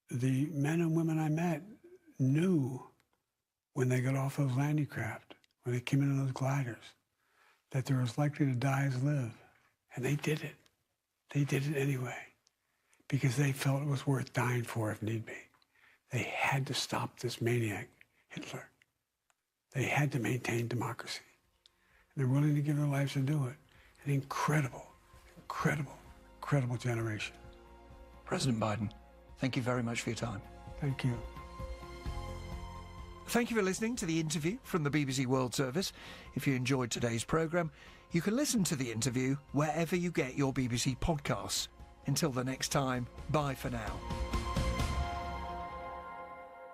the men and women I met knew when they got off those landing craft, when they came into those gliders, that they're as likely to die as live. And they did it. They did it anyway, because they felt it was worth dying for if need be. They had to stop this maniac, Hitler. They had to maintain democracy. And they're willing to give their lives to do it. An incredible, incredible, incredible generation. President Biden, thank you very much for your time. Thank you. Thank you for listening to the interview from the BBC World Service. If you enjoyed today's programme, you can listen to the interview wherever you get your BBC podcasts. Until the next time, bye for now.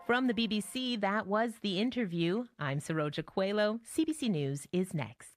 From the BBC, that was the interview. I'm Saroja Coelho. CBC News is next.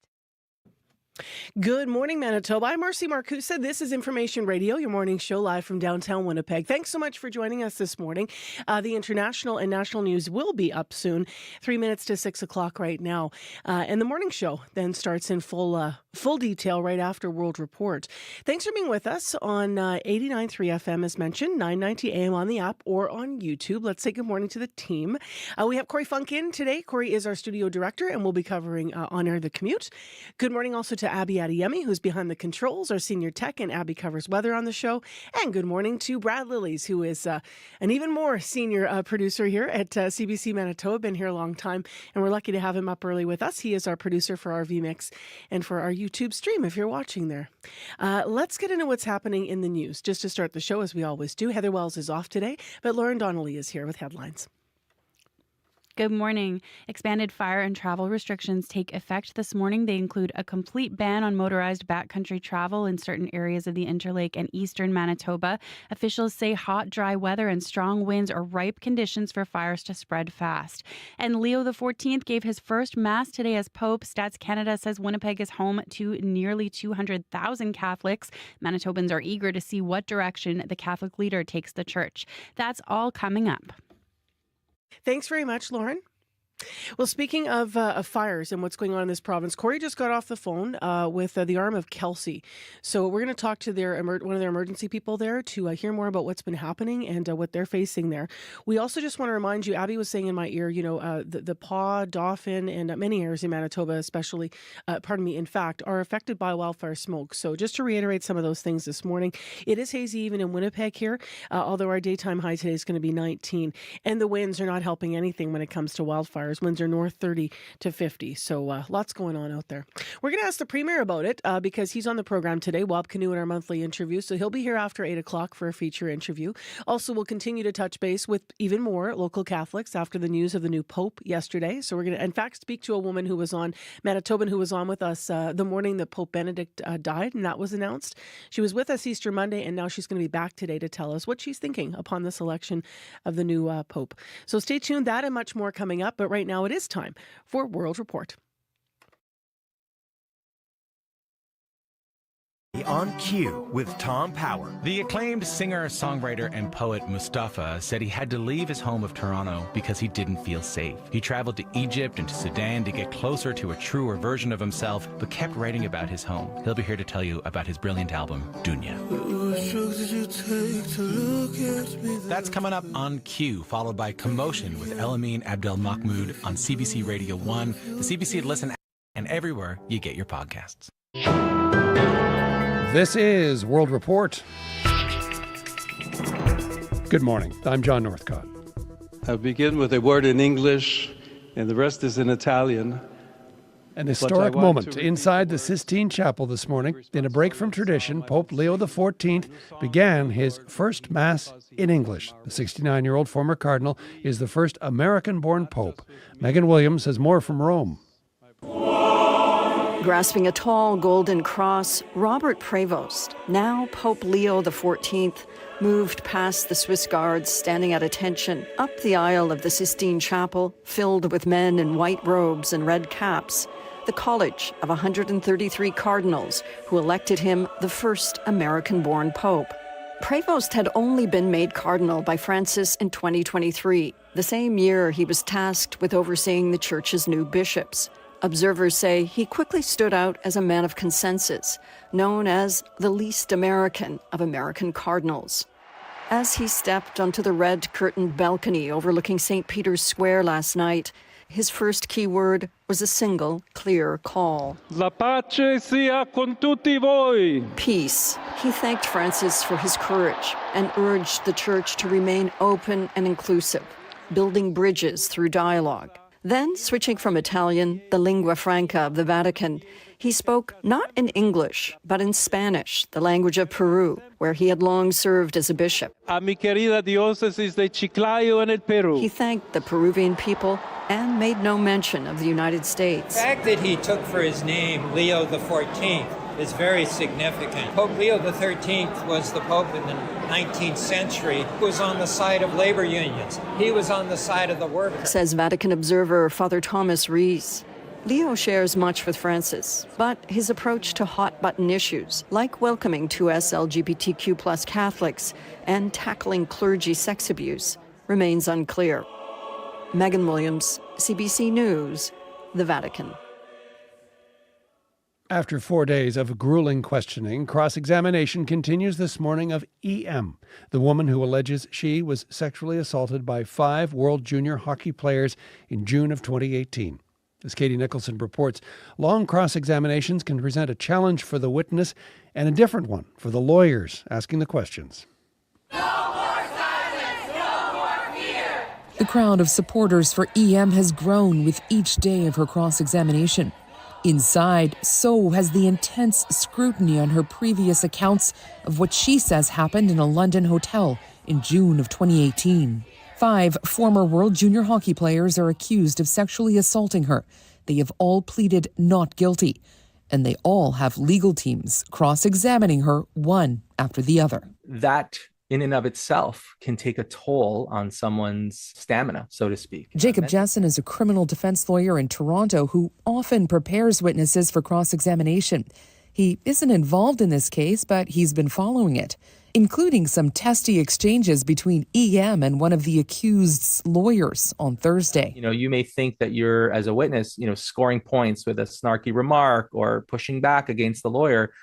Good morning, Manitoba. I'm Marcy Marcusa. This is Information Radio, your morning show live from downtown Winnipeg. Thanks so much for joining us this morning. The international and national news will be up soon, 3 minutes to 6 o'clock right now. And the morning show then starts in full detail right after World Report. Thanks for being with us on 89.3 FM, as mentioned, 990 AM on the app or on YouTube. Let's say good morning to the team. We have Corey Funk in today. Corey is our studio director, and we'll be covering on air the commute. Good morning also to Abby Adeyemi, who's behind the controls, our senior tech, and Abby covers weather on the show. And good morning to Brad Lillies, who is an even more senior producer here at CBC Manitoba. Been here a long time, and we're lucky to have him up early with us. He is our producer for our VMix and for our YouTube stream, if you're watching there. Let's get into what's happening in the news. Just to start the show, as we always do, Heather Wells is off today, but Lauren Donnelly is here with headlines. Good morning. Expanded fire and travel restrictions take effect this morning. They include a complete ban on motorized backcountry travel in certain areas of the Interlake and eastern Manitoba. Officials say hot, dry weather and strong winds are ripe conditions for fires to spread fast. And Leo XIV gave his first Mass today as Pope. Stats Canada says Winnipeg is home to nearly 200,000 Catholics. Manitobans are eager to see what direction the Catholic leader takes the church. That's all coming up. Thanks very much, Lauren. Well, speaking of fires and what's going on in this province, Corey just got off the phone with the arm of Kelsey. So we're going to talk to one of their emergency people there to hear more about what's been happening and what they're facing there. We also just want to remind you, Abby was saying in my ear, the Paw, Dauphin, and many areas in Manitoba especially, in fact, are affected by wildfire smoke. So just to reiterate some of those things this morning, it is hazy even in Winnipeg here, although our daytime high today is going to be 19. And the winds are not helping anything when it comes to wildfires. Winds are north 30 to 50. So lots going on out there. We're going to ask the Premier about it because he's on the program today, Canoe, in our monthly interview. So he'll be here after 8 o'clock for a feature interview. Also, we'll continue to touch base with even more local Catholics after the news of the new Pope yesterday. So we're going to, in fact, speak to a woman who was on, Manitoban, who was on with us the morning that Pope Benedict died, and that was announced. She was with us Easter Monday, and now she's going to be back today to tell us what she's thinking upon this election of the new Pope. So stay tuned. That and much more coming up. But right now it is time for World Report. On Cue with Tom Power. The acclaimed singer, songwriter, and poet Mustafa said he had to leave his home of Toronto because he didn't feel safe. He traveled to Egypt and to Sudan to get closer to a truer version of himself, but kept writing about his home. He'll be here to tell you about his brilliant album, Dunya. That's coming up on Cue, followed by Commotion with Elamine Abdel Mahmoud on CBC Radio 1, the CBC Listen app, and everywhere you get your podcasts. This is World Report. Good morning. I'm John Northcott. I'll begin with a word in English, and the rest is in Italian. An historic moment inside the Sistine Chapel this morning. In a break from tradition, Pope Leo XIV began his first Mass in English. The 69-year-old former cardinal is the first American-born pope. Megan Williams has more from Rome. Grasping a tall golden cross, Robert Prevost, now Pope Leo XIV, moved past the Swiss guards standing at attention up the aisle of the Sistine Chapel, filled with men in white robes and red caps, the college of 133 cardinals who elected him the first American-born pope. Prevost had only been made cardinal by Francis in 2023, the same year he was tasked with overseeing the church's new bishops. Observers say he quickly stood out as a man of consensus, known as the least American of American cardinals. As he stepped onto the red-curtained balcony overlooking St. Peter's Square last night, his first key word was a single, clear call. La pace sia con tutti voi. Peace. He thanked Francis for his courage and urged the Church to remain open and inclusive, building bridges through dialogue. Then, switching from Italian, the lingua franca of the Vatican, he spoke not in English, but in Spanish, the language of Peru, where he had long served as a bishop. A mi querida diócesis de Chiclayo en el Perú. He thanked the Peruvian people and made no mention of the United States. The fact that he took for his name Leo XIV is very significant. Pope Leo XIII was the Pope in the 19th century who was on the side of labor unions. He was on the side of the workers. Says Vatican observer Father Thomas Rees. Leo shares much with Francis, but his approach to hot-button issues, like welcoming 2S LGBTQ+ Catholics and tackling clergy sex abuse, remains unclear. Megan Williams, CBC News, the Vatican. After 4 days of grueling questioning, cross-examination continues this morning of EM, the woman who alleges she was sexually assaulted by 5 World Junior hockey players in June of 2018. As Katie Nicholson reports, long cross-examinations can present a challenge for the witness and a different one for the lawyers asking the questions. No more silence, no more fear. The crowd of supporters for EM has grown with each day of her cross-examination. Inside, so has the intense scrutiny on her previous accounts of what she says happened in a London hotel in June of 2018. 5 former World Junior hockey players are accused of sexually assaulting her. They have all pleaded not guilty, and they all have legal teams cross-examining her one after the other. That in and of itself can take a toll on someone's stamina, so to speak. Jacob Jessen is a criminal defense lawyer in Toronto who often prepares witnesses for cross-examination. He isn't involved in this case, but he's been following it, including some testy exchanges between EM and one of the accused's lawyers on Thursday. You may think that you're, as a witness, scoring points with a snarky remark or pushing back against the lawyer.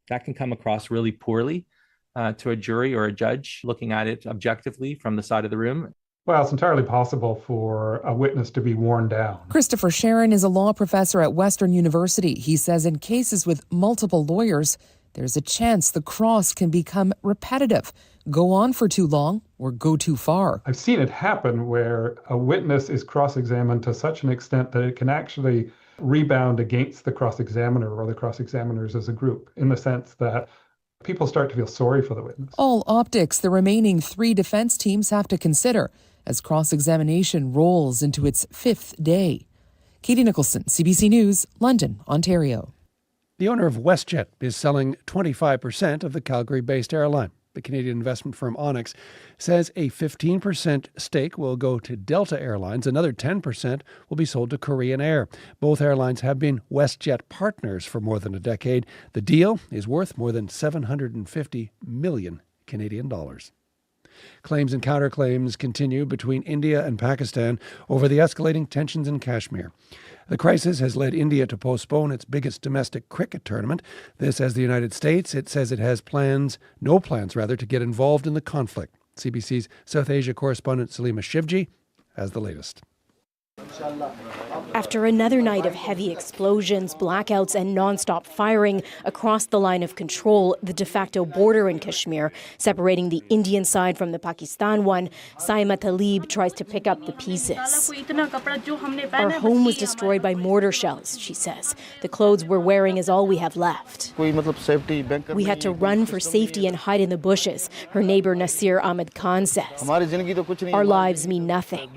That can come across really poorly to a jury or a judge looking at it objectively from the side of the room. Well, it's entirely possible for a witness to be worn down. Christopher Sharon is a law professor at Western University. He says in cases with multiple lawyers, there's a chance the cross can become repetitive, go on for too long, or go too far. I've seen it happen where a witness is cross-examined to such an extent that it can actually rebound against the cross-examiner or the cross-examiners as a group, in the sense that people start to feel sorry for the witness. All optics the remaining 3 defense teams have to consider as cross-examination rolls into its 5th day. Katie Nicholson, CBC News, London, Ontario. The owner of WestJet is selling 25% of the Calgary-based airline. The Canadian investment firm Onyx says a 15% stake will go to Delta Airlines. Another 10% will be sold to Korean Air. Both airlines have been WestJet partners for more than a decade. The deal is worth more than 750 million Canadian dollars. Claims and counterclaims continue between India and Pakistan over the escalating tensions in Kashmir. The crisis has led India to postpone its biggest domestic cricket tournament. This as the United States, it says it has no plans to get involved in the conflict. CBC's South Asia correspondent Salima Shivji has the latest. After another night of heavy explosions, blackouts and non-stop firing across the line of control, the de facto border in Kashmir, separating the Indian side from the Pakistan one, Saima Talib tries to pick up the pieces. Our home was destroyed by mortar shells, she says. The clothes we're wearing is all we have left. We had to run for safety and hide in the bushes, her neighbor Nasir Ahmed Khan says. Our lives mean nothing.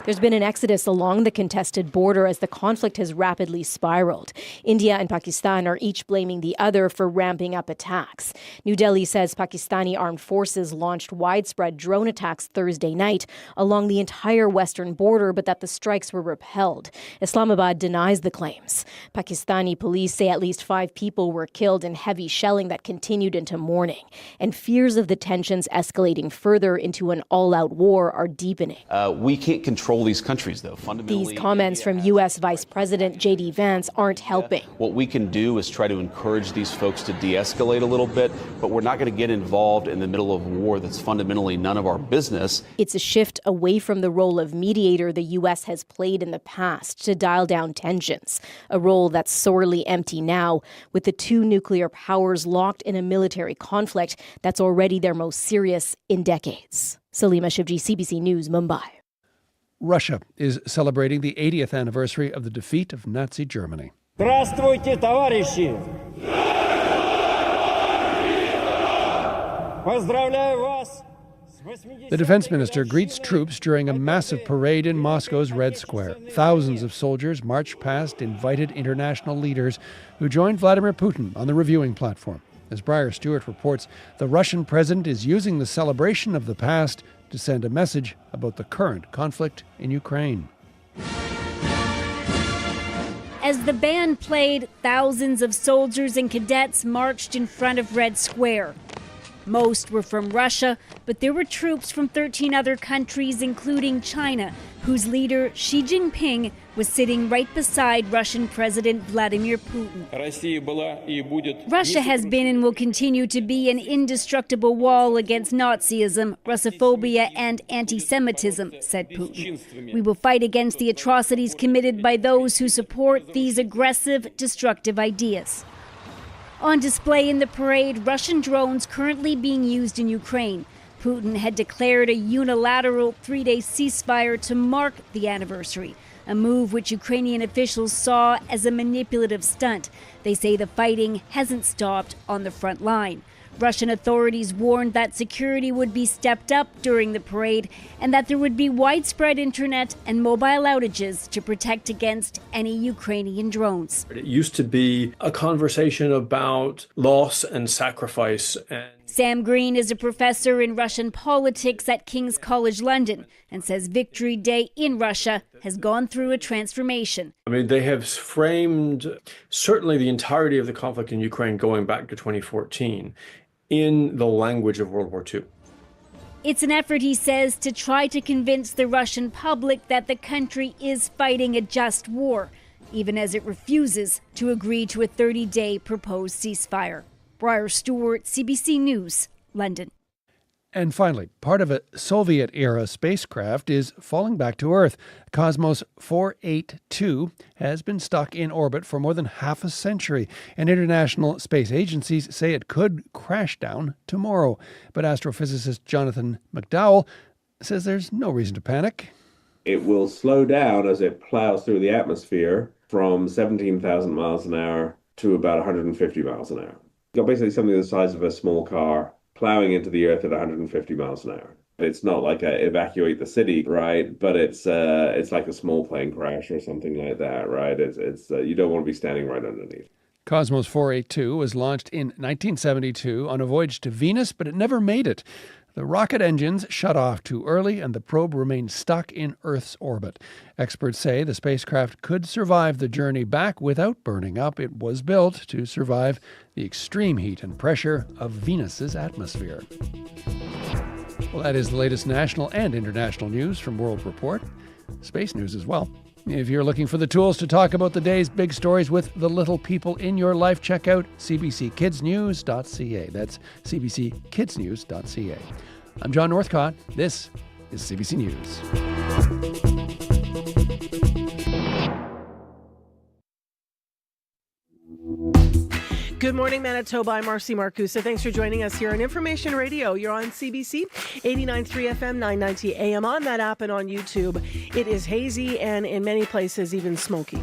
There's been an exodus along the contested border as the conflict has rapidly spiraled. India and Pakistan are each blaming the other for ramping up attacks. New Delhi says Pakistani armed forces launched widespread drone attacks Thursday night along the entire western border, but that the strikes were repelled. Islamabad denies the claims. Pakistani police say at least 5 people were killed in heavy shelling that continued into morning, and fears of the tensions escalating further into an all-out war are deepening. We can't control these countries, though, fundamentally. These comments comments from U.S. Vice President J.D. Vance aren't helping. What we can do is try to encourage these folks to de-escalate a little bit, but we're not going to get involved in the middle of war that's fundamentally none of our business. It's a shift away from the role of mediator the U.S. has played in the past to dial down tensions, a role that's sorely empty now, with the two nuclear powers locked in a military conflict that's already their most serious in decades. Salima Shivji, CBC News, Mumbai. Russia is celebrating the 80th anniversary of the defeat of Nazi Germany. Здравствуйте, товарищи! Поздравляю вас! The defense minister greets troops during a massive parade in Moscow's Red Square. Thousands of soldiers marched past invited international leaders who joined Vladimir Putin on the reviewing platform. As Briar Stewart reports, the Russian president is using the celebration of the past to send a message about the current conflict in Ukraine. As the band played, thousands of soldiers and cadets marched in front of Red Square. Most were from Russia, but there were troops from 13 other countries, including China, whose leader Xi Jinping was sitting right beside Russian President Vladimir Putin. Russia has been and will continue to be an indestructible wall against Nazism, Russophobia, and anti-Semitism, said Putin. We will fight against the atrocities committed by those who support these aggressive, destructive ideas. On display in the parade, Russian drones currently being used in Ukraine. Putin had declared a unilateral 3-day ceasefire to mark the anniversary, a move which Ukrainian officials saw as a manipulative stunt. They say the fighting hasn't stopped on the front line. Russian authorities warned that security would be stepped up during the parade and that there would be widespread internet and mobile outages to protect against any Ukrainian drones. It used to be a conversation about loss and sacrifice. Sam Green is a professor in Russian politics at King's College London and says Victory Day in Russia has gone through a transformation. I mean, they have framed certainly the entirety of the conflict in Ukraine going back to 2014 in the language of World War II. It's an effort, he says, to try to convince the Russian public that the country is fighting a just war, even as it refuses to agree to a 30-day proposed ceasefire. Briar Stewart, CBC News, London. And finally, part of a Soviet-era spacecraft is falling back to Earth. Cosmos 482 has been stuck in orbit for more than half a century, and international space agencies say it could crash down tomorrow. But astrophysicist Jonathan McDowell says there's no reason to panic. It will slow down as it plows through the atmosphere from 17,000 miles an hour to about 150 miles an hour. You've got basically something the size of a small car plowing into the earth at 150 miles an hour. It's not like a evacuate the city, right? But it's like a small plane crash or something like that, right? It's you don't want to be standing right underneath. Cosmos 482 was launched in 1972 on a voyage to Venus, but it never made it. The rocket engines shut off too early and the probe remained stuck in Earth's orbit. Experts say the spacecraft could survive the journey back without burning up. It was built to survive the extreme heat and pressure of Venus's atmosphere. Well, that is the latest national and international news from World Report. Space news as well. If you're looking for the tools to talk about the day's big stories with the little people in your life, check out cbckidsnews.ca. That's cbckidsnews.ca. I'm John Northcott. This is CBC News. Good morning, Manitoba. I'm Marcy Marcusa. Thanks for joining us here on Information Radio. You're on CBC, 89.3 FM, 990 AM, on that app and on YouTube. It is hazy and in many places even smoky.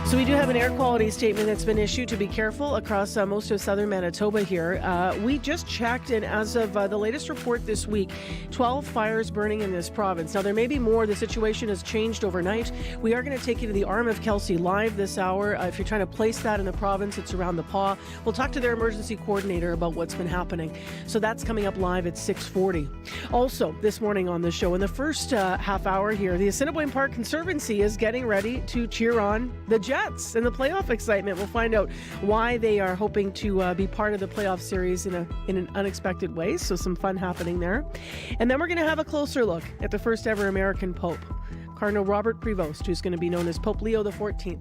So we do have an air quality statement that's been issued to be careful across most of southern Manitoba here. We just checked, and as of the latest report this week, 12 fires burning in this province. Now, there may be more. The situation has changed overnight. We are going to take you to the arm of Kelsey live this hour. If you're trying to place that in the province, it's around the paw. We'll talk to their emergency coordinator about what's been happening. So that's coming up live at 6:40. Also, this morning on the show, in the first half hour here, the Assiniboine Park Conservancy is getting ready to cheer on the Jets and the playoff excitement. We'll find out why they are hoping to be part of the playoff series in an unexpected way. So some fun happening there. And then we're going to have a closer look at the first ever American Pope. Cardinal Robert Prevost, who's going to be known as Pope Leo XIV.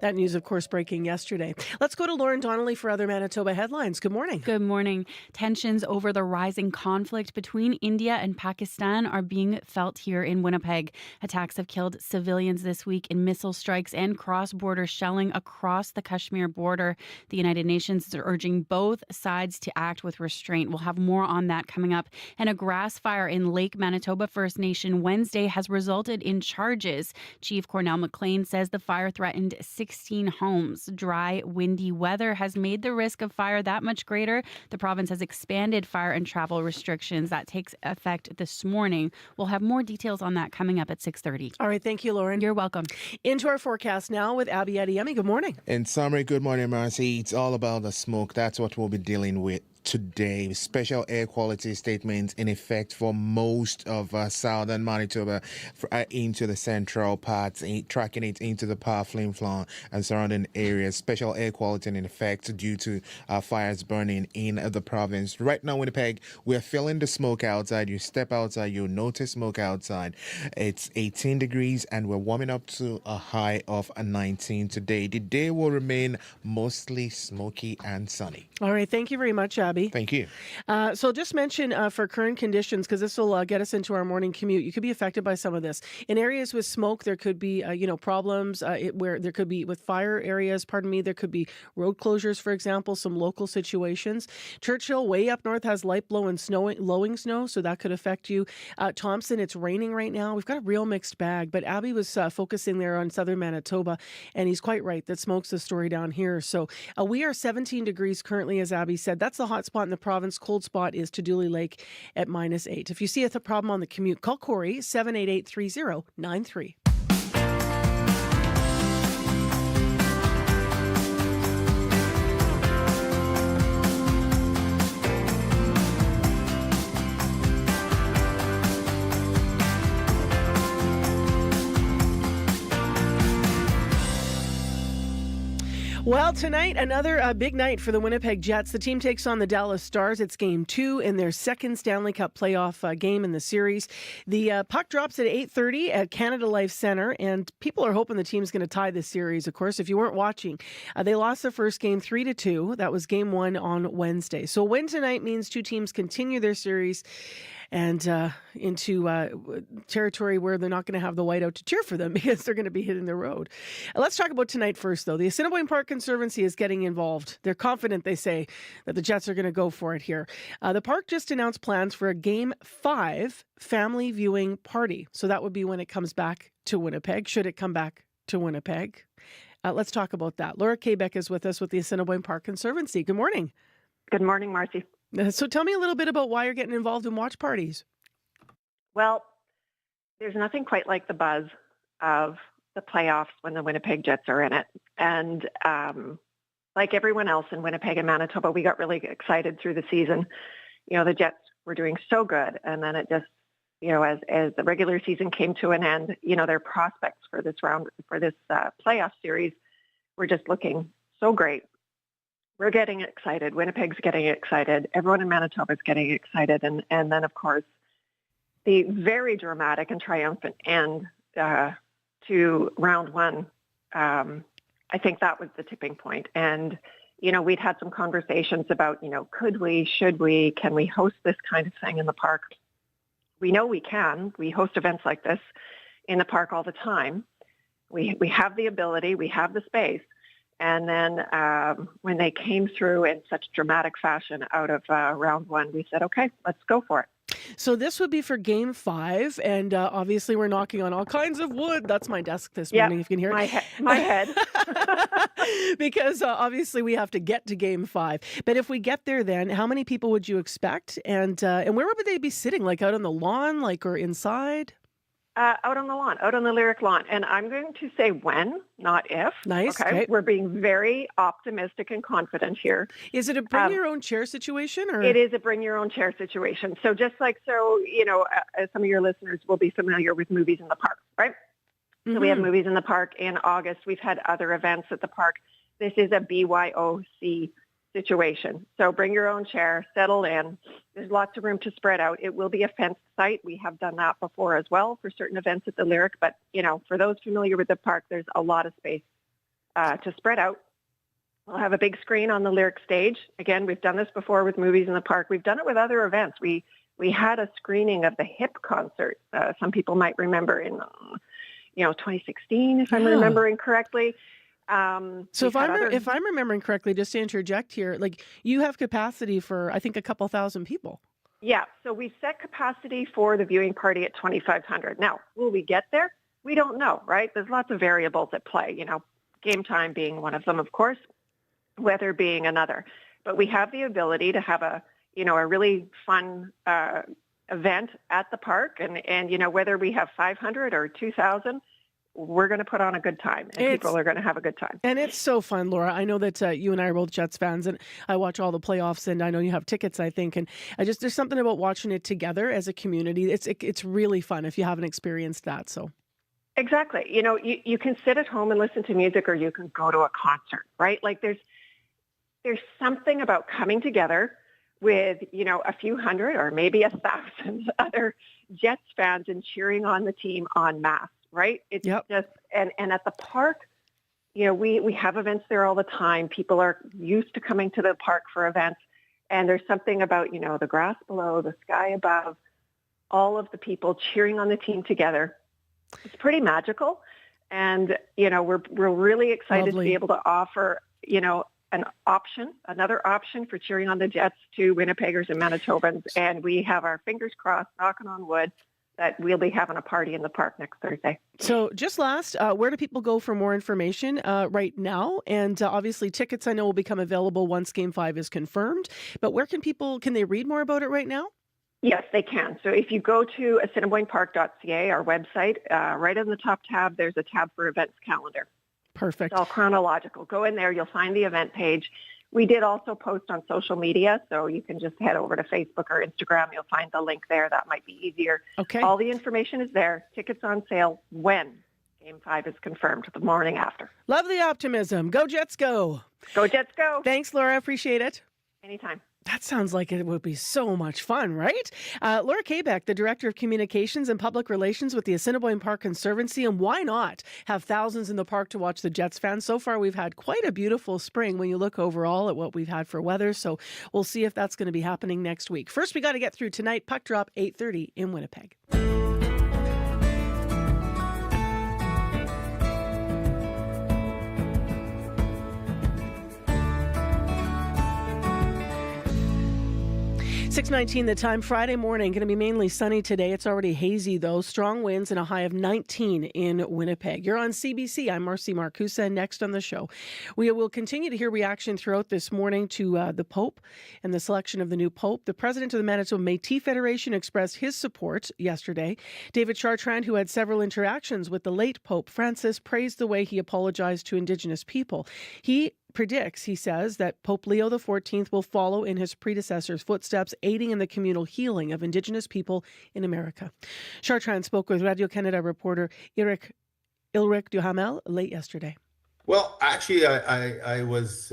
That news, of course, breaking yesterday. Let's go to Lauren Donnelly for other Manitoba headlines. Good morning. Good morning. Tensions over the rising conflict between India and Pakistan are being felt here in Winnipeg. Attacks have killed civilians this week in missile strikes and cross-border shelling across the Kashmir border. The United Nations is urging both sides to act with restraint. We'll have more on that coming up. And a grass fire in Lake Manitoba First Nation Wednesday has resulted in charges. Chief Cornell McLean says the fire threatened 16 homes. Dry, windy weather has made the risk of fire that much greater. The province has expanded fire and travel restrictions. That takes effect this morning. We'll have more details on that coming up at 6:30. All right. Thank you, Lauren. You're welcome. Into our forecast now with Abby Adeyemi. Good morning. In summary, good morning, Marcy. It's all about the smoke. That's what we'll be dealing with today. Special air quality statements in effect for most of southern Manitoba into the central parts, tracking it into the Flin-Flon and surrounding areas. Special air quality in effect due to fires burning in the province. Right now, Winnipeg, we're feeling the smoke outside. You step outside, you'll notice smoke outside. It's 18 degrees and we're warming up to a high of 19 today. The day will remain mostly smoky and sunny. All right. Thank you very much, Abby. Thank you. So just mention for current conditions, because this will get us into our morning commute. You could be affected by some of this. In areas with smoke, there could be, problems where there could be with fire areas, there could be road closures, for example, some local situations. Churchill, way up north, has light blow and lowing snow, so that could affect you. Thompson, it's raining right now. We've got a real mixed bag, but Abby was focusing there on southern Manitoba, and he's quite right that smoke's the story down here. So we are 17 degrees currently, as Abby said. That's the hot spot in the province. Cold spot is to Dooley Lake at -8. If you see a problem on the commute, call Corey, 788-3093. Well, tonight, another big night for the Winnipeg Jets. The team takes on the Dallas Stars. It's Game 2 in their second Stanley Cup playoff game in the series. The puck drops at 8:30 at Canada Life Centre, and people are hoping the team's going to tie this series, of course. If you weren't watching, they lost their first game 3-2. That was Game 1 on Wednesday. So a win tonight means two teams continue their series and into territory where they're not going to have the whiteout to cheer for them because they're going to be hitting the road. Let's talk about tonight first, though. The Assiniboine Park Conservancy is getting involved. They're confident, they say, that the Jets are going to go for it here. The park just announced plans for a Game 5 family viewing party. So that would be when it comes back to Winnipeg, should it come back to Winnipeg. Let's talk about that. Laura Kabeck is with us with the Assiniboine Park Conservancy. Good morning. Good morning, Marcy. So tell me a little bit about why you're getting involved in watch parties. Well, there's nothing quite like the buzz of the playoffs when the Winnipeg Jets are in it. And like everyone else in Winnipeg and Manitoba, we got really excited through the season. The Jets were doing so good. And then it just, as the regular season came to an end, their prospects for this playoff series were just looking so great. We're getting excited. Winnipeg's getting excited. Everyone in Manitoba is getting excited. And then, of course, the very dramatic and triumphant end to round one, I think that was the tipping point. And, we'd had some conversations about, could we, should we, can we host this kind of thing in the park? We know we can. We host events like this in the park all the time. We have the ability. We have the space. And then when they came through in such dramatic fashion out of round one, we said, okay, let's go for it. So this would be for Game 5, and obviously we're knocking on all kinds of wood. That's my desk this morning, if you can hear it. My head. Because obviously we have to get to Game 5. But if we get there then, how many people would you expect? And where would they be sitting? Like out on the lawn, or inside? Out on the lawn, out on the Lyric lawn. And I'm going to say when, not if. Nice. Okay. We're being very optimistic and confident here. Is it a bring your own chair situation? Or? It is a bring your own chair situation. So some of your listeners will be familiar with Movies in the Park, right? Mm-hmm. So we have Movies in the Park in August. We've had other events at the park. This is a BYOC situation. So bring your own chair, settle in. There's lots of room to spread out. It will be a fenced site. We have done that before as well for certain events at the Lyric. But, for those familiar with the park, there's a lot of space to spread out. We'll have a big screen on the Lyric stage. Again, we've done this before with movies in the park. We've done it with other events. We had a screening of the HIP concert. Some people might remember in, 2016, if I'm remembering correctly. So if I'm remembering correctly, just to interject here, like you have capacity for, I think, a couple thousand people. Yeah. So we set capacity for the viewing party at 2,500. Now, will we get there? We don't know, right? There's lots of variables at play, game time being one of them, of course, weather being another. But we have the ability to have a really fun event at the park. And whether we have 500 or 2,000, we're going to put on a good time, and people are going to have a good time. And it's so fun, Laura. I know that you and I are both Jets fans, and I watch all the playoffs, and I know you have tickets, I think. And there's something about watching it together as a community. It's really fun if you haven't experienced that. So. Exactly. You can sit at home and listen to music, or you can go to a concert, right? Like there's something about coming together with, a few hundred or maybe 1,000 other Jets fans and cheering on the team en masse. Right? It's just, and at the park, we have events there all the time. People are used to coming to the park for events. And there's something about, the grass below, the sky above, all of the people cheering on the team together. It's pretty magical. And, we're really excited to be able to offer, another option for cheering on the Jets to Winnipeggers and Manitobans. And we have our fingers crossed, knocking on wood, that we'll be having a party in the park next Thursday. So just last, where do people go for more information right now? And obviously tickets I know will become available once Game 5 is confirmed. But where can they read more about it right now? Yes, they can. So if you go to assiniboinepark.ca, our website, right on the top tab, there's a tab for events calendar. Perfect. It's all chronological. Go in there, you'll find the event page. We did also post on social media, so you can just head over to Facebook or Instagram. You'll find the link there. That might be easier. Okay. All the information is there. Tickets on sale when Game 5 is confirmed, the morning after. Love the optimism. Go Jets, go. Go Jets, go. Thanks, Laura. Appreciate it. Anytime. That sounds like it would be so much fun, right? Laura Kabeck, the Director of Communications and Public Relations with the Assiniboine Park Conservancy. And why not have thousands in the park to watch the Jets fans? So far, we've had quite a beautiful spring when you look overall at what we've had for weather. So we'll see if that's going to be happening next week. First, we got to get through tonight. Puck drop 8:30 in Winnipeg. 6:19 the time, Friday morning. Going to be mainly sunny today. It's already hazy, though. Strong winds and a high of 19 in Winnipeg. You're on CBC. I'm Marcy Marcusa. Next on the show, we will continue to hear reaction throughout this morning to the Pope and the selection of the new Pope. The president of the Manitoba Métis Federation expressed his support yesterday. David Chartrand, who had several interactions with the late Pope Francis, praised the way he apologized to Indigenous people. He predicts, he says, that Pope Leo XIV will follow in his predecessor's footsteps, aiding in the communal healing of Indigenous people in America. Chartrand spoke with Radio-Canada reporter Ilric Duhamel late yesterday. Well, actually, I was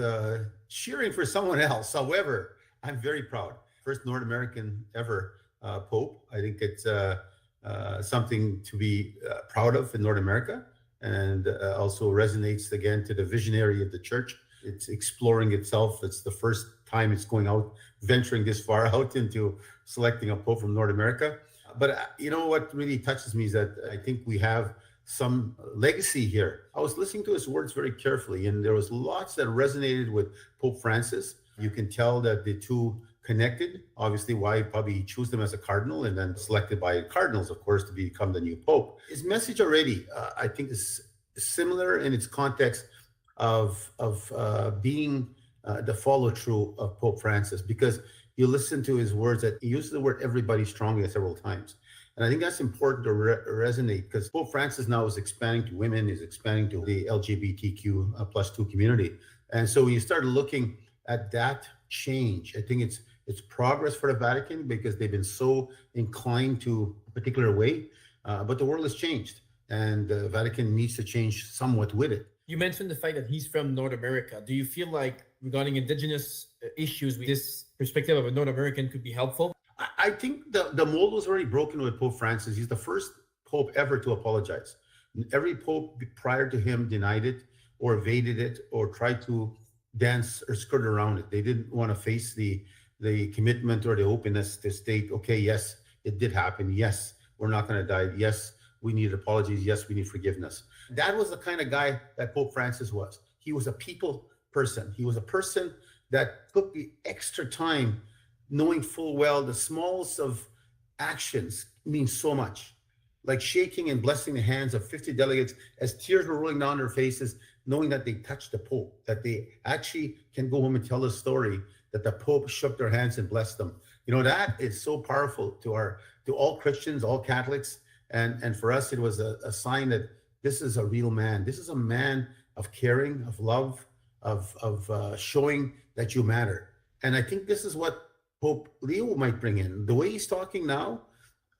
cheering for someone else. However, I'm very proud. First North American ever Pope. I think it's something to be proud of in North America, and also resonates again to the visionary of the church. It's exploring itself. It's the first time it's going out, venturing this far out into selecting a Pope from North America. But you know what really touches me is that I think we have some legacy here. I was listening to his words very carefully, and there was lots that resonated with Pope Francis. You can tell that the two connected. Obviously, why probably choose them as a cardinal and then selected by cardinals, of course, to become the new Pope. His message already, I think, is similar in its context of being the follow-through of Pope Francis, because you listen to his words that he uses the word everybody strongly several times. And I think that's important to resonate, because Pope Francis now is expanding to women, is expanding to the LGBTQ plus 2 community. And so when you start looking at that change, I think it's progress for the Vatican, because they've been so inclined to a particular way, but the world has changed, and the Vatican needs to change somewhat with it. You mentioned the fact that he's from North America. Do you feel like regarding Indigenous issues, this perspective of a North American could be helpful? I think the mold was already broken with Pope Francis. He's the first Pope ever to apologize. Every Pope prior to him denied it or evaded it or tried to dance or skirt around it. They didn't want to face the commitment or the openness to state, okay, yes, it did happen. Yes, we're not going to die. Yes, we need apologies. Yes, we need forgiveness. That was the kind of guy that Pope Francis was. He was a people person. He was a person that took the extra time, knowing full well the smallest of actions mean so much. Like shaking and blessing the hands of 50 delegates as tears were rolling down their faces, knowing that they touched the Pope, that they actually can go home and tell the story that the Pope shook their hands and blessed them. You know, that is so powerful to all Christians, all Catholics. And for us, it was a sign that this is a real man. This is a man of caring, of love, of showing that you matter. And I think this is what Pope Leo might bring in. The way he's talking now,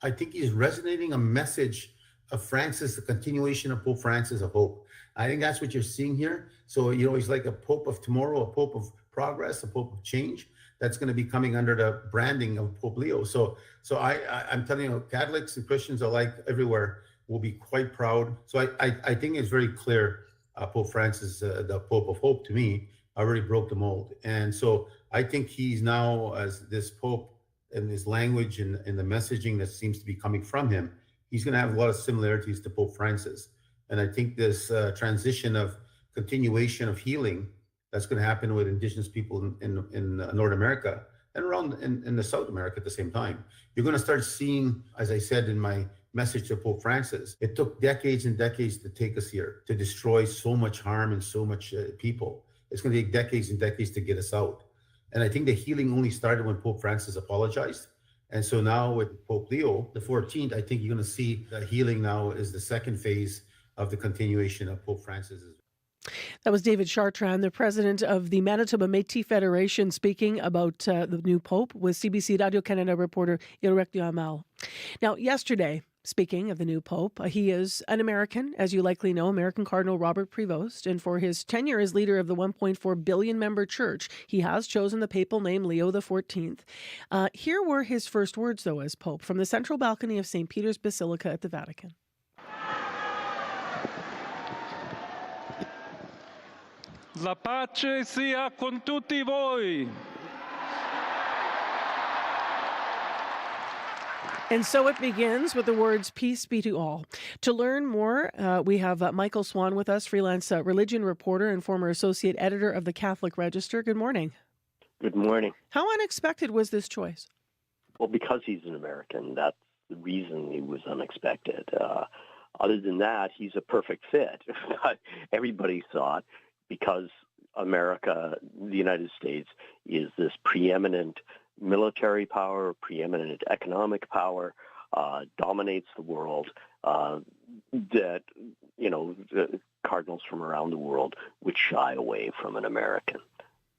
I think he's resonating a message of Francis, the continuation of Pope Francis of hope. I think that's what you're seeing here. So, you know, he's like a Pope of tomorrow, a Pope of progress, a Pope of change that's going to be coming under the branding of Pope Leo. So I'm telling you, Catholics and Christians alike everywhere will be quite proud. So I think it's very clear Pope Francis, the Pope of hope to me, already broke the mold. And so I think he's now, as this Pope, and his language and the messaging that seems to be coming from him, he's going to have a lot of similarities to Pope Francis. And I think this transition of continuation of healing that's going to happen with Indigenous people in North America and around in the South America at the same time. You're going to start seeing, as I said in my message to Pope Francis, it took decades and decades to take us here, to destroy so much harm and so much people. It's going to take decades and decades to get us out. And I think the healing only started when Pope Francis apologized. And so now with Pope Leo the 14th, I think you're going to see the healing now is the second phase of the continuation of Pope Francis. That was David Chartrand, the president of the Manitoba Métis Federation, speaking about the new Pope with CBC Radio-Canada reporter Eric Duhamel. Now, yesterday, speaking of the new Pope, he is an American, as you likely know, American Cardinal Robert Prevost. And for his tenure as leader of the 1.4 billion member church, he has chosen the papal name Leo XIV. Here were his first words, though, as Pope, from the central balcony of St. Peter's Basilica at the Vatican. La pace sia con tutti voi. And so it begins with the words, peace be to all. To learn more, we have Michael Swan with us, freelance religion reporter and former associate editor of the Catholic Register. Good morning. Good morning. How unexpected was this choice? Well, because he's an American, that's the reason it was unexpected. Other than that, he's a perfect fit. Everybody saw it because America, the United States, is this preeminent military power, preeminent economic power, dominates the world, that, you know, the cardinals from around the world would shy away from an American.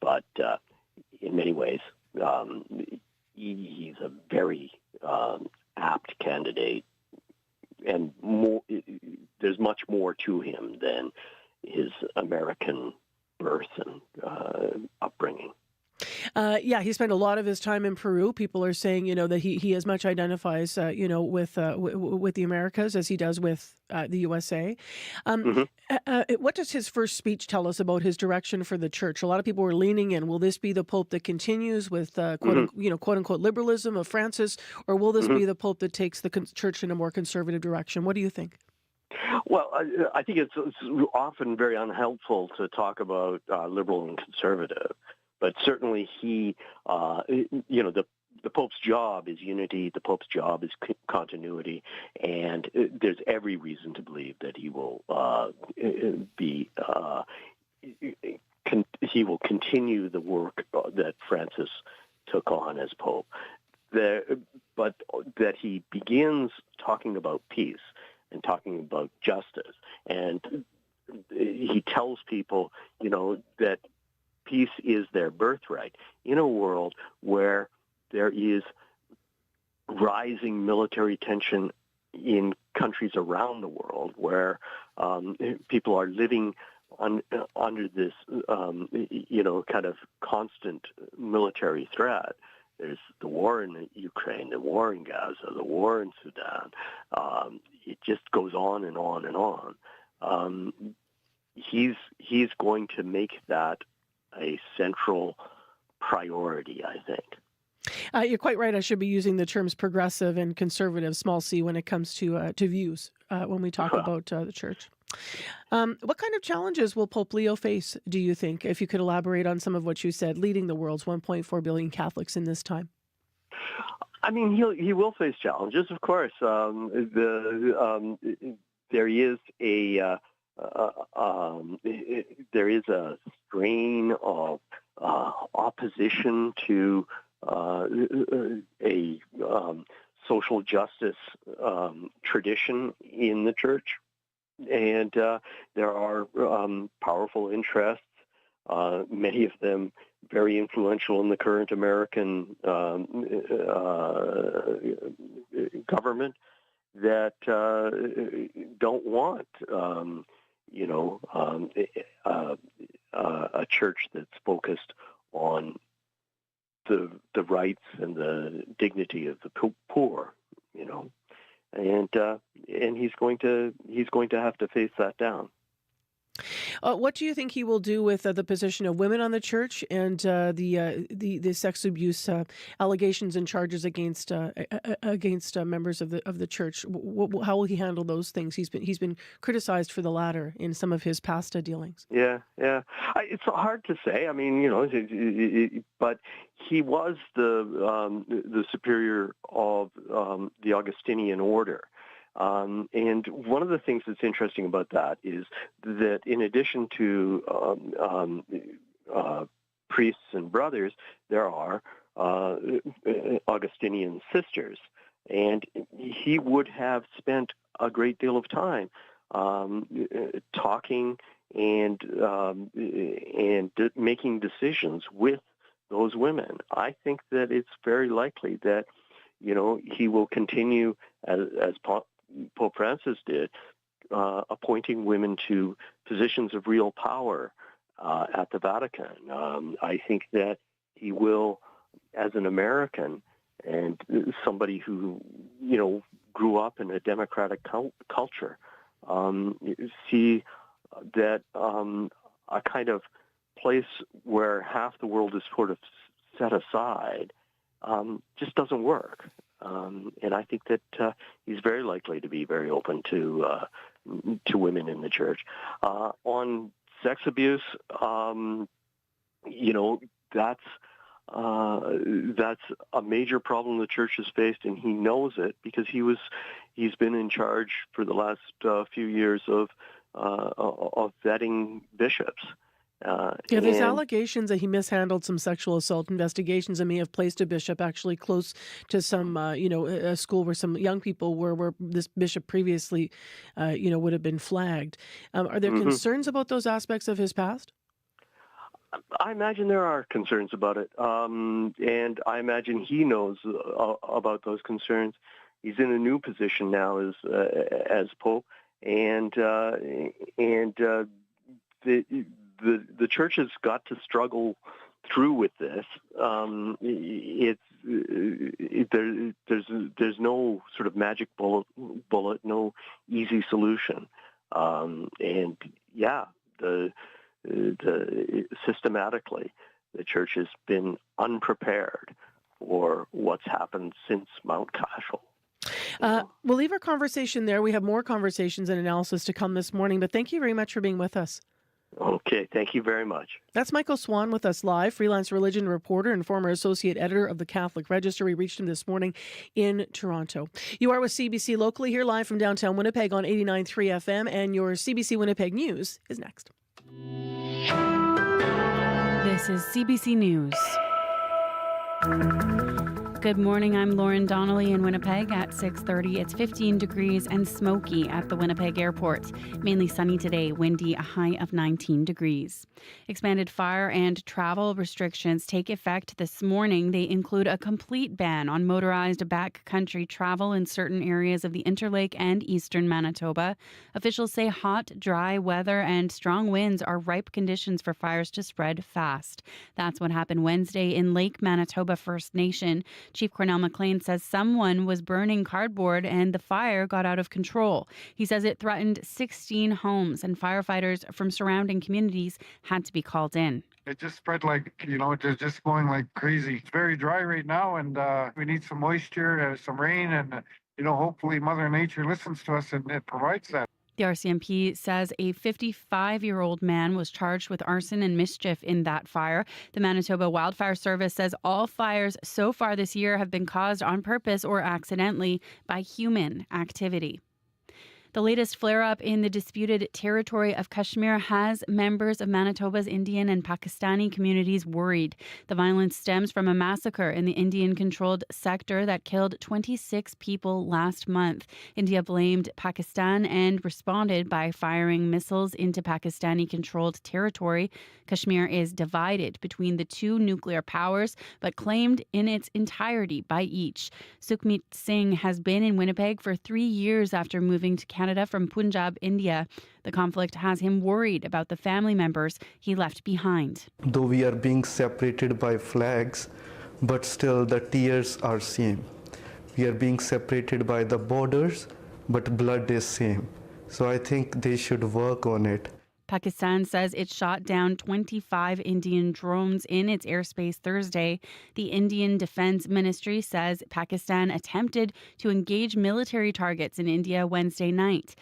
But in many ways, he's a very apt candidate, and more, there's much more to him than his American birth and upbringing. Yeah, he spent a lot of his time in Peru. People are saying, you know, that he as much identifies, you know, with the Americas as he does with the USA. What does his first speech tell us about his direction for the church? A lot of people were leaning in. Will this be the Pope that continues with, quote unquote, liberalism of Francis, or will this be the Pope that takes the church in a more conservative direction? What do you think? Well, I think it's often very unhelpful to talk about liberal and conservative, but certainly he, you know, the Pope's job is unity, the Pope's job is continuity, and there's every reason to believe that he will he will continue the work that Francis took on as Pope, but that he begins talking about peace and talking about justice. And he tells people, you know, that peace is their birthright in a world where there is rising military tension in countries around the world, where people are living under this, kind of constant military threat. There's the war in Ukraine, the war in Gaza, the war in Sudan. It just goes on and on and on. He's going to make that a central priority, I think. You're quite right. I should be using the terms progressive and conservative, small c, when it comes to views when we talk about the church. What kind of challenges will Pope Leo face, do you think, if you could elaborate on some of what you said, leading the world's 1.4 billion Catholics in this time? I mean, he will face challenges, of course. There is a strain of opposition to a social justice tradition in the church. And there are powerful interests, many of them very influential in the current American government, that don't want, a church that's focused on the rights and the dignity of the poor, and he's going to have to face that down. What do you think he will do with the position of women on the church and the sex abuse allegations and charges against members of the church? How will he handle those things? He's been criticized for the latter in some of his past dealings. Yeah. It's hard to say. I mean, but he was the superior of the Augustinian order. And one of the things that's interesting about that is that in addition to priests and brothers, there are Augustinian sisters. And he would have spent a great deal of time talking and making decisions with those women. I think that it's very likely that, he will continue as Pope Francis did, appointing women to positions of real power at the Vatican. I think that he will, as an American and somebody who, grew up in a democratic culture, see that a kind of place where half the world is sort of set aside just doesn't work. And I think that he's very likely to be very open to women in the church. On sex abuse, that's a major problem the church has faced, and he knows it because he's been in charge for the last few years of vetting bishops. There's allegations that he mishandled some sexual assault investigations and may have placed a bishop actually close to some, a school where some young people were, where this bishop previously, would have been flagged. Are there concerns about those aspects of his past? I imagine there are concerns about it, and I imagine he knows about those concerns. He's in a new position now as Pope, and the church has got to struggle through with this. There's no sort of magic bullet, no easy solution, systematically, the church has been unprepared for what's happened since Mount Cashel. We'll leave our conversation there. We have more conversations and analysis to come this morning, but thank you very much for being with us. Okay, thank you very much. That's Michael Swan with us live, freelance religion reporter and former associate editor of the Catholic Register. We reached him this morning in Toronto. You are with CBC locally here live from downtown Winnipeg on 89.3 FM, and your CBC Winnipeg News is next. This is CBC News. Good morning, I'm Lauren Donnelly in Winnipeg at 6:30. It's 15 degrees and smoky at the Winnipeg airport. Mainly sunny today, windy, a high of 19 degrees. Expanded fire and travel restrictions take effect this morning. They include a complete ban on motorized backcountry travel in certain areas of the Interlake and eastern Manitoba. Officials say hot, dry weather and strong winds are ripe conditions for fires to spread fast. That's what happened Wednesday in Lake Manitoba First Nation. Chief Cornell McLean says someone was burning cardboard and the fire got out of control. He says it threatened 16 homes and firefighters from surrounding communities had to be called in. It just spread like, it's just going like crazy. It's very dry right now, and we need some moisture, some rain, and, hopefully Mother Nature listens to us and it provides that. The RCMP says a 55-year-old man was charged with arson and mischief in that fire. The Manitoba Wildfire Service says all fires so far this year have been caused on purpose or accidentally by human activity. The latest flare-up in the disputed territory of Kashmir has members of Manitoba's Indian and Pakistani communities worried. The violence stems from a massacre in the Indian-controlled sector that killed 26 people last month. India blamed Pakistan and responded by firing missiles into Pakistani-controlled territory. Kashmir is divided between the two nuclear powers, but claimed in its entirety by each. Sukhmeet Singh has been in Winnipeg for 3 years after moving to Canada from Punjab, India. The conflict has him worried about the family members he left behind. Though we are being separated by flags, but still the tears are same. We are being separated by the borders, but blood is same. So I think they should work on it. Pakistan says it shot down 25 Indian drones in its airspace Thursday. The Indian Defense Ministry says Pakistan attempted to engage military targets in India Wednesday night.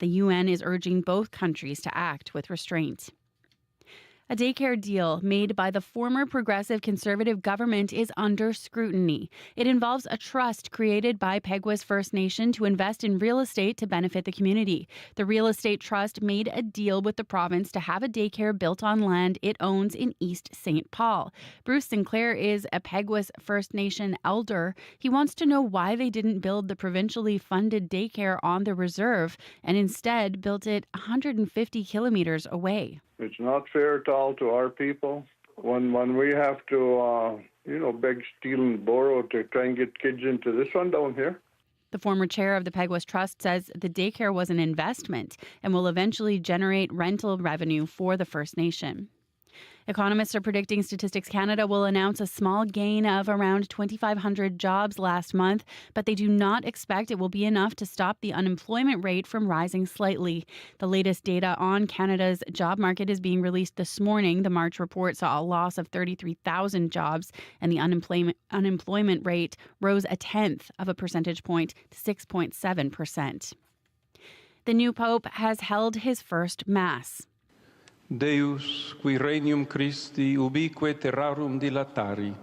The UN is urging both countries to act with restraint. A daycare deal made by the former Progressive Conservative government is under scrutiny. It involves a trust created by Peguis First Nation to invest in real estate to benefit the community. The real estate trust made a deal with the province to have a daycare built on land it owns in East St. Paul. Bruce Sinclair is a Peguis First Nation elder. He wants to know why they didn't build the provincially funded daycare on the reserve and instead built it 150 kilometers away. It's not fair at all to our people. When we have to, beg, steal, and borrow to try and get kids into this one down here. The former chair of the Peguis Trust says the daycare was an investment and will eventually generate rental revenue for the First Nation. Economists are predicting Statistics Canada will announce a small gain of around 2,500 jobs last month, but they do not expect it will be enough to stop the unemployment rate from rising slightly. The latest data on Canada's job market is being released this morning. The March report saw a loss of 33,000 jobs, and the unemployment rate rose 0.1 of a percentage point to 6.7%. The new pope has held his first Mass. Deus, qui regnum Christi ubique terrarum dilatari,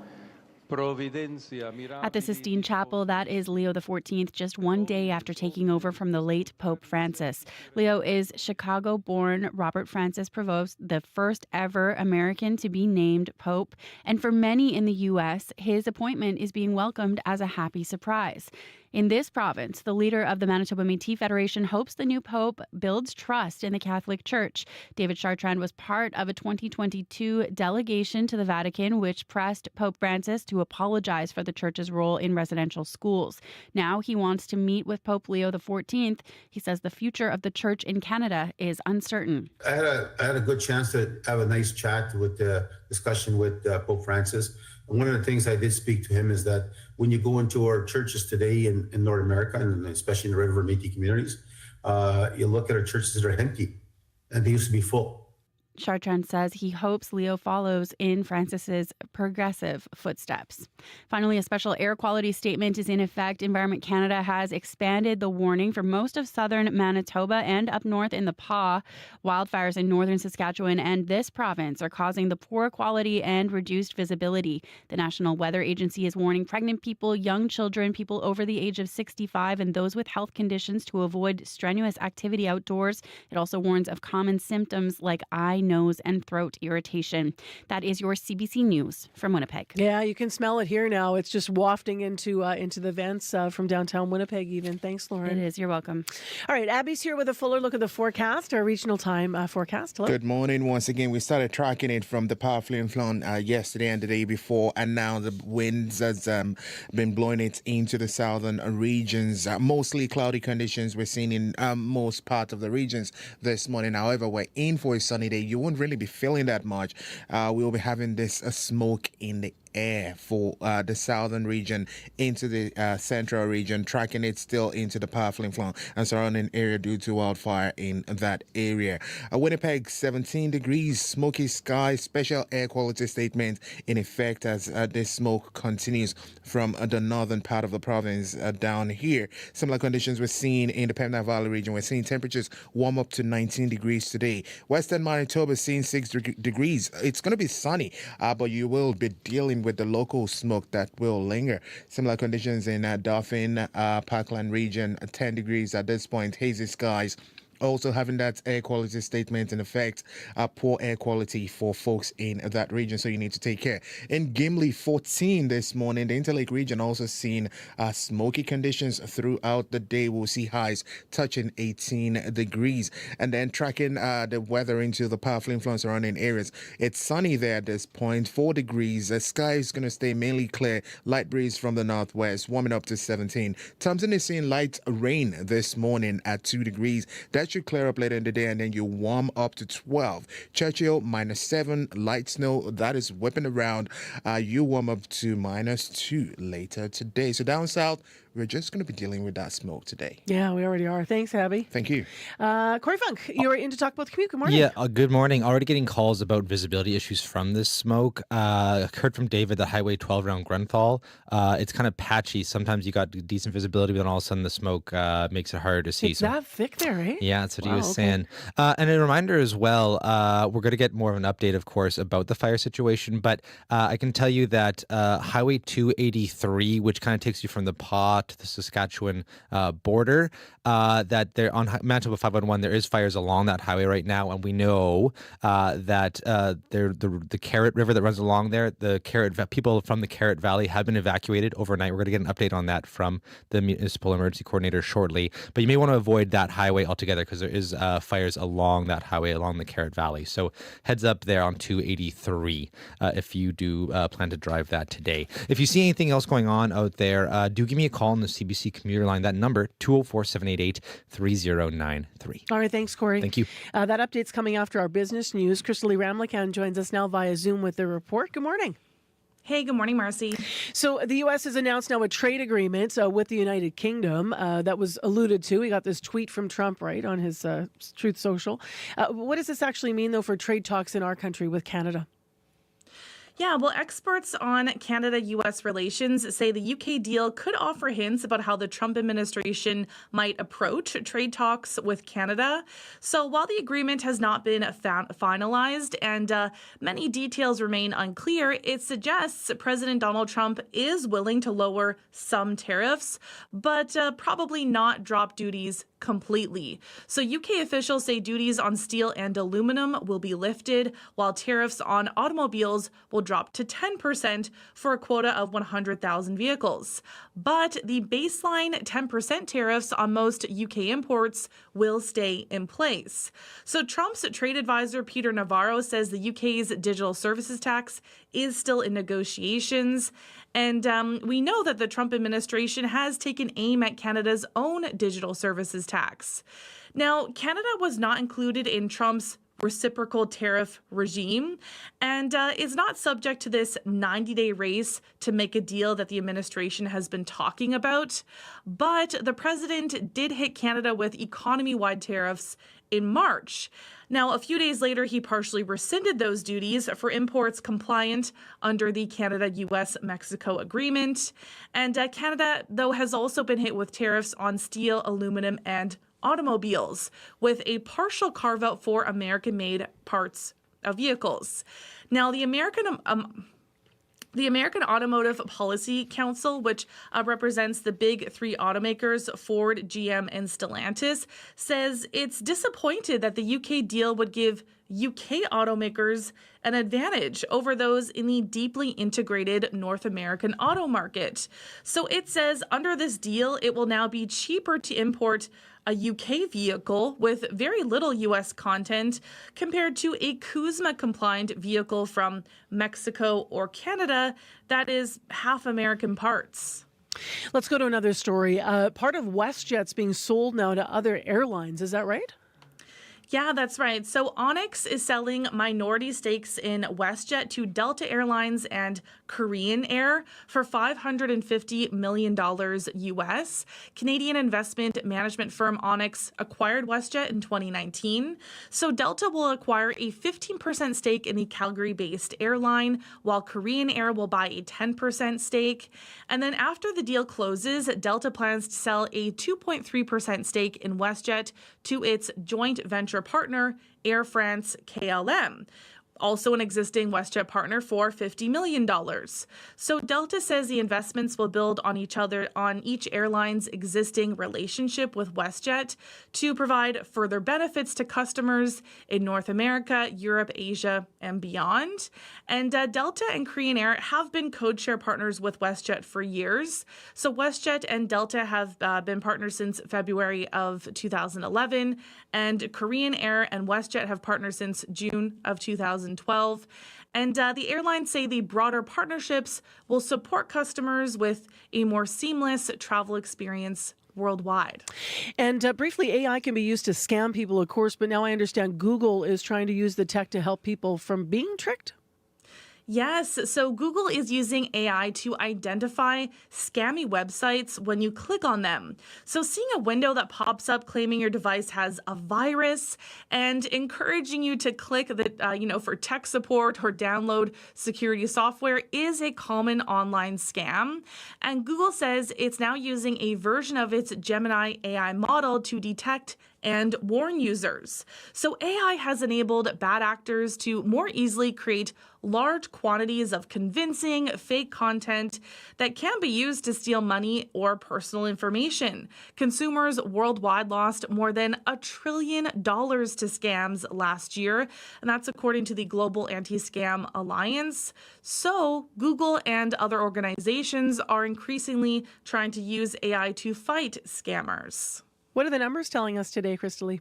providentia mirabilis. At the Sistine Chapel, that is Leo XIV, just one day after taking over from the late Pope Francis. Leo is Chicago-born Robert Francis Prevost, the first ever American to be named Pope. And for many in the U.S., his appointment is being welcomed as a happy surprise. In this province, the leader of the Manitoba Métis Federation hopes the new pope builds trust in the Catholic Church. David Chartrand was part of a 2022 delegation to the Vatican, which pressed Pope Francis to apologize for the church's role in residential schools. Now he wants to meet with Pope Leo XIV. He says the future of the church in Canada is uncertain. I had a good chance to have a nice chat with discussion with Pope Francis. And one of the things I did speak to him is that when you go into our churches today in North America, and especially in the Red River Métis communities, you look at our churches that are empty, and they used to be full. Chartrand says he hopes Leo follows in Francis's progressive footsteps. Finally, a special air quality statement is in effect. Environment Canada has expanded the warning for most of southern Manitoba and up north in the Pas. Wildfires in northern Saskatchewan and this province are causing the poor quality and reduced visibility. The National Weather Agency is warning pregnant people, young children, people over the age of 65, and those with health conditions to avoid strenuous activity outdoors. It also warns of common symptoms like eye, nose, and throat irritation. That is your CBC News from Winnipeg. Yeah, you can smell it here now. It's just wafting into the vents from downtown Winnipeg even. Thanks, Lauren. It is. You're welcome. All right, Abby's here with a fuller look at the forecast, our regional time forecast. Hello. Good morning once again. We started tracking it from the powerfully influent yesterday and the day before, and now the winds has been blowing it into the southern regions. Mostly cloudy conditions we're seeing in most parts of the regions this morning. However, we're in for a sunny day. You won't really be feeling that much. We'll be having this smoke in the air for the southern region into the central region, tracking it still into the powerful influence and surrounding area due to wildfire in that area. Winnipeg 17 degrees, smoky sky, special air quality statement in effect as this smoke continues from the northern part of the province down here. Similar conditions we're seeing in the Pembina Valley region. We're seeing temperatures warm up to 19 degrees today. Western Manitoba seeing 6 degrees. It's going to be sunny, but you will be dealing with the local smoke that will linger. Similar conditions in Dauphin, Parkland region, 10 degrees at this point, hazy skies. Also having that air quality statement in effect, poor air quality for folks in that region, so you need to take care. In Gimli, 14 this morning. The Interlake region also seeing smoky conditions throughout the day. We'll see highs touching 18 degrees. And then tracking the weather into the powerful influence surrounding areas. It's sunny there at this point, 4 degrees. The sky is going to stay mainly clear. Light breeze from the northwest, warming up to 17. Thompson is seeing light rain this morning at 2 degrees. That should clear up later in the day, and then you warm up to 12. Churchill -7, light snow that is whipping around. You warm up to -2 later today. So down south, we're just going to be dealing with that smoke today. Yeah, we already are. Thanks, Abby. Thank you. Corey Funk, you're in to talk about the commute. Good morning. Yeah, good morning. Already getting calls about visibility issues from this smoke. Heard from David that Highway 12 around Grenfell. It's kind of patchy. Sometimes you got decent visibility, but then all of a sudden the smoke makes it harder to see. It's that thick there, eh? Yeah, that's what he was saying. And a reminder as well, we're going to get more of an update, of course, about the fire situation. But I can tell you that Highway 283, which kind of takes you from the Paw to the Saskatchewan border, that there on Manitoba 511, there is fires along that highway right now. And we know that the Carrot River that runs along there, people from the Carrot Valley have been evacuated overnight. We're going to get an update on that from the Municipal Emergency Coordinator shortly. But you may want to avoid that highway altogether because there is fires along that highway, along the Carrot Valley. So heads up there on 283 if you do plan to drive that today. If you see anything else going on out there, do give me a call on the CBC commuter line. That number, 204-788-3093. All right, thanks, Corey. Thank you. That update's coming after our business news. Crystal Lee Ramlakan joins us now via Zoom with the report. Good morning. Hey, good morning, Marcy. So the U.S. has announced now a trade agreement with the United Kingdom that was alluded to. We got this tweet from Trump, right, on his Truth Social. What does this actually mean, though, for trade talks in our country with Canada? Yeah, well, experts on Canada-U.S. relations say the UK deal could offer hints about how the Trump administration might approach trade talks with Canada. So while the agreement has not been finalized and many details remain unclear, it suggests President Donald Trump is willing to lower some tariffs, but probably not drop duties completely. So UK officials say duties on steel and aluminum will be lifted, while tariffs on automobiles will drop to 10% for a quota of 100,000 vehicles. But the baseline 10% tariffs on most UK imports will stay in place. So Trump's trade advisor, Peter Navarro, says the UK's digital services tax is still in negotiations. And we know that the Trump administration has taken aim at Canada's own digital services tax. Now, Canada was not included in Trump's reciprocal tariff regime and is not subject to this 90-day race to make a deal that the administration has been talking about. But the president did hit Canada with economy-wide tariffs in March. Now, a few days later, he partially rescinded those duties for imports compliant under the Canada-U.S.-Mexico agreement. And Canada, though, has also been hit with tariffs on steel, aluminum, and automobiles, with a partial carve-out for American-made parts of vehicles. Now, the American The American Automotive Policy Council, which represents the big three automakers, Ford, GM, and Stellantis, says it's disappointed that the UK deal would give UK automakers an advantage over those in the deeply integrated North American auto market. So it says under this deal, it will now be cheaper to import a UK vehicle with very little US content compared to a CUSMA-compliant vehicle from Mexico or Canada that is half American parts. Let's go to another story. Part of WestJet's being sold now to other airlines. Is that right? Yeah, that's right. So Onyx is selling minority stakes in WestJet to Delta Airlines and Korean Air for $550 million US. Canadian investment management firm Onyx acquired WestJet in 2019. So Delta will acquire a 15% stake in the Calgary-based airline, while Korean Air will buy a 10% stake. And then after the deal closes, Delta plans to sell a 2.3% stake in WestJet to its joint venture partner, Air France-KLM, also an existing WestJet partner, for $50 million. So Delta says the investments will build on each airline's existing relationship with WestJet to provide further benefits to customers in North America, Europe, Asia, and beyond. And Delta and Korean Air have been code-share partners with WestJet for years. So WestJet and Delta have been partners since February of 2011, and Korean Air and WestJet have partnered since June of 2012. And the airlines say the broader partnerships will support customers with a more seamless travel experience worldwide. And briefly, AI can be used to scam people, of course, but now I understand Google is trying to use the tech to help people from being tricked. Yes, so Google is using AI to identify scammy websites when you click on them. So seeing a window that pops up claiming your device has a virus and encouraging you to click that, for tech support or download security software is a common online scam. And Google says it's now using a version of its Gemini AI model to detect and warn users. So AI has enabled bad actors to more easily create large quantities of convincing fake content that can be used to steal money or personal information. Consumers worldwide lost more than $1 trillion to scams last year, and that's according to the Global Anti-Scam Alliance. So Google and other organizations are increasingly trying to use AI to fight scammers. What are the numbers telling us today, Crystalie?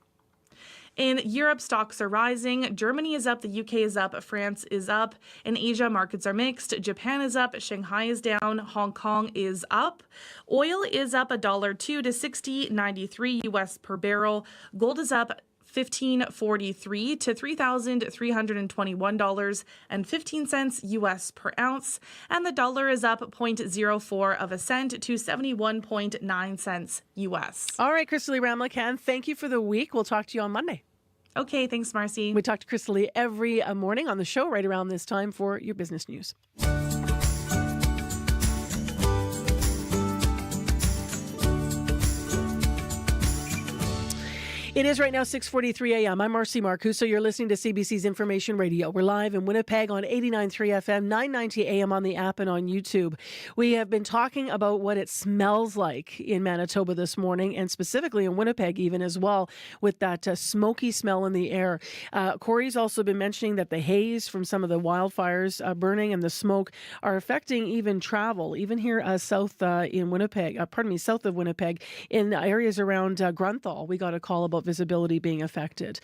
In Europe, stocks are rising. Germany is up. The UK is up. France is up. In Asia, markets are mixed. Japan is up. Shanghai is down. Hong Kong is up. Oil is up $1.02 to $60.93 US per barrel. Gold is up $15.43 to $3,321.15 US per ounce, and the dollar is up 0.04 of a cent to 71.9 cents US. All right, Crystalie Ramlakan, thank you for the week. We'll talk to you on Monday. Okay, thanks, Marcy. We talk to Crystalie every morning on the show right around this time for your business news. It is right now 6:43 a.m. I'm Marcy Marcuso. You're listening to CBC's Information Radio. We're live in Winnipeg on 89.3 FM, 990 a.m. on the app and on YouTube. We have been talking about what it smells like in Manitoba this morning, and specifically in Winnipeg even as well, with that smoky smell in the air. Corey's also been mentioning that the haze from some of the wildfires burning and the smoke are affecting even travel, even here south in Winnipeg, south of Winnipeg, in areas around Grunthal. We got a call about visibility being affected.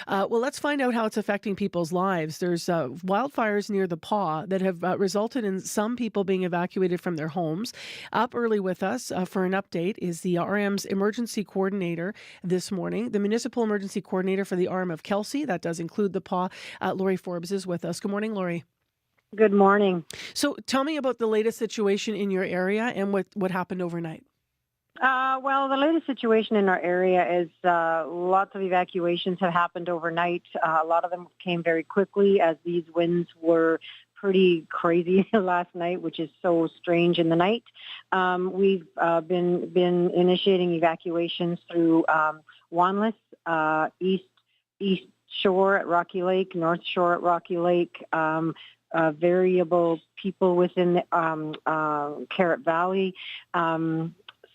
Well, let's find out how it's affecting people's lives. There's wildfires near the Paw that have resulted in some people being evacuated from their homes. Up early with us for an update is the RM's emergency coordinator this morning, the municipal emergency coordinator for the RM of Kelsey. That does include the Paw. Laurie Forbes is with us. Good morning, Laurie. Good morning. So tell me about the latest situation in your area and what happened overnight. Well, the latest situation in our area is lots of evacuations have happened overnight. A lot of them came very quickly as these winds were pretty crazy last night, which is so strange in the night. We've been initiating evacuations through Wanlis, East Shore at Rocky Lake, North Shore at Rocky Lake, variable people within the Carrot Valley.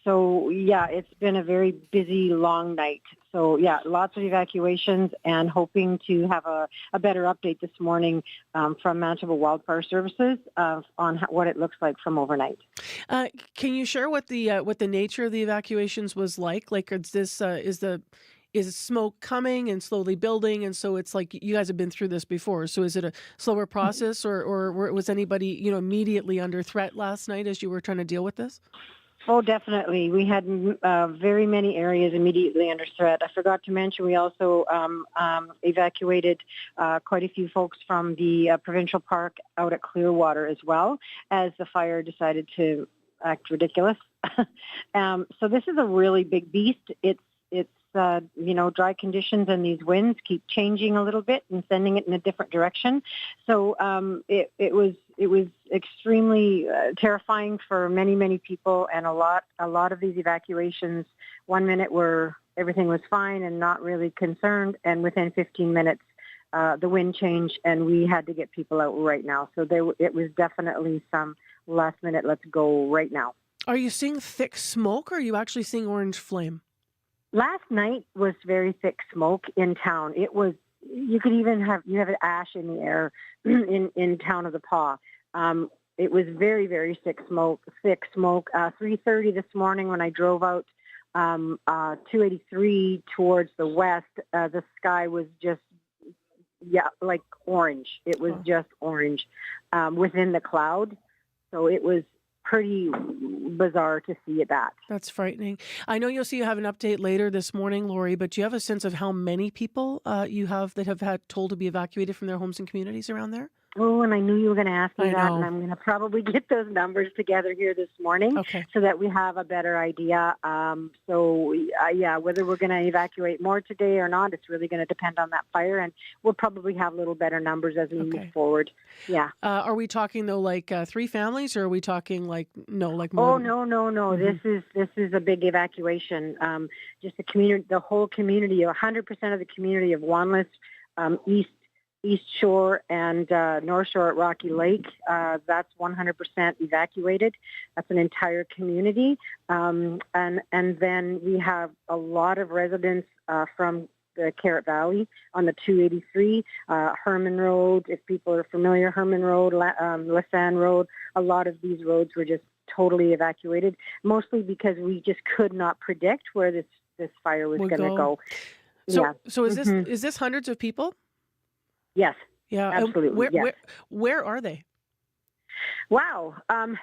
So, yeah, it's been a very busy, long night. So, yeah, lots of evacuations and hoping to have a better update this morning from Manitoba Wildfire Services on what it looks like from overnight. Can you share what the nature of the evacuations was like? Like, is smoke coming and slowly building? And so it's like you guys have been through this before. So is it a slower process or was anybody, immediately under threat last night as you were trying to deal with this? Oh, definitely. We had very many areas immediately under threat. I forgot to mention we also evacuated quite a few folks from the provincial park out at Clearwater as well, as the fire decided to act ridiculous. So this is a really big beast. It's dry conditions and these winds keep changing a little bit and sending it in a different direction. So it was extremely terrifying for many, many people, and a lot of these evacuations, 1 minute where everything was fine and not really concerned, and within 15 minutes the wind changed and we had to get people out right now. So it was definitely some last minute, let's go right now. Are you seeing thick smoke or are you actually seeing orange flame? Last night was very thick smoke in town. It was, you could even have ash in the air in town of the Paw. It was very, very thick smoke. 3:30 this morning when I drove out 283 towards the west, the sky was just, like orange. It was just orange within the cloud. So it was pretty bizarre to see that. That's frightening. I know you'll see you have an update later this morning, Lori, but do you have a sense of how many people you have that have had told to be evacuated from their homes and communities around there? Oh, and I knew you were going to ask me I that, know. and I'm going to probably get those numbers together here this morning so that we have a better idea. Whether we're going to evacuate more today or not, it's really going to depend on that fire, and we'll probably have a little better numbers as we move forward. Yeah. Are we talking, though, like 3 families, or are we talking like more? Oh, no. Mm-hmm. This is a big evacuation. Just the whole community, 100% of the community of Wanless, East Shore and North Shore at Rocky Lake, that's 100% evacuated. That's an entire community. And then we have a lot of residents from the Carrot Valley on the 283, Herman Road, if people are familiar, Herman Road, Lasan Road. A lot of these roads were just totally evacuated, mostly because we just could not predict where this fire was going to go. So is this hundreds of people? Yes. Yeah. Absolutely. Where are they? Wow.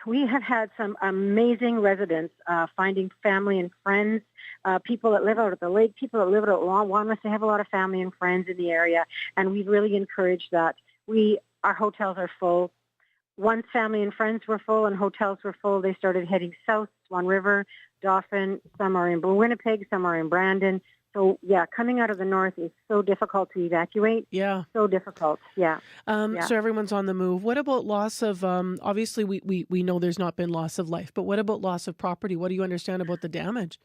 We have had some amazing residents finding family and friends, people that live out at the lake, people that live out at Wanless. They have a lot of family and friends in the area, and we've really encouraged that. Our hotels are full. Once family and friends were full and hotels were full, they started heading south, Swan River, Dauphin. Some are in Winnipeg, some are in Brandon. So, coming out of the north is so difficult to evacuate. Yeah. So difficult. Yeah. So everyone's on the move. What about loss of, obviously we know there's not been loss of life, but what about loss of property? What do you understand about the damage?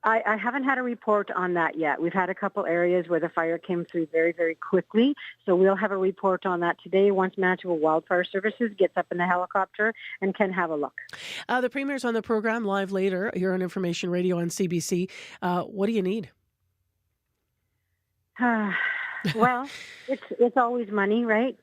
I haven't had a report on that yet. We've had a couple areas where the fire came through very, very quickly. So we'll have a report on that today once Manitoba Wildfire Services gets up in the helicopter and can have a look. The Premier's on the program live later here on Information Radio on CBC. What do you need? Well, it's always money, right?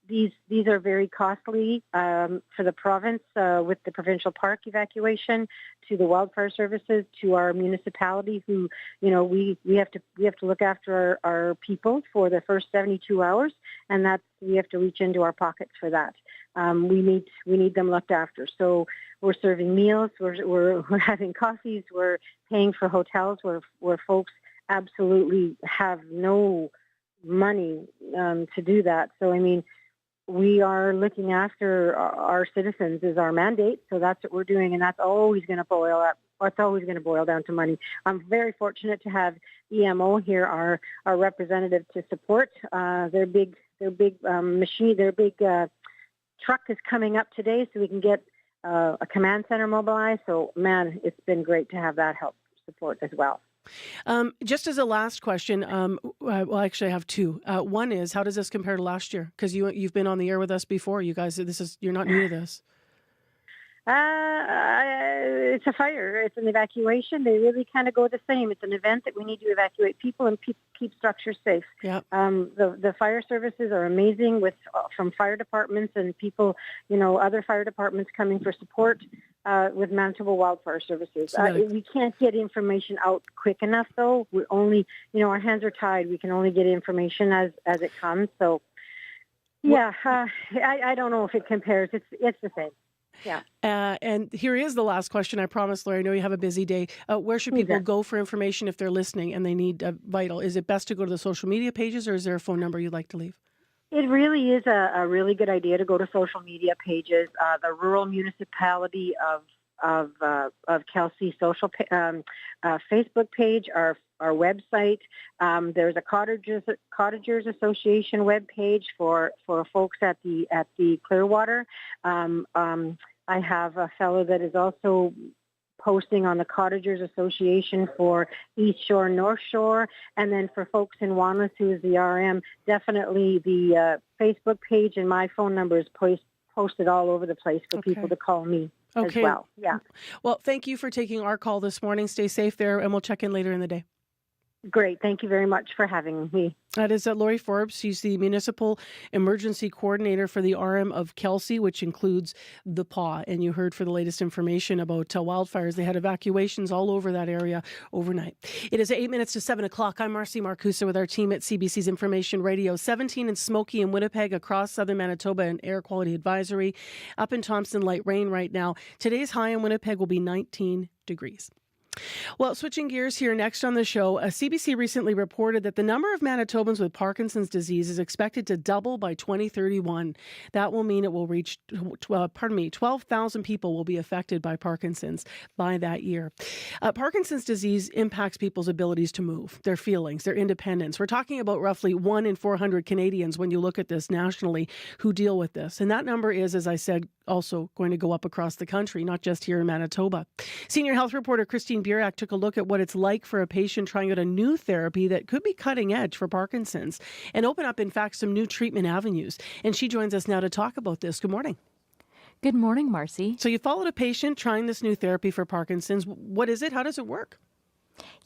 These are very costly for the province with the provincial park evacuation, to the wildfire services, to our municipality, who we have to look after our people for the first 72 hours, and we have to reach into our pockets for that. We need them looked after. So we're serving meals, we're having coffees, we're paying for hotels where folks absolutely have no money to do that. So, I mean, we are looking after our citizens is our mandate. So that's what we're doing. And that's always going to boil up. It's always going to boil down to money. I'm very fortunate to have EMO here, our representative, to support their big machine. Their big truck is coming up today, so we can get a command center mobilized. So, man, it's been great to have that help support as well. Just as a last question, well, actually, I have two. One is, how does this compare to last year? Because you've been on the air with us before. You guys, you're not new to this. It's a fire. It's an evacuation. They really kind of go the same. It's an event that we need to evacuate people and keep structures safe. Yeah. The fire services are amazing from fire departments and people, other fire departments coming for support with Manitoba Wildfire Services. We can't get information out quick enough, though. We're only, our hands are tied. We can only get information as it comes. So, yeah, I don't know if it compares. It's the same. Yeah. And here is the last question. I promise, Lori, I know you have a busy day. Where should people go for information if they're listening and they need Vital? Is it best to go to the social media pages, or is there a phone number you'd like to leave? It really is a really good idea to go to social media pages. The rural municipality of Kelsey Facebook page, our website. There's a Cottagers Association web page for folks at the Clearwater. I have a fellow that is also posting on the Cottagers Association for East Shore, North Shore, and then for folks in Wanlis, who is the RM, definitely the Facebook page and my phone number is posted all over the place for people to call me as well. Yeah. Well, thank you for taking our call this morning. Stay safe there, and we'll check in later in the day. Great. Thank you very much for having me. That is Lori Forbes. She's the Municipal Emergency Coordinator for the RM of Kelsey, which includes the PAW. And you heard for the latest information about wildfires. They had evacuations all over that area overnight. It is 8 minutes to 7 o'clock. I'm Marcy Marcusa with our team at CBC's Information Radio. 17 and smoky in Winnipeg, across southern Manitoba, and air quality advisory. Up in Thompson, light rain right now. Today's high in Winnipeg will be 19 degrees. Well, switching gears here next on the show, CBC recently reported that the number of Manitobans with Parkinson's disease is expected to double by 2031. That will mean it will reach, 12,000 people will be affected by Parkinson's by that year. Parkinson's disease impacts people's abilities to move, their feelings, their independence. We're talking about roughly 1 in 400 Canadians when you look at this nationally who deal with this. And that number is, as I said, also going to go up across the country, not just here in Manitoba. Senior health reporter Christine Burak took a look at what it's like for a patient trying out a new therapy that could be cutting edge for Parkinson's and open up, in fact, some new treatment avenues. And she joins us now to talk about this. Good morning. Good morning, Marcy. So you followed a patient trying this new therapy for Parkinson's. What is it? How does it work?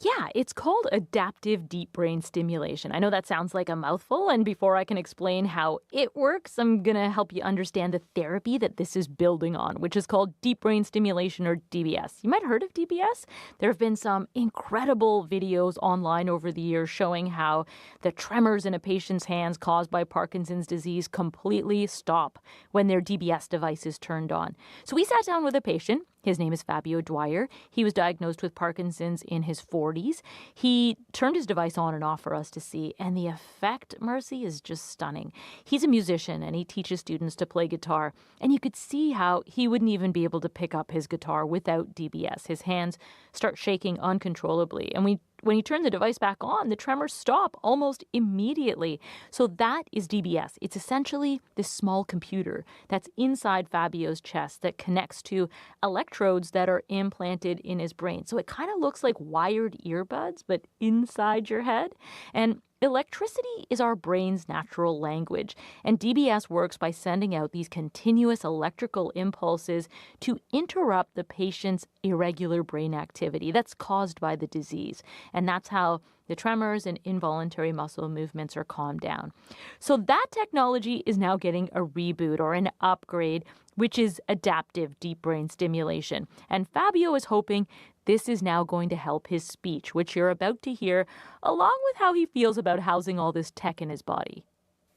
Yeah, it's called adaptive deep brain stimulation. I know that sounds like a mouthful, and before I can explain how it works, I'm going to help you understand the therapy that this is building on, which is called deep brain stimulation, or DBS. You might have heard of DBS. There have been some incredible videos online over the years showing how the tremors in a patient's hands caused by Parkinson's disease completely stop when their DBS device is turned on. So we sat down with a patient. His name is Fabio Dwyer. He was diagnosed with Parkinson's in his 40s. He turned his device on and off for us to see, and the effect, Marcy, is just stunning. He's a musician, and he teaches students to play guitar, and you could see how he wouldn't even be able to pick up his guitar without DBS. His hands start shaking uncontrollably, and when you turn the device back on, the tremors stop almost immediately. So that is DBS. It's essentially this small computer that's inside Fabio's chest that connects to electrodes that are implanted in his brain. So it kind of looks like wired earbuds, but inside your head. And electricity is our brain's natural language, and DBS works by sending out these continuous electrical impulses to interrupt the patient's irregular brain activity that's caused by the disease. And that's how the tremors and involuntary muscle movements are calmed down. So that technology is now getting a reboot or an upgrade, which is adaptive deep brain stimulation. And Fabio is hoping this is now going to help his speech, which you're about to hear, along with how he feels about housing all this tech in his body.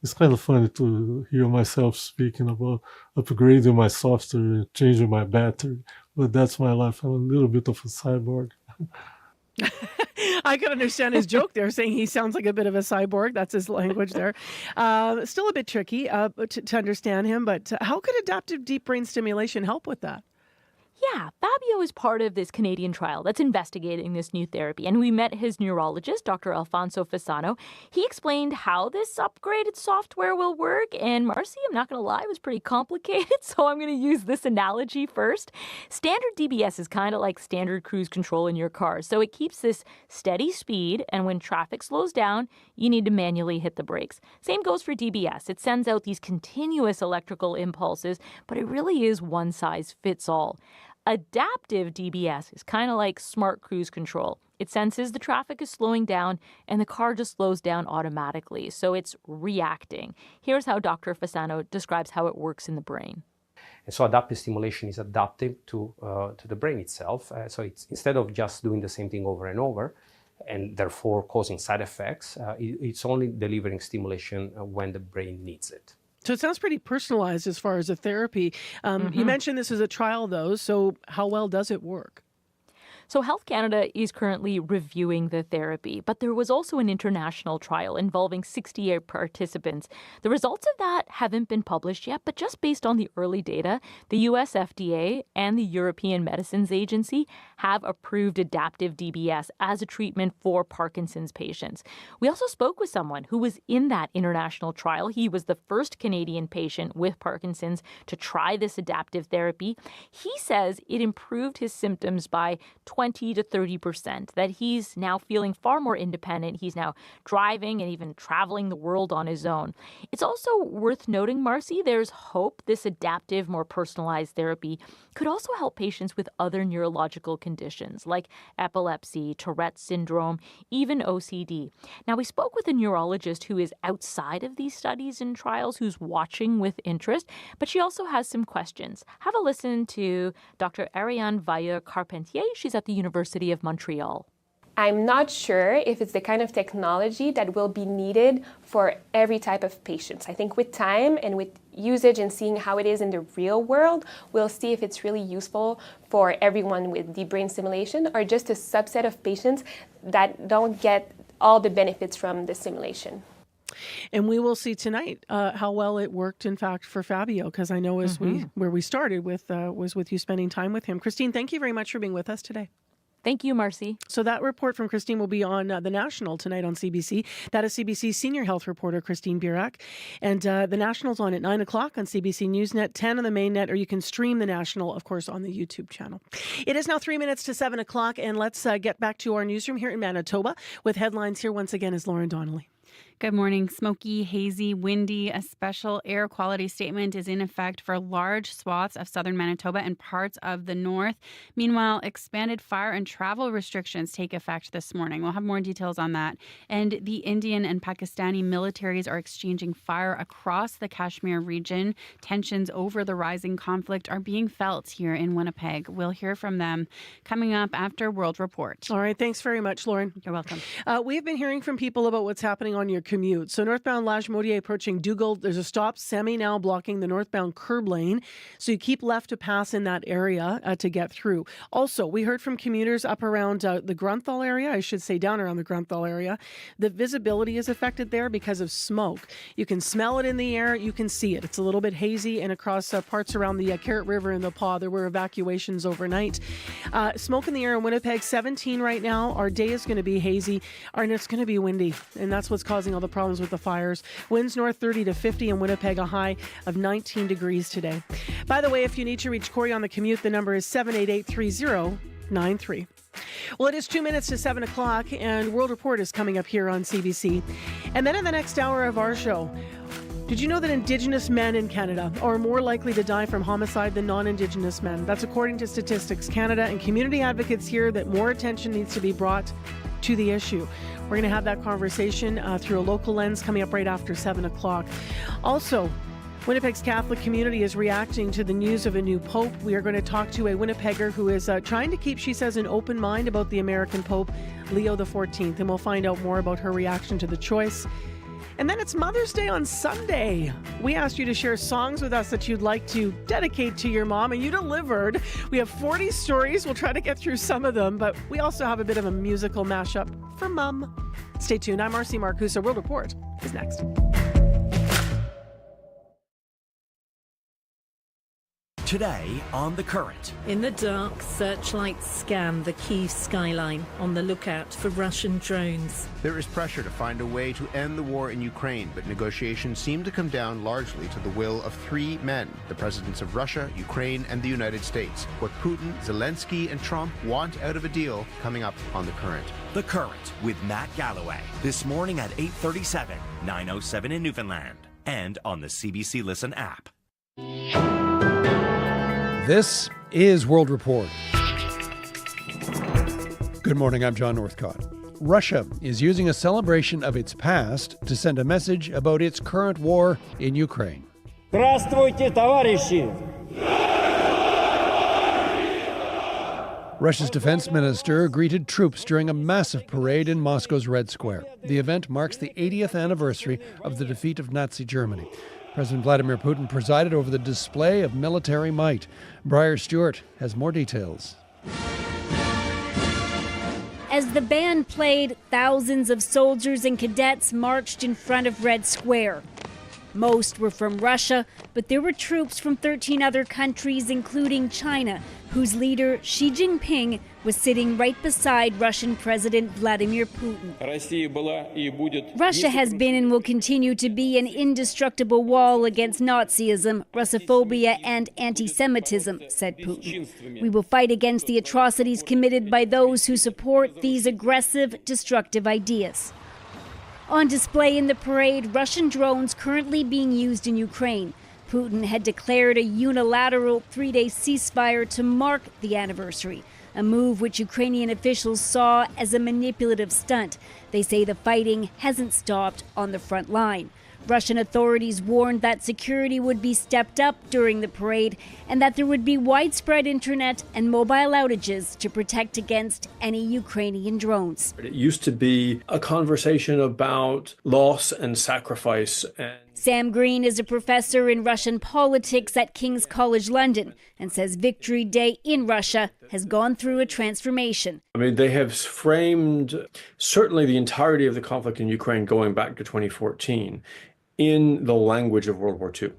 It's kind of funny to hear myself speaking about upgrading my software and changing my battery, but that's my life. I'm a little bit of a cyborg. I could understand his joke there, saying he sounds like a bit of a cyborg. That's his language there. Still a bit tricky to understand him, but how could adaptive deep brain stimulation help with that? Yeah, Fabio is part of this Canadian trial that's investigating this new therapy, and we met his neurologist, Dr. Alfonso Fasano. He explained how this upgraded software will work, and Marcy, I'm not going to lie, it was pretty complicated, so I'm going to use this analogy first. Standard DBS is kind of like standard cruise control in your car, so it keeps this steady speed, and when traffic slows down, you need to manually hit the brakes. Same goes for DBS. It sends out these continuous electrical impulses, but it really is one size fits all. Adaptive DBS is kind of like smart cruise control. It senses the traffic is slowing down and the car just slows down automatically, so it's reacting. Here's how Dr. Fasano describes how it works in the brain. And so adaptive stimulation is adaptive to the brain itself. So it's instead of just doing the same thing over and over, and therefore causing side effects, it's only delivering stimulation when the brain needs it. So it sounds pretty personalized as far as a therapy. You mentioned this is a trial, though, so how well does it work? So Health Canada is currently reviewing the therapy, but there was also an international trial involving 68 participants. The results of that haven't been published yet, but just based on the early data, the US FDA and the European Medicines Agency have approved adaptive DBS as a treatment for Parkinson's patients. We also spoke with someone who was in that international trial. He was the first Canadian patient with Parkinson's to try this adaptive therapy. He says it improved his symptoms by 20 to 30%, that he's now feeling far more independent. He's now driving and even traveling the world on his own. It's also worth noting, Marcy, there's hope this adaptive, more personalized therapy could also help patients with other neurological conditions like epilepsy, Tourette's syndrome, even OCD. Now, we spoke with a neurologist who is outside of these studies and trials, who's watching with interest, but she also has some questions. Have a listen to Dr. Ariane Vailleur-Carpentier. She's at the University of Montreal. I'm not sure if it's the kind of technology that will be needed for every type of patients. I think with time and with usage and seeing how it is in the real world, we'll see if it's really useful for everyone with deep brain stimulation or just a subset of patients that don't get all the benefits from the stimulation. And we will see tonight how well it worked, in fact, for Fabio, because I know where we started with was with you spending time with him. Christine, thank you very much for being with us today. Thank you, Marcy. So that report from Christine will be on The National tonight on CBC. That is CBC senior health reporter Christine Burak. And The National's on at 9 o'clock on CBC Newsnet, 10 on the main net, or you can stream The National, of course, on the YouTube channel. It is now 3 minutes to 7 o'clock, and let's get back to our newsroom here in Manitoba with headlines. Here once again is Lauren Donnelly. Good morning. Smoky, hazy, windy. A special air quality statement is in effect for large swaths of southern Manitoba and parts of the north. Meanwhile, expanded fire and travel restrictions take effect this morning. We'll have more details on that. And the Indian and Pakistani militaries are exchanging fire across the Kashmir region. Tensions over the rising conflict are being felt here in Winnipeg. We'll hear from them coming up after World Report. All right. Thanks very much, Lauren. You're welcome. We've been hearing from people about what's happening on your commute. So northbound Lagimodiere approaching Dougal, there's a stop semi now blocking the northbound curb lane. So you keep left to pass in that area to get through. Also, we heard from commuters up around the Grunthal area, I should say down around the Grunthal area. The visibility is affected there because of smoke. You can smell it in the air. You can see it. It's a little bit hazy, and across parts around the Carrot River and the Paw, there were evacuations overnight. Smoke in the air in Winnipeg, 17 right now. Our day is going to be hazy, and it's going to be windy, and that's what's causing all the problems with the fires. Winds north 30 to 50 in Winnipeg, a high of 19 degrees today. By the way, if you need to reach Corey on the commute, the number is 788-3093. Well, it is 2 minutes to 7 o'clock, and World Report is coming up here on CBC. And then in the next hour of our show, did you know that Indigenous men in Canada are more likely to die from homicide than non-Indigenous men? That's according to Statistics Canada, and community advocates here that more attention needs to be brought to the issue. We're going to have that conversation through a local lens coming up right after 7 o'clock. Also, Winnipeg's Catholic community is reacting to the news of a new pope. We are going to talk to a Winnipegger who is trying to keep, she says, an open mind about the American Pope, Leo XIV, and we'll find out more about her reaction to the choice. And then it's Mother's Day on Sunday. We asked you to share songs with us that you'd like to dedicate to your mom, and you delivered. We have 40 stories. We'll try to get through some of them, but we also have a bit of a musical mashup for Mom. Stay tuned. I'm Marcy Marcusa. World Report is next. Today on The Current. In the dark, searchlights scan the Kyiv skyline on the lookout for Russian drones. There is pressure to find a way to end the war in Ukraine, but negotiations seem to come down largely to the will of three men, the presidents of Russia, Ukraine, and the United States. What Putin, Zelensky, and Trump want out of a deal coming up on The Current. The Current with Matt Galloway. This morning at 8:37, 9:07 in Newfoundland, and on the CBC Listen app. This is World Report. Good morning, I'm John Northcott. Russia is using a celebration of its past to send a message about its current war in Ukraine. Здравствуйте, товарищи! Russia's defense minister greeted troops during a massive parade in Moscow's Red Square. The event marks the 80th anniversary of the defeat of Nazi Germany. President Vladimir Putin presided over the display of military might. Briar Stewart has more details. As the band played, thousands of soldiers and cadets marched in front of Red Square. Most were from Russia, but there were troops from 13 other countries, including China, whose leader Xi Jinping was sitting right beside Russian President Vladimir Putin. Russia has been and will continue to be an indestructible wall against Nazism, Russophobia, and anti-Semitism, said Putin. We will fight against the atrocities committed by those who support these aggressive, destructive ideas. On display in the parade, Russian drones currently being used in Ukraine. Putin had declared a unilateral three-day ceasefire to mark the anniversary, a move which Ukrainian officials saw as a manipulative stunt. They say the fighting hasn't stopped on the front line. Russian authorities warned that security would be stepped up during the parade and that there would be widespread internet and mobile outages to protect against any Ukrainian drones. It used to be a conversation about loss and sacrifice. Sam Green is a professor in Russian politics at King's College London and says Victory Day in Russia has gone through a transformation. I mean, they have framed certainly the entirety of the conflict in Ukraine going back to 2014 in the language of World War II.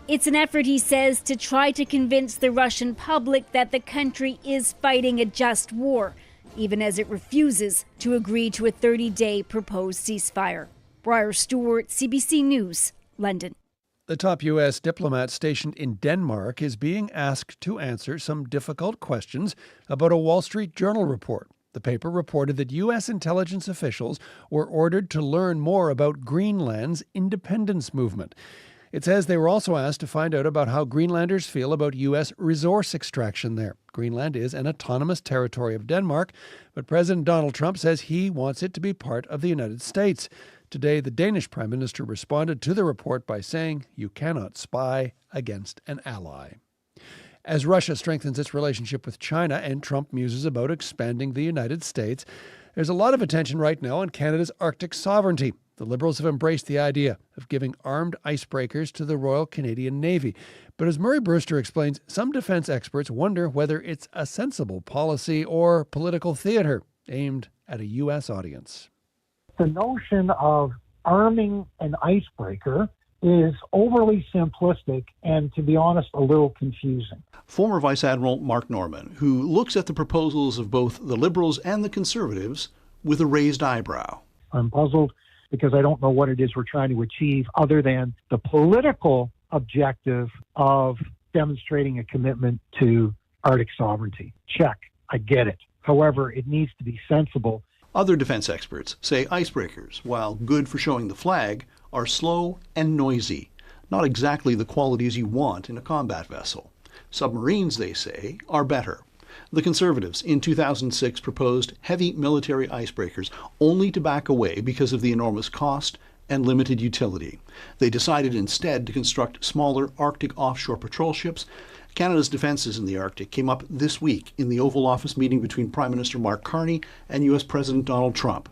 It's an effort, he says, to try to convince the Russian public that the country is fighting a just war, even as it refuses to agree to a 30-day proposed ceasefire. Briar Stewart, CBC News, London. The top U.S. diplomat stationed in Denmark is being asked to answer some difficult questions about a Wall Street Journal report. The paper reported that U.S. intelligence officials were ordered to learn more about Greenland's independence movement. It says they were also asked to find out about how Greenlanders feel about U.S. resource extraction there. Greenland is an autonomous territory of Denmark, but President Donald Trump says he wants it to be part of the United States. Today, the Danish Prime Minister responded to the report by saying, "You cannot spy against an ally." As Russia strengthens its relationship with China and Trump muses about expanding the United States, there's a lot of attention right now on Canada's Arctic sovereignty. The Liberals have embraced the idea of giving armed icebreakers to the Royal Canadian Navy. But as Murray Brewster explains, some defense experts wonder whether it's a sensible policy or political theater aimed at a U.S. audience. The notion of arming an icebreaker is overly simplistic and, to be honest, a little confusing. Former Vice Admiral Mark Norman, who looks at the proposals of both the Liberals and the Conservatives with a raised eyebrow. I'm puzzled because I don't know what it is we're trying to achieve other than the political objective of demonstrating a commitment to Arctic sovereignty. Check. I get it. However, it needs to be sensible. Other defense experts say icebreakers, while good for showing the flag, are slow and noisy, not exactly the qualities you want in a combat vessel. Submarines, they say, are better. The Conservatives in 2006 proposed heavy military icebreakers only to back away because of the enormous cost and limited utility. They decided instead to construct smaller Arctic offshore patrol ships. Canada's defences in the Arctic came up this week in the Oval Office meeting between Prime Minister Mark Carney and U.S. President Donald Trump.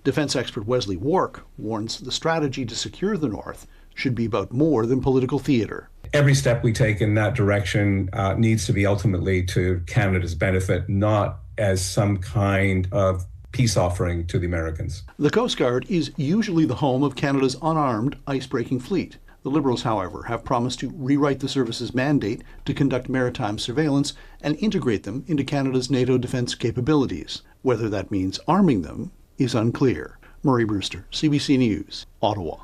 Defense expert Wesley Wark warns the strategy to secure the North should be about more than political theatre. Every step we take in that direction needs to be ultimately to Canada's benefit, not as some kind of peace offering to the Americans. The Coast Guard is usually the home of Canada's unarmed ice-breaking fleet. The Liberals, however, have promised to rewrite the service's mandate to conduct maritime surveillance and integrate them into Canada's NATO defence capabilities. Whether that means arming them is unclear. Murray Brewster, CBC News, Ottawa.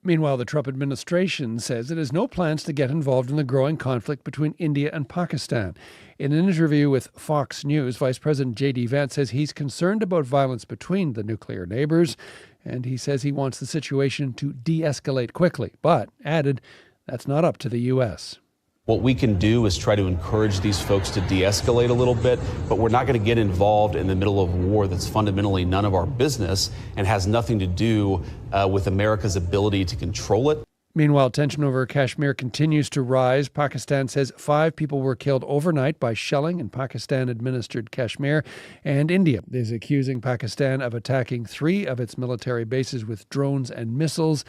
Meanwhile, the Trump administration says it has no plans to get involved in the growing conflict between India and Pakistan. In an interview with Fox News, Vice President J.D. Vance says he's concerned about violence between the nuclear neighbors, and he says he wants the situation to de-escalate quickly, but added that's not up to the U.S. What we can do is try to encourage these folks to de-escalate a little bit, but we're not going to get involved in the middle of war that's fundamentally none of our business and has nothing to do with America's ability to control it. Meanwhile, tension over Kashmir continues to rise. Pakistan says 5 people were killed overnight by shelling in Pakistan-administered Kashmir, and India is accusing Pakistan of attacking 3 of its military bases with drones and missiles.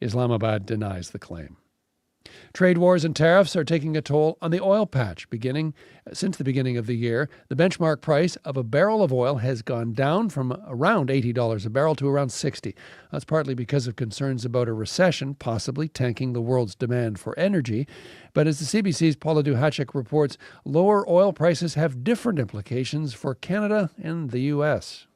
Islamabad denies the claim. Trade wars and tariffs are taking a toll on the oil patch. Since the beginning of the year, the benchmark price of a barrel of oil has gone down from around $80 a barrel to around $60. That's partly because of concerns about a recession, possibly tanking the world's demand for energy. But as the CBC's Paula Duhacek reports, lower oil prices have different implications for Canada and the U.S.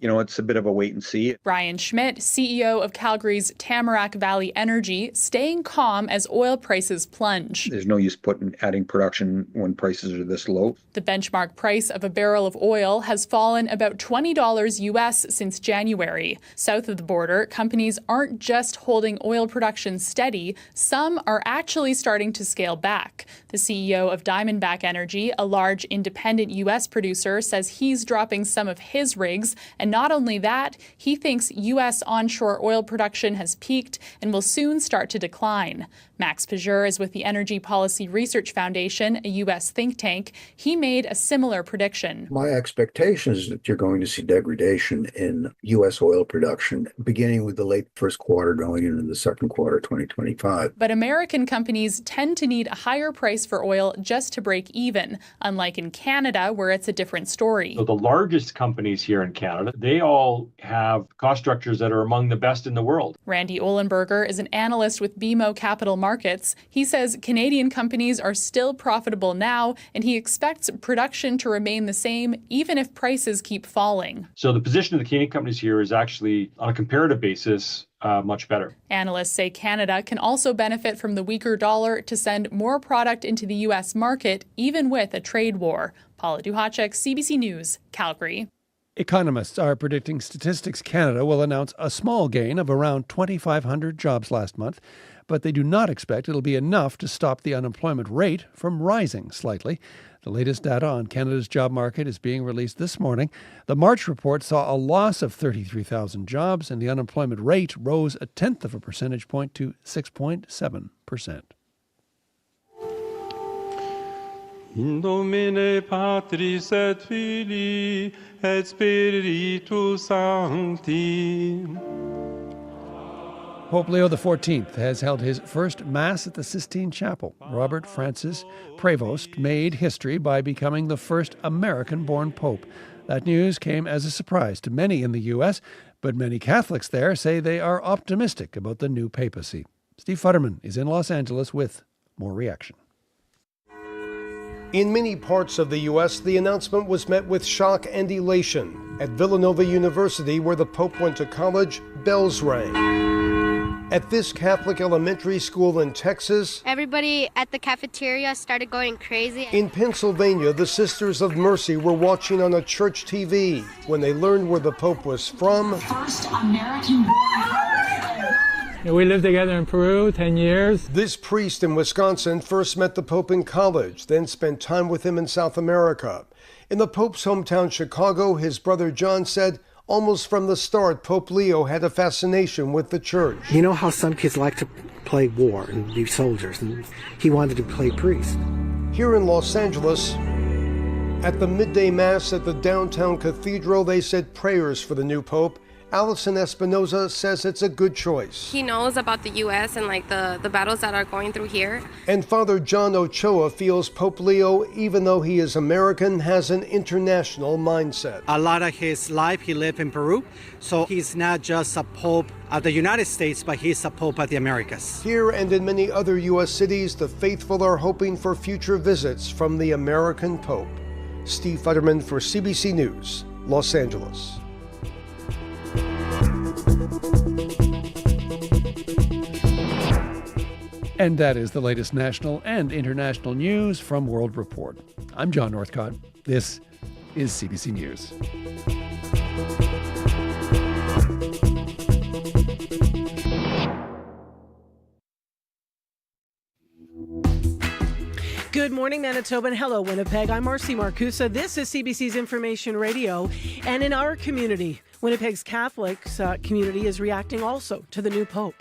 It's a bit of a wait and see. Brian Schmidt, CEO of Calgary's Tamarack Valley Energy, staying calm as oil prices plunge. There's no use adding production when prices are this low. The benchmark price of a barrel of oil has fallen about $20 US since January. South of the border, companies aren't just holding oil production steady, some are actually starting to scale back. The CEO of Diamondback Energy, a large independent US producer, says he's dropping some of his rigs, and not only that, he thinks U.S. onshore oil production has peaked and will soon start to decline. Max Pajur is with the Energy Policy Research Foundation, a U.S. think tank. He made a similar prediction. My expectation is that you're going to see degradation in U.S. oil production, beginning with the late first quarter going into the second quarter 2025. But American companies tend to need a higher price for oil just to break even, unlike in Canada, where it's a different story. So the largest companies here in Canada, they all have cost structures that are among the best in the world. Randy Ohlenberger is an analyst with BMO Capital Markets. He says Canadian companies are still profitable now, and he expects production to remain the same even if prices keep falling. So the position of the Canadian companies here is actually, on a comparative basis, much better. Analysts say Canada can also benefit from the weaker dollar to send more product into the U.S. market, even with a trade war. Paula Duhacek, CBC News, Calgary. Economists are predicting Statistics Canada will announce a small gain of around 2,500 jobs last month, but they do not expect it'll be enough to stop the unemployment rate from rising slightly. The latest data on Canada's job market is being released this morning. The March report saw a loss of 33,000 jobs, and the unemployment rate rose 0.1 of a percentage point to 6.7%. In Domine Patris et Filii et Spiritus Sancti. Pope Leo XIV has held his first Mass at the Sistine Chapel. Robert Francis Prevost made history by becoming the first American-born pope. That news came as a surprise to many in the U.S., but many Catholics there say they are optimistic about the new papacy. Steve Futterman is in Los Angeles with more reaction. In many parts of the U.S., the announcement was met with shock and elation. At Villanova University, where the Pope went to college, bells rang. At this Catholic elementary school in Texas, everybody at the cafeteria started going crazy. In Pennsylvania, the Sisters of Mercy were watching on a church TV when they learned where the Pope was from. First American-born. We lived together in Peru 10 years. This priest in Wisconsin first met the Pope in college, then spent time with him in South America. In the Pope's hometown, Chicago, his brother John said, almost from the start, Pope Leo had a fascination with the church. You know how some kids like to play war and be soldiers, and he wanted to play priest. Here in Los Angeles, at the midday mass at the downtown cathedral, they said prayers for the new Pope Allison Espinoza says it's a good choice. He knows about the U.S. and the battles that are going through here. And Father John Ochoa feels Pope Leo, even though he is American, has an international mindset. A lot of his life he lived in Peru, so he's not just a pope of the United States, but he's a pope of the Americas. Here and in many other U.S. cities, the faithful are hoping for future visits from the American Pope. Steve Futterman for CBC News, Los Angeles. And that is the latest national and international news from World Report. I'm John Northcott. This is CBC News. Good morning, Manitoba, and hello, Winnipeg. I'm Marcy Marcusa. This is CBC's Information Radio. And in our community, Winnipeg's Catholics community is reacting also to the new Pope.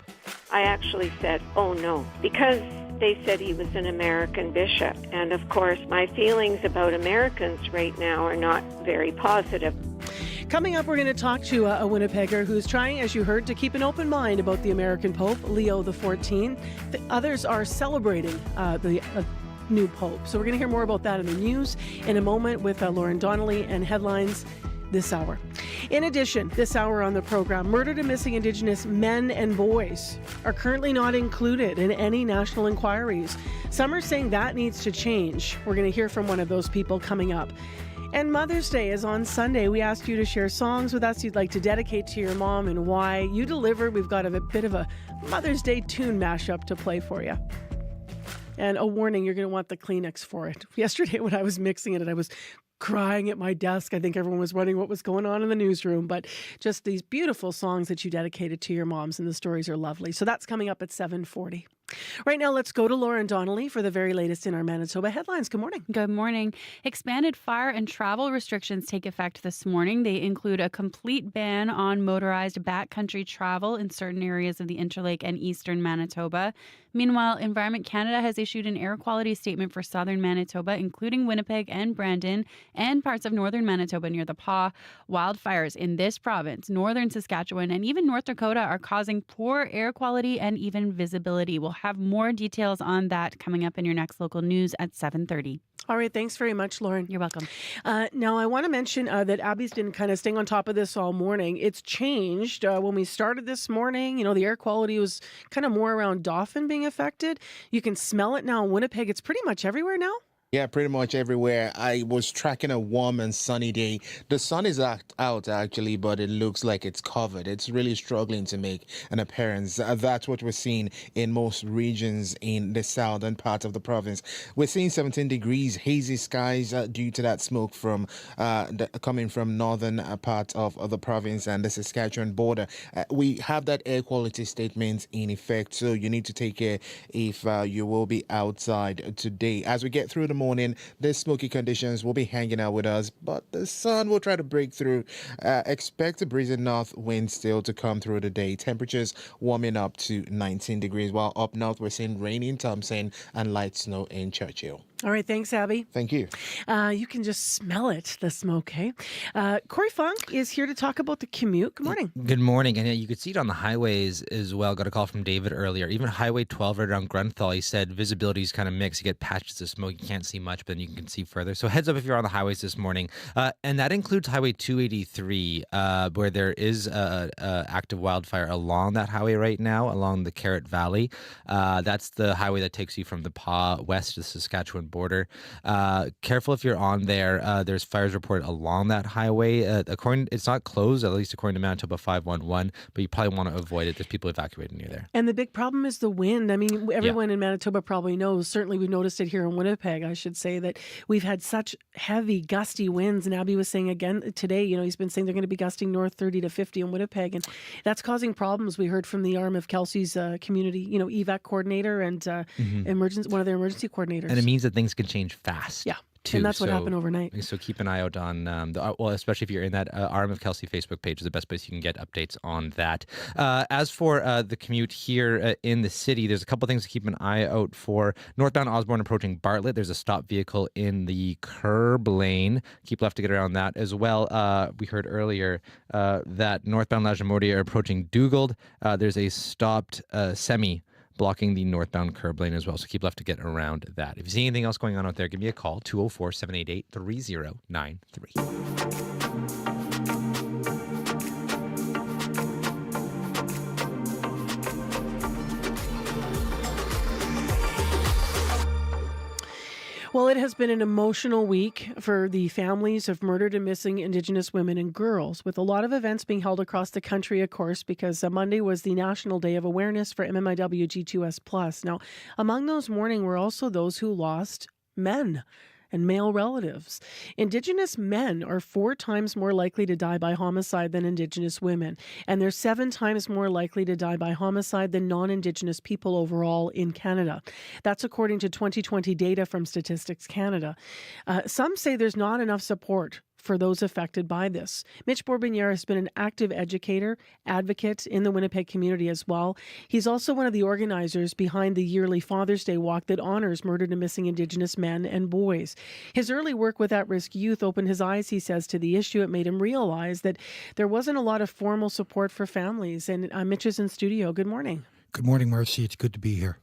I actually said, oh no, because they said he was an American bishop. And of course, my feelings about Americans right now are not very positive. Coming up, we're going to talk to a Winnipegger who's trying, as you heard, to keep an open mind about the American Pope, Leo XIV. The others are celebrating the new Pope. So we're going to hear more about that in the news in a moment with Lauren Donnelly and headlines this hour. In addition, this hour on the program, murdered and missing Indigenous men and boys are currently not included in any national inquiries. Some are saying that needs to change. We're going to hear from one of those people coming up. And Mother's Day is on Sunday. We asked you to share songs with us you'd like to dedicate to your mom and why. You delivered. We've got a bit of a Mother's Day tune mashup to play for you. And a warning, you're going to want the Kleenex for it. Yesterday when I was mixing it, I was crying at my desk. I think everyone was wondering what was going on in the newsroom, but just these beautiful songs that you dedicated to your moms, and the stories are lovely. So that's coming up at 7:40. Right now, let's go to Lauren Donnelly for the very latest in our Manitoba headlines. Good morning. Good morning. Expanded fire and travel restrictions take effect this morning. They include a complete ban on motorized backcountry travel in certain areas of the Interlake and eastern Manitoba. Meanwhile, Environment Canada has issued an air quality statement for southern Manitoba, including Winnipeg and Brandon and parts of northern Manitoba near the Paw. Wildfires in this province, northern Saskatchewan, and even North Dakota are causing poor air quality and even visibility. We'll have more details on that coming up in your next local news at 7:30. All right. Thanks very much, Lauren. You're welcome. Now, I want to mention that Abby's been kind of staying on top of this all morning. It's changed. When we started this morning, the air quality was kind of more around Dauphin being affected. You can smell it now in Winnipeg. It's pretty much everywhere now. Yeah, pretty much everywhere. I was tracking a warm and sunny day. The sun is out actually, but it looks like it's covered. It's really struggling to make an appearance. That's what we're seeing in most regions in the southern part of the province. We're seeing 17 degrees, hazy skies due to that smoke from coming from northern part of the province and the Saskatchewan border. We have that air quality statement in effect, so you need to take care if you will be outside today. As we get through the morning, the smoky conditions will be hanging out with us, but the sun will try to break through. Expect a breezy north wind still to come through the day. Temperatures warming up to 19 degrees, while up north we're seeing rain in Thompson and light snow in Churchill. All right. Thanks, Abby. Thank you. You can just smell it, the smoke, hey? Corey Funk is here to talk about the commute. Good morning. Good morning. And you could see it on the highways as well. Got a call from David earlier. Even Highway 12 right around Grunthal, he said visibility is kind of mixed. You get patches of smoke. You can't see much, but then you can see further. So heads up if you're on the highways this morning. And that includes Highway 283, where there is active wildfire along that highway right now, along the Carrot Valley. That's the highway that takes you from the Paw west to the Saskatchewan border. Careful if you're on there. There's fires reported along that highway. It's not closed, at least according to Manitoba 511, but you probably want to avoid it. There's people evacuating near there. And the big problem is the wind. I mean, everyone in Manitoba probably knows. Certainly we've noticed it here in Winnipeg, I should say, that we've had such heavy, gusty winds. And Abby was saying again today, he's been saying they're going to be gusting north 30 to 50 in Winnipeg. And that's causing problems. We heard from the arm of Kelsey's community, evac coordinator and one of their emergency coordinators. And it means that things can change fast. Yeah. too. And that's what happened overnight. So keep an eye out on, especially if you're in that Arm of Kelsey Facebook page, is the best place you can get updates on that. As for the commute here in the city, there's a couple things to keep an eye out for. Northbound Osborne approaching Bartlett, there's a stopped vehicle in the curb lane. Keep left to get around that as well. We heard earlier that northbound Lajimordia are approaching Dugald. There's a stopped semi blocking the northbound curb lane as well. So keep left to get around that. If you see anything else going on out there, give me a call, 204-788-3093. Well, it has been an emotional week for the families of murdered and missing Indigenous women and girls, with a lot of events being held across the country, of course, because Monday was the National Day of Awareness for MMIW G2S+. Now, among those mourning were also those who lost men and male relatives. Indigenous men are 4 times more likely to die by homicide than Indigenous women, and they're 7 times more likely to die by homicide than non-Indigenous people overall in Canada. That's according to 2020 data from Statistics Canada. Some say there's not enough support for those affected by this. Mitch Bourbonniere has been an active educator, advocate in the Winnipeg community as well. He's also one of the organizers behind the yearly Father's Day walk that honors murdered and missing Indigenous men and boys. His early work with at-risk youth opened his eyes, he says, to the issue. It made him realize that there wasn't a lot of formal support for families. And Mitch is in studio. Good morning. Good morning, Marcy. It's good to be here.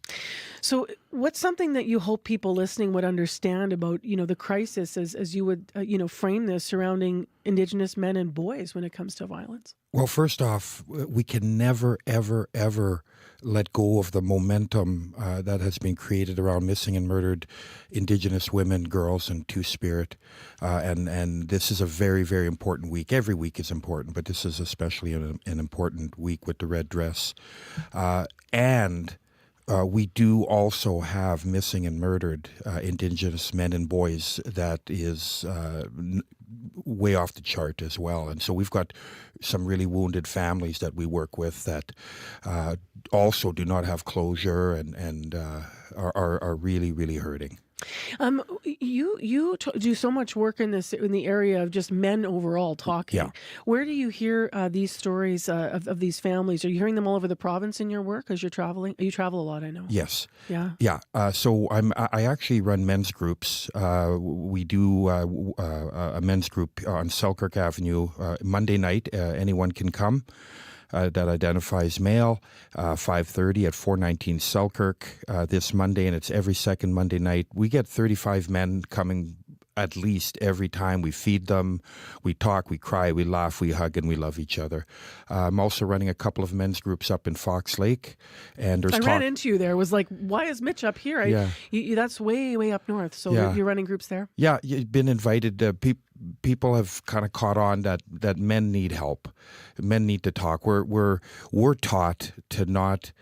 So what's something that you hope people listening would understand about, the crisis as you would, frame this surrounding Indigenous men and boys when it comes to violence? Well, first off, we can never, ever, ever let go of the momentum that has been created around missing and murdered Indigenous women, girls, and Two-Spirit. And this is a very, very important week. Every week is important, but this is especially an important week with the red dress. We do also have missing and murdered Indigenous men and boys that is way off the chart as well. And so we've got some really wounded families that we work with that also do not have closure and are really, really hurting. You do so much work in the area of just men overall talking. Yeah. Where do you hear these stories of these families? Are you hearing them all over the province in your work as you're traveling? You travel a lot, I know. Yes. Yeah. Yeah. So I actually run men's groups. We do a men's group on Selkirk Avenue Monday night. Anyone can come. That identifies male, 5:30 at 419 Selkirk this Monday, and it's every second Monday night. We get 35 men coming at least every time. We feed them, we talk, we cry, we laugh, we hug, and we love each other. I'm also running a couple of men's groups up in Fox Lake, and there's I ran into you there. Was like, why is Mitch up here? Yeah. That's way, way up north. So you're running groups there? Yeah, you've been invited. People have kind of caught on that men need help. Men need to talk. We're taught to not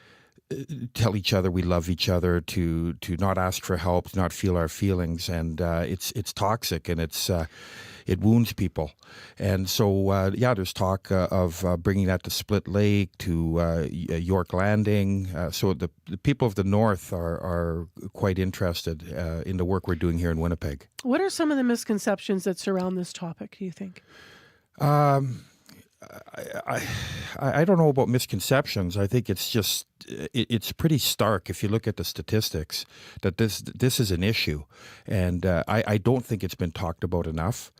tell each other we love each other, to not ask for help, to not feel our feelings, and it's toxic and it wounds people. And so there's talk of bringing that to Split Lake, to York Landing. So the people of the north are quite interested in the work we're doing here in Winnipeg. What are some of the misconceptions that surround this topic, do you think? I don't know about misconceptions. I think it's just it's pretty stark if you look at the statistics that this is an issue, and I don't think it's been talked about enough.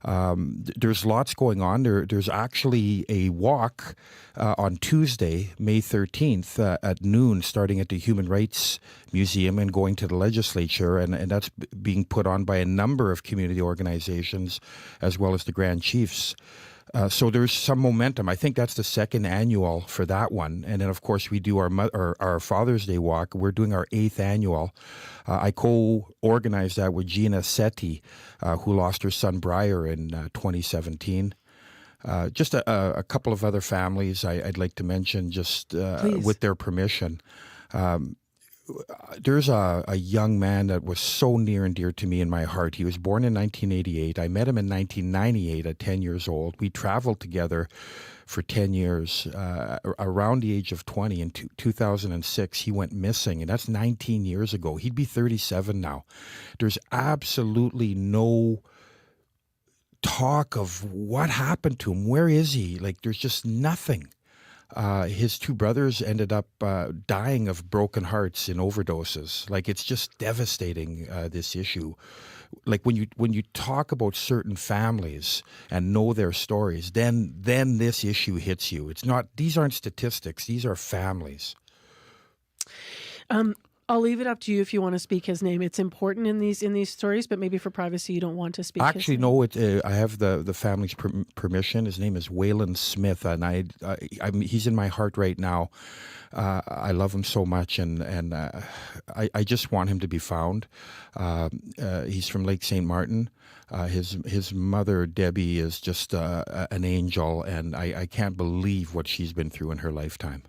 There's lots going on. There's actually a walk on Tuesday, May 13th at noon, starting at the Human Rights Museum and going to the legislature, and that's being put on by a number of community organizations as well as the Grand Chiefs. So there's some momentum. I think that's the second annual for that one. And then, of course, we do our Father's Day walk. We're doing our 8th annual. I co-organized that with Gina Setti, who lost her son Briar in 2017. Just a couple of other families I'd like to mention, just with their permission. there's a young man that was so near and dear to me in my heart. He was born in 1988. I met him in 1998 at 10 years old. We traveled together for 10 years. Around the age of 20 in 2006, he went missing, and that's 19 years ago. He'd be 37 now. There's absolutely no talk of what happened to him. Where is he? Like, there's just nothing. His two brothers ended up dying of broken hearts in overdoses. Like, it's just devastating, this issue. Like, when you talk about certain families and know their stories, then this issue hits you. It's not, these aren't statistics, these are families. I'll leave it up to you if you want to speak his name. It's important in these stories, but maybe for privacy you don't want to speak Actually, his name. no. I have the family's permission. His name is Waylon Smith, and he's in my heart right now. I love him so much, and I just want him to be found. He's from Lake St. Martin. His mother, Debbie, is just an angel, and I can't believe what she's been through in her lifetime.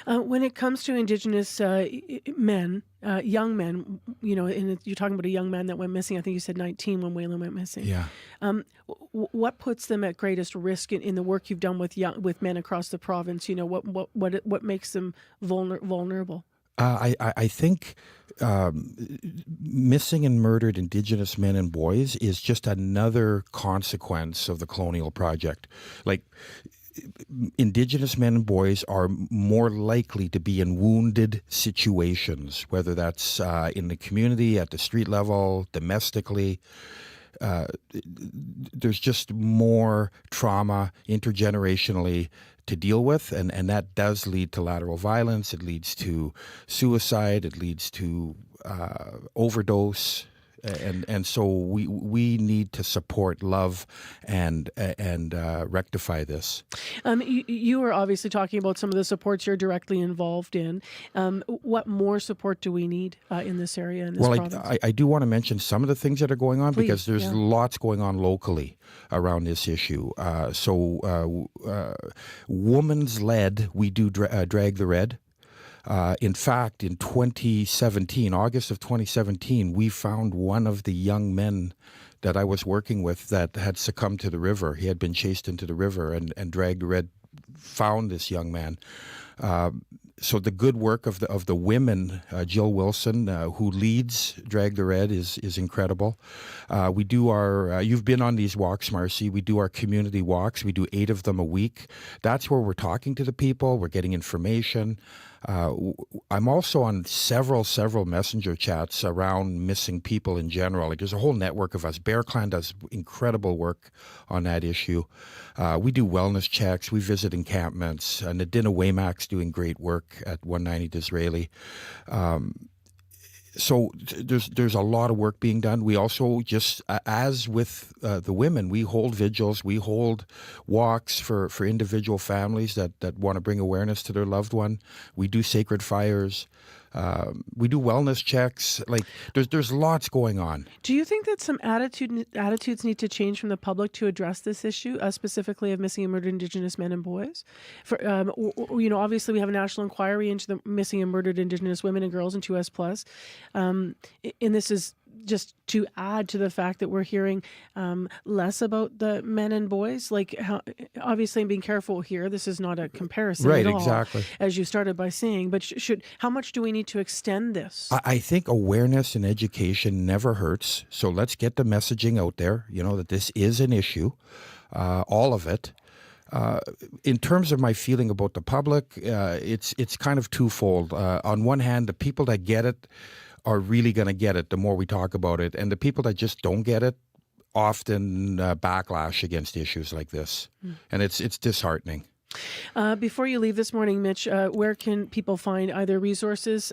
When it comes to Indigenous men, young men, and you're talking about a young man that went missing. I think you said 19 when Waylon went missing. Yeah. What puts them at greatest risk in the work you've done with men across the province? What makes them vulnerable? I think missing and murdered Indigenous men and boys is just another consequence of the colonial project. Like, Indigenous men and boys are more likely to be in wounded situations, whether that's in the community, at the street level, domestically. There's just more trauma intergenerationally to deal with, and that does lead to lateral violence. It leads to suicide. It leads to overdose. And so we need to support love and rectify this. You are obviously talking about some of the supports you're directly involved in. What more support do we need in this area, in this province? I do want to mention some of the things that are going on. Please, because there's yeah. lots going on locally around this issue. Women's led, we do Drag the Red. In fact, in 2017, August of 2017, we found one of the young men that I was working with that had succumbed to the river. He had been chased into the river, and Drag the Red found this young man. So the good work of the women, Jill Wilson, who leads Drag the Red, is incredible. We do our, you've been on these walks, Marcy. We do our community walks. We do 8 of them a week. That's where we're talking to the people. We're getting information. I'm also on several messenger chats around missing people in general. Like, there's a whole network of us. Bear Clan does incredible work on that issue. We do wellness checks. We visit encampments. Nadina Waymac's doing great work at 190 Disraeli. So there's a lot of work being done. We also just, as with the women, we hold vigils, we hold walks for individual families that want to bring awareness to their loved one. We do sacred fires. We do wellness checks. Like, there's lots going on. Do you think that some attitudes need to change from the public to address this issue, specifically of missing and murdered Indigenous men and boys? Obviously we have a national inquiry into the missing and murdered Indigenous women and girls in 2S+. And this is just to add to the fact that we're hearing less about the men and boys. Like, obviously I'm being careful here. This is not a comparison right, at all, exactly. as you started by saying. But how much do we need to extend this? I think awareness and education never hurts. So let's get the messaging out there, that this is an issue, all of it. In terms of my feeling about the public, it's kind of twofold. On one hand, the people that get it are really going to get it the more we talk about it. And the people that just don't get it often backlash against issues like this. And it's disheartening. Before you leave this morning, Mitch, where can people find either resources,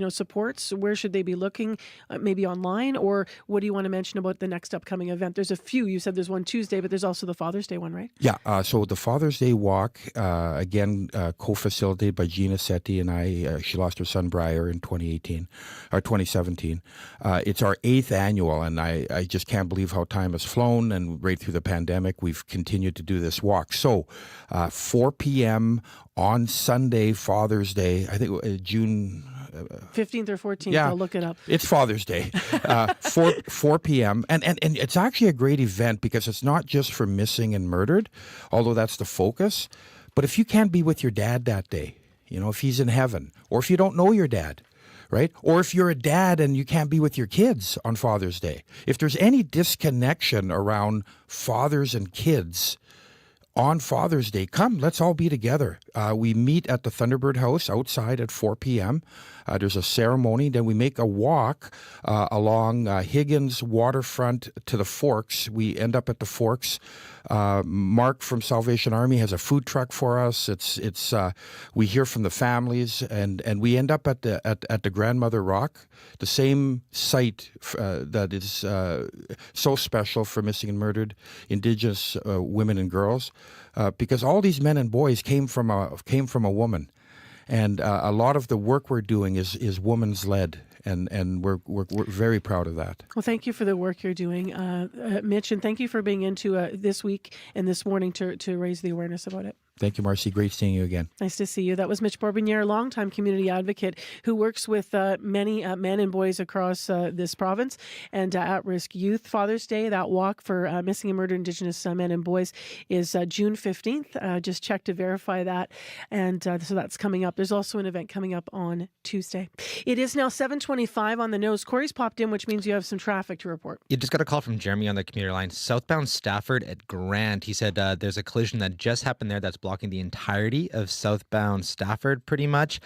supports? Where should they be looking? Maybe online? Or what do you want to mention about the next upcoming event? There's a few. You said there's one Tuesday, but there's also the Father's Day one, right? Yeah. So the Father's Day walk, again, co-facilitated by Gina Setti and I. She lost her son, Briar, in 2017. It's our 8th annual, and I just can't believe how time has flown. And right through the pandemic, we've continued to do this walk. So 4 p.m. on Sunday, Father's Day, I think June 15th or 14th. Yeah, I'll look it up. It's Father's Day, 4 p.m. And it's actually a great event because it's not just for missing and murdered, although that's the focus. But if you can't be with your dad that day, if he's in heaven, or if you don't know your dad, right? Or if you're a dad and you can't be with your kids on Father's Day, if there's any disconnection around fathers and kids on Father's Day, come, let's all be together. We meet at the Thunderbird House outside at 4 p.m. There's a ceremony. Then we make a walk along Higgins waterfront to the Forks. We end up at the Forks. Mark from Salvation Army has a food truck for us. It's we hear from the families, and we end up at the Grandmother Rock, the same site that is so special for missing and murdered Indigenous women and girls, because all these men and boys came from a woman, and a lot of the work we're doing is woman's led. And we're very proud of that. Well, thank you for the work you're doing, Mitch, and thank you for being into this week and this morning to raise the awareness about it. Thank you, Marcy. Great seeing you again. Nice to see you. That was Mitch Bourbonniere, longtime community advocate who works with many men and boys across this province and at-risk youth. Father's Day, that walk for missing and murdered Indigenous men and boys is June 15th. Just check to verify that. And so that's coming up. There's also an event coming up on Tuesday. It is now 7:25 on the nose. Corey's popped in, which means you have some traffic to report. You just got a call from Jeremy on the commuter line. Southbound Stafford at Grant. He said there's a collision that just happened there that's blocking the entirety of southbound Stafford pretty much.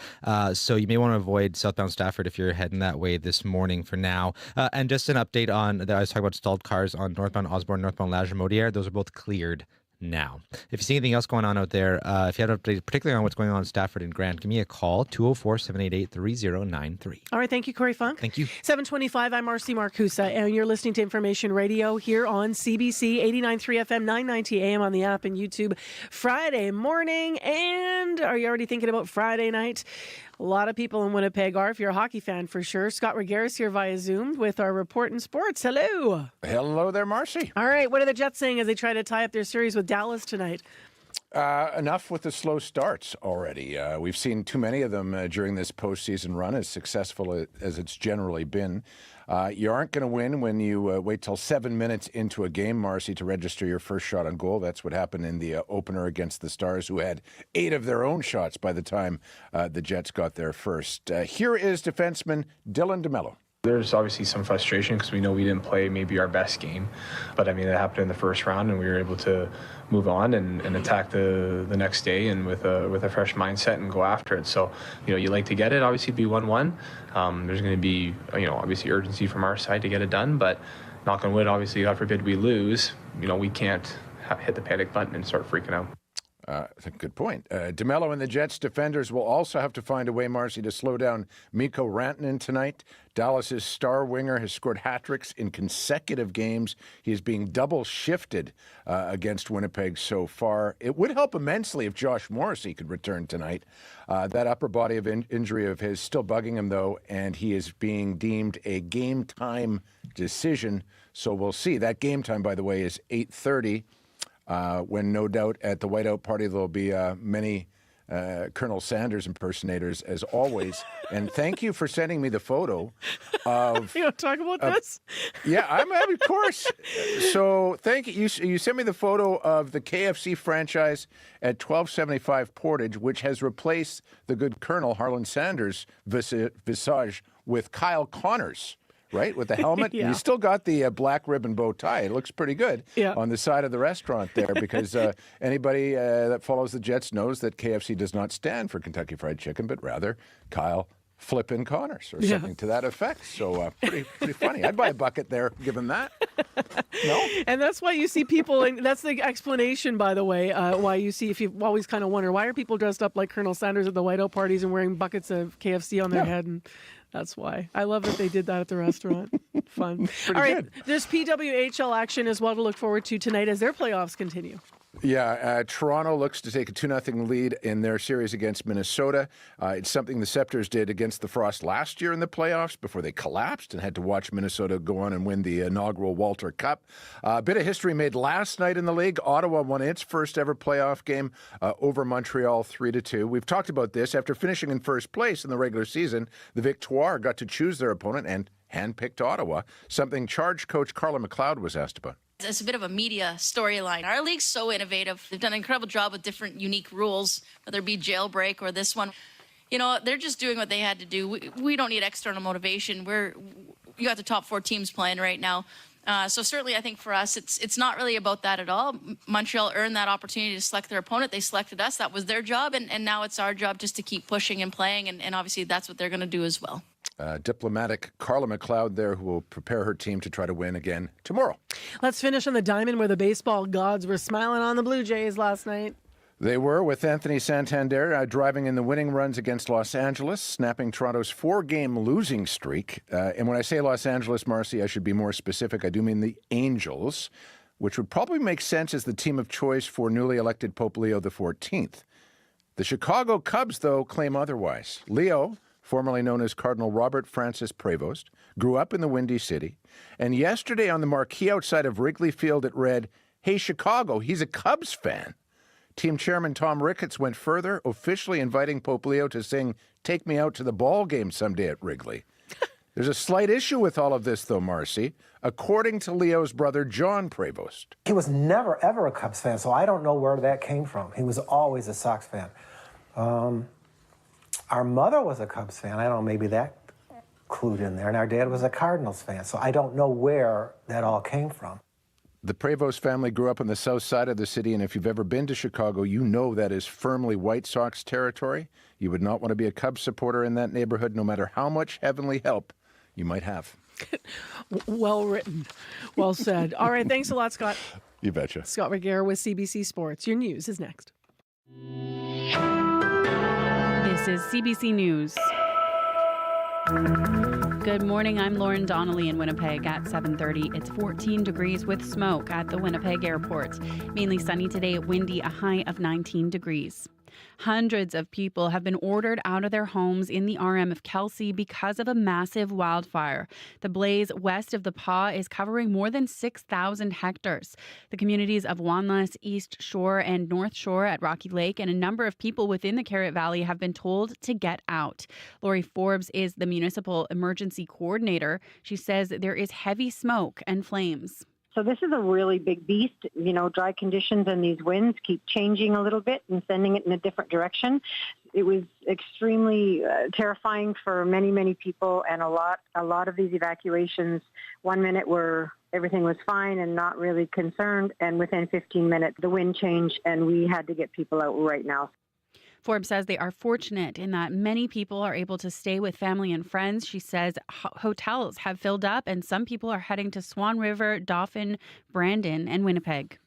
So you may want to avoid southbound Stafford if you're heading that way this morning for now. And just an update on, I was talking about stalled cars on northbound Osborne, northbound La Jamodiere. Those are both cleared now. If you see anything else going on out there, if you have an update, particularly on what's going on in Stafford and Grant, give me a call, 204-788-3093. All right, thank you, Corey Funk. Thank you. 7:25, I'm Marcy Marcusa, and you're listening to Information Radio here on CBC 89.3 FM, 990 AM on the app and YouTube. Friday morning, and are you already thinking about Friday night? A lot of people in Winnipeg are, if you're a hockey fan for sure. Scott Regeris here via Zoom with our report in sports. Hello. Hello there, Marcy. All right, what are the Jets saying as they try to tie up their series with Dallas tonight? Enough with the slow starts already. We've seen too many of them during this postseason run, as successful as it's generally been. You aren't going to win when you wait till 7 minutes into a game, Marcy, to register your first shot on goal. That's what happened in the opener against the Stars, who had 8 of their own shots by the time the Jets got there first. Here is defenseman Dylan DeMello. There's obviously some frustration because we know we didn't play maybe our best game. But, I mean, it happened in the first round, and we were able to move on and attack the next day and with a fresh mindset and go after it. So, you like to get it. Obviously, it'd be 1-1. There's going to be, obviously urgency from our side to get it done. But knock on wood, obviously, God forbid we lose. We can't hit the panic button and start freaking out. That's a good point. DeMello and the Jets defenders will also have to find a way, Marcy, to slow down Mikko Rantanen tonight. Dallas's star winger has scored hat-tricks in consecutive games. He is being double shifted against Winnipeg so far. It would help immensely if Josh Morrissey could return tonight. That upper body of injury of his still bugging him, though, and he is being deemed a game-time decision. So we'll see. That game time, by the way, is 8:30. When no doubt at the whiteout party there'll be many Colonel Sanders impersonators as always. And thank you for sending me the photo of... You want to talk about this? Yeah, of course. So thank you. You sent me the photo of the KFC franchise at 1275 Portage, which has replaced the good Colonel Harlan Sanders' visage with Kyle Connors. Right, with the helmet. Yeah. You still got the black ribbon bow tie. It looks pretty good on the side of the restaurant there because anybody that follows the Jets knows that KFC does not stand for Kentucky Fried Chicken, but rather Kyle Flippin' Connors or something to that effect. So pretty funny. I'd buy a bucket there given that. No? And that's why you see people, and that's the explanation, by the way, why you see, if you always kind of wonder, why are people dressed up like Colonel Sanders at the whiteout parties and wearing buckets of KFC on their head? And that's why. I love that they did that at the restaurant. Fun. All right, there's PWHL action as well to look forward to tonight as their playoffs continue. Yeah, Toronto looks to take a 2-0 lead in their series against Minnesota. It's something the Scepters did against the Frost last year in the playoffs before they collapsed and had to watch Minnesota go on and win the inaugural Walter Cup. A bit of history made last night in the league. Ottawa won its first ever playoff game over Montreal 3-2. We've talked about this. After finishing in first place in the regular season, the Victoire got to choose their opponent and handpicked Ottawa, something Charge coach Carla McLeod was asked about. It's a bit of a media storyline. Our league's so innovative. They've done an incredible job with different unique rules, whether it be jailbreak or this one. You know, they're just doing what they had to do. We don't need external motivation. You got the top 4 teams playing right now. So certainly I think for us, it's not really about that at all. Montreal earned that opportunity to select their opponent. They selected us. That was their job. And now it's our job just to keep pushing and playing. And obviously that's what they're going to do as well. Diplomatic Carla McLeod there, who will prepare her team to try to win again tomorrow. Let's finish on the diamond where the baseball gods were smiling on the Blue Jays last night. They were, with Anthony Santander driving in the winning runs against Los Angeles, snapping Toronto's 4-game losing streak. And when I say Los Angeles, Marcy, I should be more specific. I do mean the Angels, which would probably make sense as the team of choice for newly elected Pope Leo XIV. The Chicago Cubs, though, claim otherwise. Leo, formerly known as Cardinal Robert Francis Prevost, grew up in the Windy City. And yesterday on the marquee outside of Wrigley Field, it read, "Hey, Chicago, he's a Cubs fan." Team chairman Tom Ricketts went further, officially inviting Pope Leo to sing "Take Me Out to the Ball Game" someday at Wrigley. There's a slight issue with all of this, though, Marcy. According to Leo's brother, John Prevost. He was never, ever a Cubs fan, so I don't know where that came from. He was always a Sox fan. Our mother was a Cubs fan. I don't know, maybe that clued in there. And our dad was a Cardinals fan. So I don't know where that all came from. The Prevost family grew up on the south side of the city, and if you've ever been to Chicago, you know that is firmly White Sox territory. You would not want to be a Cubs supporter in that neighborhood, no matter how much heavenly help you might have. Well written. Well said. All right, thanks a lot, Scott. You betcha. Scott Regehr with CBC Sports. Your news is next. This is CBC News. Good morning. I'm Lauren Donnelly in Winnipeg at 7:30. It's 14 degrees with smoke at the Winnipeg airport. Mainly sunny today, windy, a high of 19 degrees. Hundreds of people have been ordered out of their homes in the RM of Kelsey because of a massive wildfire. The blaze west of the Paw is covering more than 6,000 hectares. The communities of Wanless, East Shore, and North Shore at Rocky Lake and a number of people within the Carrot Valley have been told to get out. Lori Forbes is the municipal emergency coordinator. She says there is heavy smoke and flames. So this is a really big beast. You know, dry conditions and these winds keep changing a little bit and sending it in a different direction. It was extremely terrifying for many, many people, and a lot of these evacuations, 1 minute where everything was fine and not really concerned, and within 15 minutes the wind changed and we had to get people out right now. Forbes says they are fortunate in that many people are able to stay with family and friends. She says hotels have filled up and some people are heading to Swan River, Dauphin, Brandon, and Winnipeg.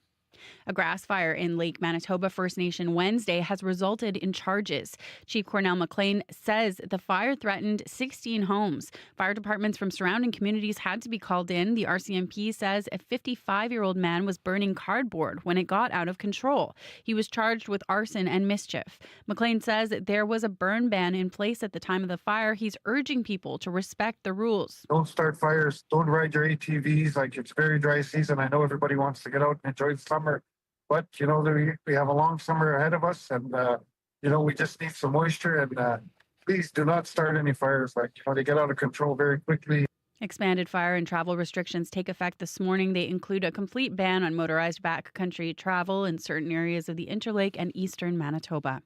A grass fire in Lake Manitoba First Nation Wednesday has resulted in charges. Chief Cornell McLean says the fire threatened 16 homes. Fire departments from surrounding communities had to be called in. The RCMP says a 55-year-old man was burning cardboard when it got out of control. He was charged with arson and mischief. McLean says there was a burn ban in place at the time of the fire. He's urging people to respect the rules. Don't start fires. Don't ride your ATVs. Like, it's very dry season. I know everybody wants to get out and enjoy summer. But, you know, we have a long summer ahead of us, and, you know, we just need some moisture. And please do not start any fires. Like, you know, they get out of control very quickly. Expanded fire and travel restrictions take effect this morning. They include a complete ban on motorized backcountry travel in certain areas of the Interlake and eastern Manitoba.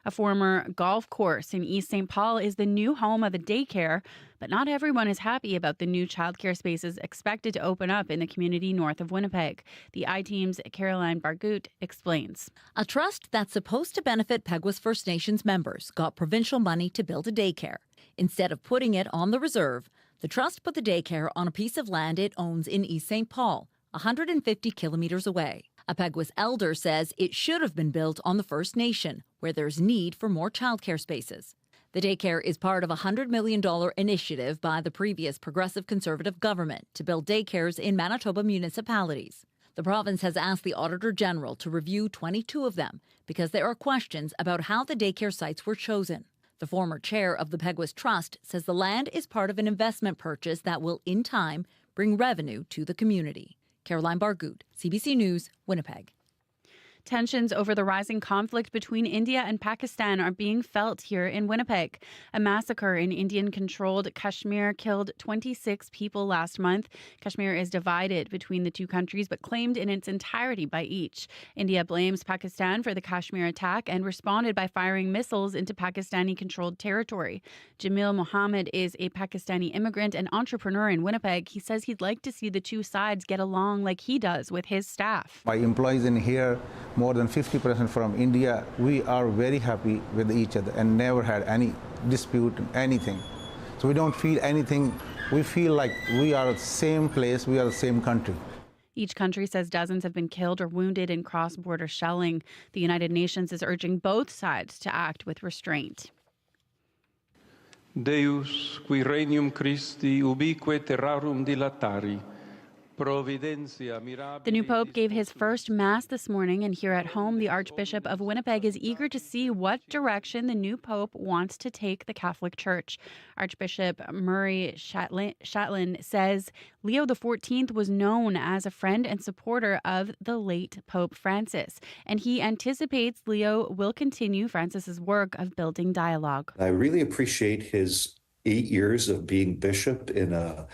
A former golf course in East St. Paul is the new home of a daycare, but not everyone is happy about the new childcare spaces expected to open up in the community north of Winnipeg. The I-Team's Caroline Bargut explains. A trust that's supposed to benefit Peguis First Nations members got provincial money to build a daycare. Instead of putting it on the reserve, the trust put the daycare on a piece of land it owns in East St. Paul, 150 kilometers away. A Peguis elder says it should have been built on the First Nation, where there's need for more childcare spaces. The daycare is part of a $100 million initiative by the previous Progressive Conservative government to build daycares in Manitoba municipalities. The province has asked the Auditor General to review 22 of them because there are questions about how the daycare sites were chosen. The former chair of the Peguis Trust says the land is part of an investment purchase that will, in time, bring revenue to the community. Caroline Bargood, CBC News, Winnipeg. Tensions over the rising conflict between India and Pakistan are being felt here in Winnipeg. A massacre in Indian-controlled Kashmir killed 26 people last month. Kashmir is divided between the two countries but claimed in its entirety by each. India blames Pakistan for the Kashmir attack and responded by firing missiles into Pakistani-controlled territory. Jamil Mohammed is a Pakistani immigrant and entrepreneur in Winnipeg. He says he'd like to see the two sides get along like he does with his staff. My employees in here, more than 50% from India, we are very happy with each other and never had any dispute, anything. So we don't feel anything. We feel like we are the same place, we are the same country. Each country says dozens have been killed or wounded in cross-border shelling. The United Nations is urging both sides to act with restraint. Deus, qui regnum Christi ubique terrarum dilatari. The new pope gave his first mass this morning, and here at home, the Archbishop of Winnipeg is eager to see what direction the new pope wants to take the Catholic Church. Archbishop Murray Shatlin says Leo XIV was known as a friend and supporter of the late Pope Francis, and he anticipates Leo will continue Francis's work of building dialogue. I really appreciate his 8 years of being bishop in a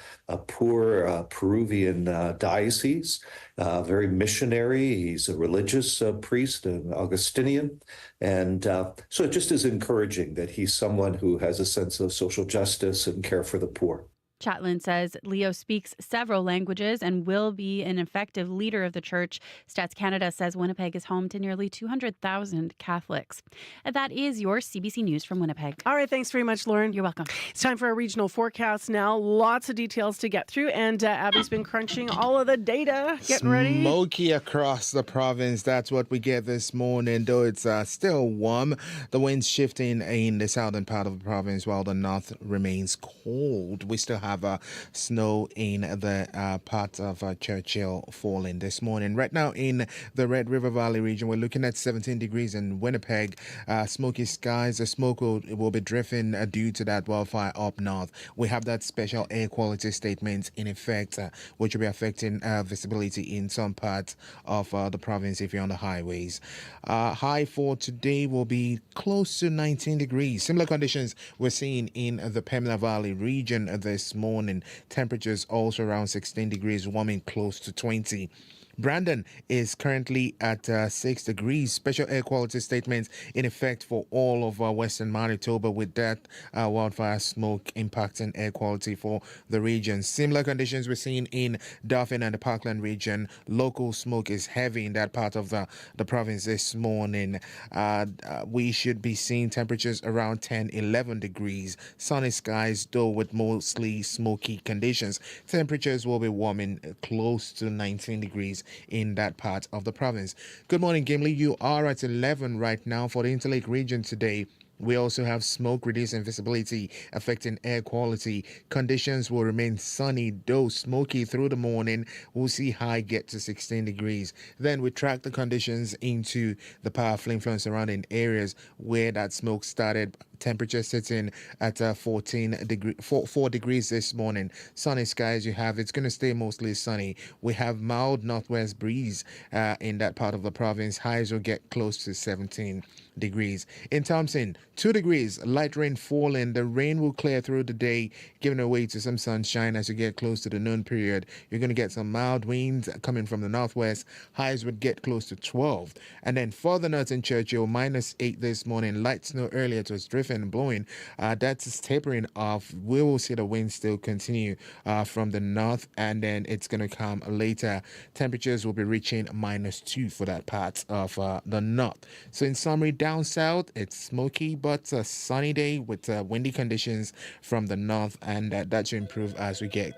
poor Peruvian diocese, very missionary. He's a religious priest, an Augustinian. And so it just is encouraging that he's someone who has a sense of social justice and care for the poor. Chatlin says Leo speaks several languages and will be an effective leader of the church. Stats Canada says Winnipeg is home to nearly 200,000 Catholics. And that is your CBC News from Winnipeg. All right, thanks very much, Lauren. You're welcome. It's time for our regional forecast now. Lots of details to get through, and Abby's been crunching all of the data. Getting ready. Smoky across the province. That's what we get this morning, though it's still warm. The wind's shifting in the southern part of the province while the north remains cold. We still have snow in the part of Churchill falling this morning. Right now in the Red River Valley region, we're looking at 17 degrees in Winnipeg. Smoky skies. The smoke will be drifting due to that wildfire up north. We have that special air quality statement in effect, which will be affecting visibility in some parts of the province if you're on the highways. High for today will be close to 19 degrees. Similar conditions we're seeing in the Pembina Valley region this morning. Temperatures also around 16 degrees, warming close to 20. Brandon is currently at 6 degrees. Special air quality statements in effect for all of western Manitoba, with that wildfire smoke impacting air quality for the region. Similar conditions we're seeing in Dauphin and the Parkland region. Local smoke is heavy in that part of the province this morning. We should be seeing temperatures around 10, 11 degrees. Sunny skies, though, with mostly smoky conditions. Temperatures will be warming close to 19 degrees in that part of the province. Good morning, Gimli. You are at 11 right now for the Interlake region today. We also have smoke reducing visibility affecting air quality. Conditions will remain sunny, though smoky through the morning. We'll see high get to 16 degrees. Then we track the conditions into the powerful influence surrounding areas where that smoke started. Temperature sitting at 4 degrees this morning. Sunny skies you have. It's going to stay mostly sunny. We have mild northwest breeze in that part of the province. Highs will get close to 17 degrees. In Thompson, 2 degrees. Light rain falling. The rain will clear through the day, giving way to some sunshine as you get close to the noon period. You're going to get some mild winds coming from the northwest. Highs would get close to 12. And then further north in Churchill, -8 this morning. Light snow earlier. It was drifting and blowing. That's tapering off. We will see the wind still continue from the north, and then it's going to come later. Temperatures will be reaching -2 for that part of the north. So in summary, down south, it's smoky but a sunny day with windy conditions from the north, and that should improve as we get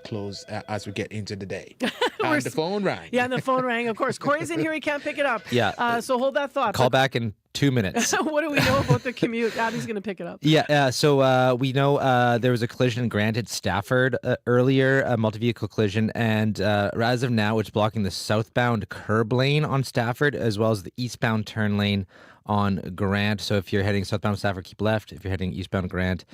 into the day. And the phone rang. Yeah, and the phone rang. Of course, Corey's in here. He can't pick it up. Yeah. So hold that thought. Call back in 2 minutes. What do we know about the commute? Abby's going to pick it up. Yeah, so we know there was a collision in Grant at Stafford earlier, a multi-vehicle collision, and as of now, it's blocking the southbound curb lane on Stafford as well as the eastbound turn lane on Grant. So if you're heading southbound Stafford, keep left. If you're heading eastbound Grant,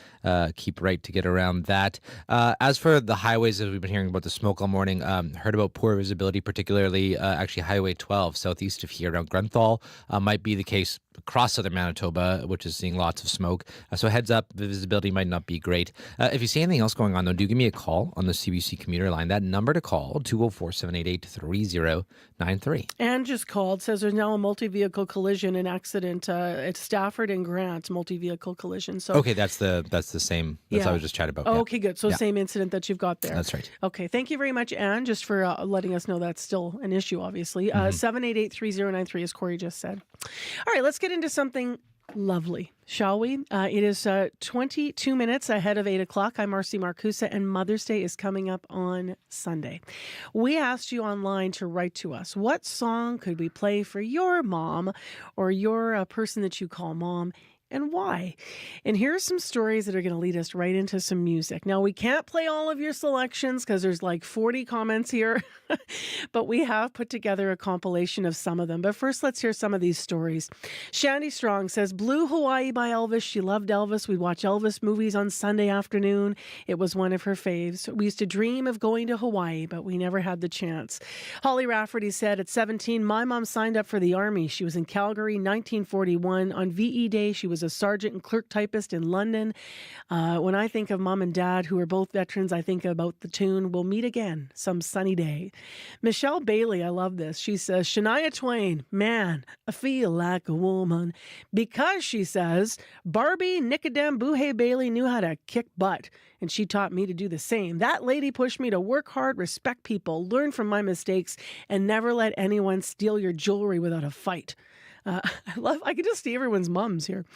keep right to get around that. As for the highways, as we've been hearing about the smoke all morning, heard about poor visibility, particularly actually Highway 12 southeast of here around Grenthal. Might be the case across southern Manitoba, which is seeing lots of smoke. So heads up, the visibility might not be great. If you see anything else going on, though, do give me a call on the CBC commuter line. That number to call, 204-788-3093. Anne just called, says there's now a multi-vehicle collision and accident at Stafford and Grant, multi-vehicle collision. So Okay, that's the same. That's what I was just chatting about. Oh, yeah. okay, good. So Yeah. same incident that you've got there. That's right. Okay, thank you very much, Anne, just for letting us know that's still an issue, obviously. 788-3093, as Corey just said. All right, let's get into something lovely, shall we? It is 22 minutes ahead of 8 o'clock. I'm Marcy Marcusa, and Mother's Day is coming up on Sunday. We asked you online to write to us. What song could we play for your mom or your person that you call mom? And why? And here are some stories that are going to lead us right into some music. Now, we can't play all of your selections because there's like 40 comments here, but we have put together a compilation of some of them. But first, let's hear some of these stories. Shandy Strong says, Blue Hawaii by Elvis. She loved Elvis. We'd watch Elvis movies on Sunday afternoon. It was one of her faves. We used to dream of going to Hawaii, but we never had the chance. Holly Rafferty said, at 17, my mom signed up for the Army. She was in Calgary, 1941. On VE Day, she was a sergeant and clerk typist in London. When I think of mom and dad, who are both veterans, I think about the tune, We'll Meet Again Some Sunny Day. Michelle Bailey, I love this. She says, Shania Twain, man, I feel like a woman. Because, she says, Barbie Nicodem Buhay Bailey knew how to kick butt, and she taught me to do the same. That lady pushed me to work hard, respect people, learn from my mistakes, and never let anyone steal your jewelry without a fight. I can just see everyone's mums here.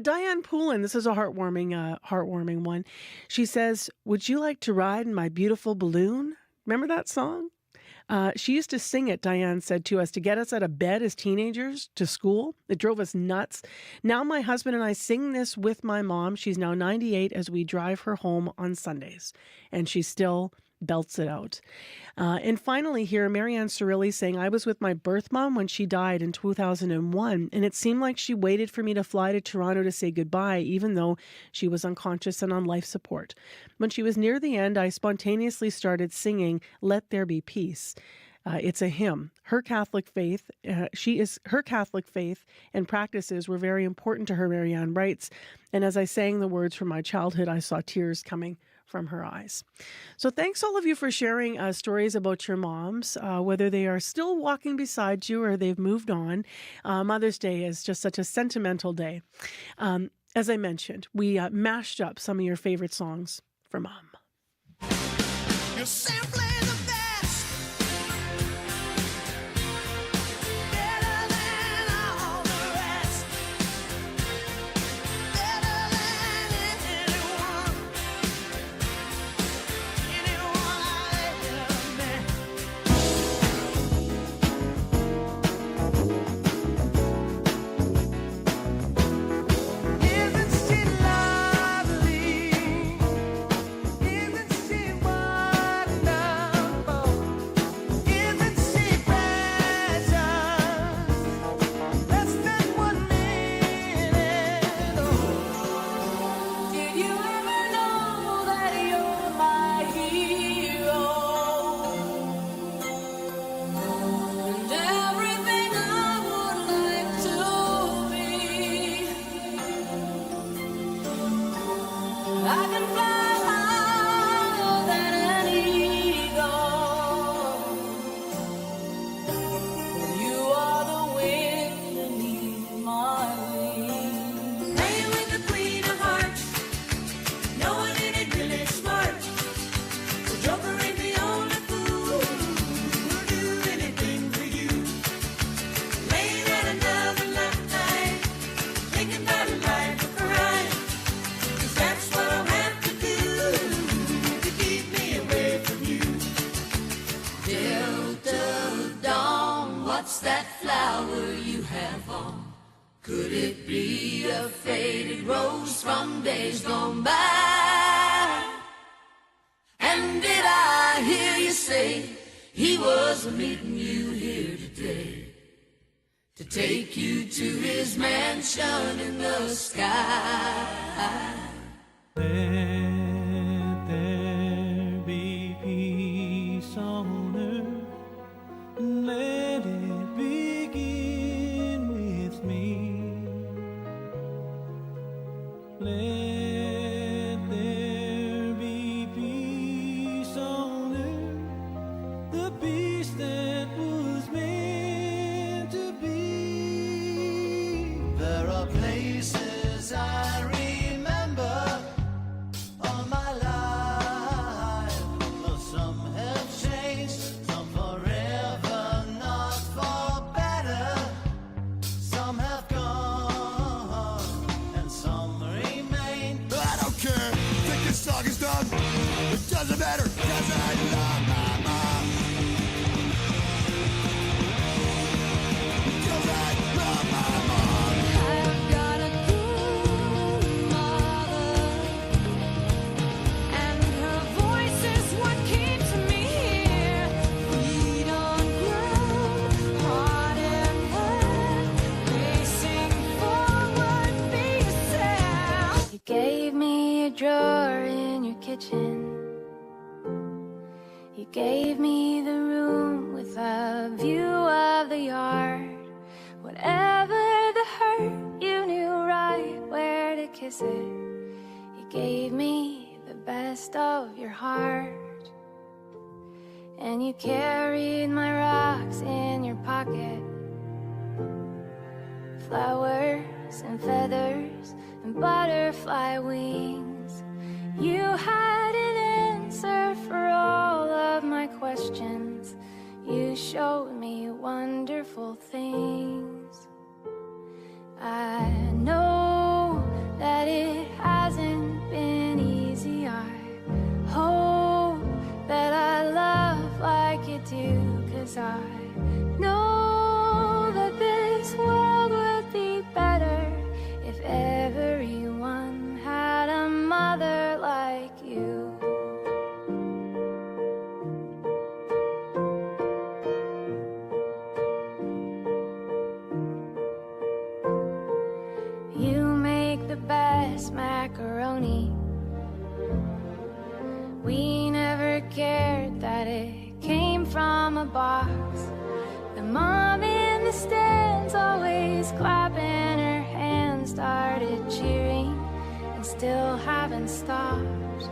Diane Poulin, this is a heartwarming one. She says, would you like to ride in my beautiful balloon? Remember that song? She used to sing it, Diane said to us, to get us out of bed as teenagers to school. It drove us nuts. Now my husband and I sing this with my mom. She's now 98 as we drive her home on Sundays. And she still belts it out. And finally here, Marianne Cirilli saying, I was with my birth mom when she died in 2001, and it seemed like she waited for me to fly to Toronto to say goodbye, even though she was unconscious and on life support. When she was near the end, I spontaneously started singing, Let There Be Peace. It's a hymn. Her Catholic faith, her Catholic faith and practices were very important to her, Marianne writes. And as I sang the words from my childhood, I saw tears coming from her eyes. So thanks all of you for sharing stories about your moms, whether they are still walking beside you or they've moved on. Mother's Day is just such a sentimental day. As I mentioned, we mashed up some of your favorite songs for mom. You're simply the best. Better than all the rest. Better than anyone. Anyone I've ever met. Isn't she lovely? Isn't she wonderful? Could it be a faded rose from days gone by? And did I hear you say he was meeting you here today to take you to his mansion in the sky? Let there be peace on earth, and let it begin with me. Let there be peace on earth, the peace that was meant to be. There are places I remember all my life, though some have changed, some forever, not for better. Some have gone, and some remain. I don't care, think this song is done. It doesn't matter, 'cause I love my mom. 'Cause I love my mom. I've got a good mother, and her voice is what keeps me here. Feet on ground, heart in hand, racing forward, be yourself. You gave me a drawer in your kitchen. You gave me the room with a view of the yard. Whatever the hurt, you knew right where to kiss it. You gave me the best of your heart. And you carried my rocks in your pocket. Flowers and feathers and butterfly wings. You had an answer for all of my questions. You showed me wonderful things. I know that it hasn't been easy. I hope that I love like you do, 'cause I know that this world would be better if everyone had a mother like you. You make the best macaroni. We never cared that it came from a box. The mom in the stands always clapping her hands, started cheering and still haven't stopped.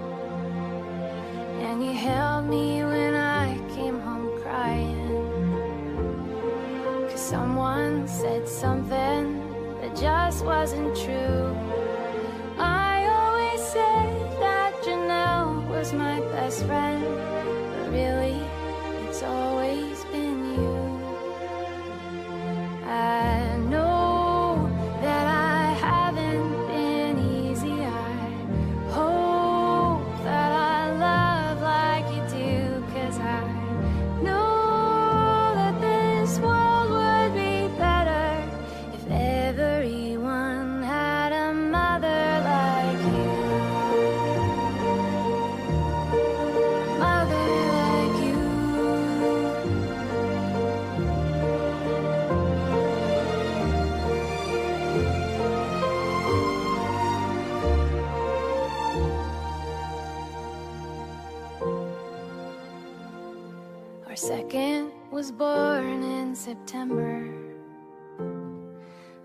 And you held me when I came home crying, 'cause someone said something that just wasn't true. I always said that Janelle was my best friend, but really, it's always been you. I know that I haven't been easy. I hope that I love like you do, 'cause I know that this world would be better if everyone had a mother like you. Mother like you. Our second was born in September.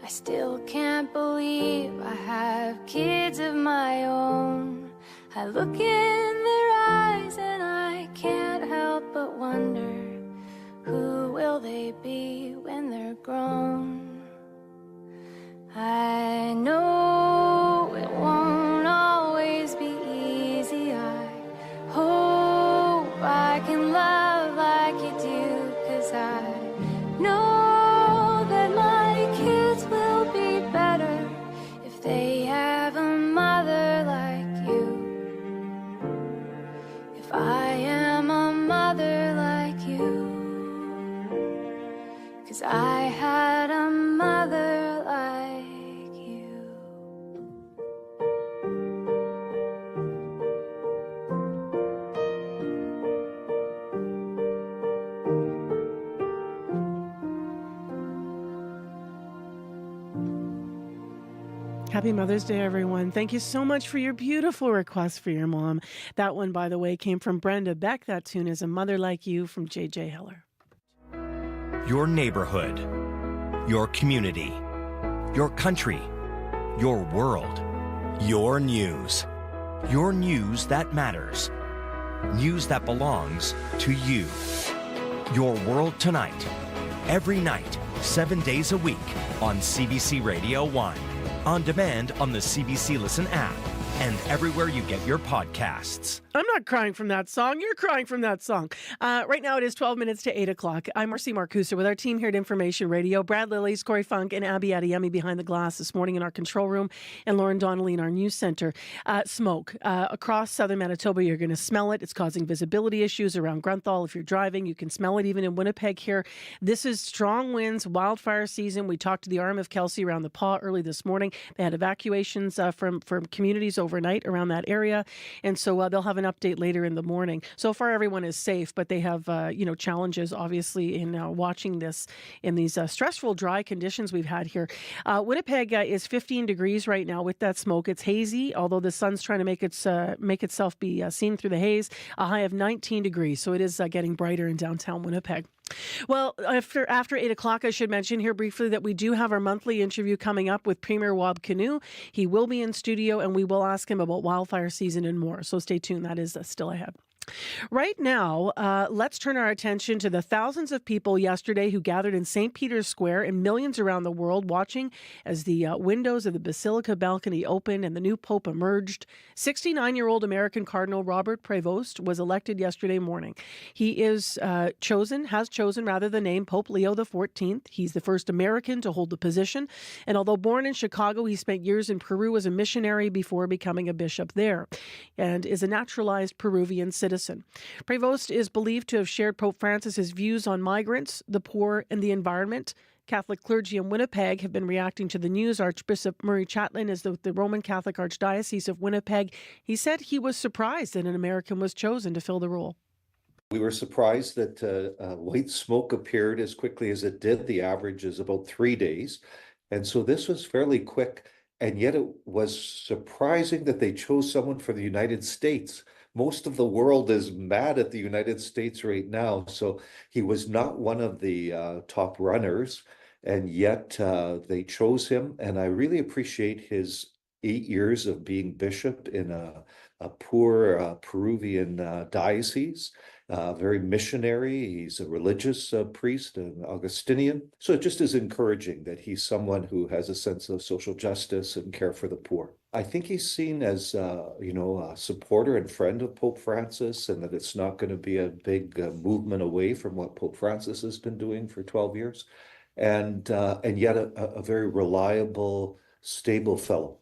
I still can't believe I have kids of my own. I look in their eyes and I can't help but wonder, who will they be when they're grown? I know it won't always be easy. I hope I can love like you do, 'cause I know that my kids will be better if they have a mother like you. If I am a mother like you, 'cause I had a mother like Happy Mother's Day, everyone. Thank you so much for your beautiful request for your mom. That one, by the way, came from Brenda Beck. That tune is A Mother Like You from J.J. Heller. Your neighborhood, your community, your country, your world, your news that matters, news that belongs to you. Your World Tonight, every night, 7 days a week on CBC Radio 1, on demand on the CBC Listen app, and everywhere you get your podcasts. I'm not crying from that song. You're crying from that song. Right now it is 12 minutes to 8 o'clock. I'm Marcy Marcusa with our team here at Information Radio. Brad Lillies, Corey Funk, and Abby Adeyemi behind the glass this morning in our control room, and Lauren Donnelly in our news center. Smoke. Across southern Manitoba, you're going to smell it. It's causing visibility issues around Grunthal. If you're driving, you can smell it even in Winnipeg here. This is strong winds, wildfire season. We talked to the arm of Kelsey around the Paw early this morning. They had evacuations from communities overnight around that area, and so they'll have an update later in the morning. So far, everyone is safe, but they have challenges, obviously, in watching this in these stressful, dry conditions we've had here. Winnipeg is 15 degrees right now with that smoke. It's hazy, although the sun's trying to make itself be seen through the haze. A high of 19 degrees, so it is getting brighter in downtown Winnipeg. Well, after 8 o'clock, I should mention here briefly that we do have our monthly interview coming up with Premier Canoe. He will be in studio, and we will ask him about wildfire season and more. So stay tuned. That is still ahead. Right now, let's turn our attention to the thousands of people yesterday who gathered in St. Peter's Square and millions around the world watching as the windows of the Basilica balcony opened and the new Pope emerged. 69-year-old American Cardinal Robert Prevost was elected yesterday morning. He has chosen the name Pope Leo XIV. He's the first American to hold the position. And although born in Chicago, he spent years in Peru as a missionary before becoming a bishop there and is a naturalized Peruvian citizen. Prevost is believed to have shared Pope Francis's views on migrants, the poor, and the environment. Catholic clergy in Winnipeg have been reacting to the news. Archbishop Murray Chatelain is the Roman Catholic Archdiocese of Winnipeg. He said he was surprised that an American was chosen to fill the role. We were surprised that white smoke appeared as quickly as it did. The average is about 3 days. And so this was fairly quick. And yet it was surprising that they chose someone for the United States. Most of the world is mad at the United States right now. So he was not one of the top runners, and yet they chose him. And I really appreciate his 8 years of being bishop in a poor Peruvian diocese. Very missionary. He's a religious priest, an Augustinian. So it just is encouraging that he's someone who has a sense of social justice and care for the poor. I think he's seen as, a supporter and friend of Pope Francis, and that it's not going to be a big movement away from what Pope Francis has been doing for 12 years. And yet a very reliable, stable fellow.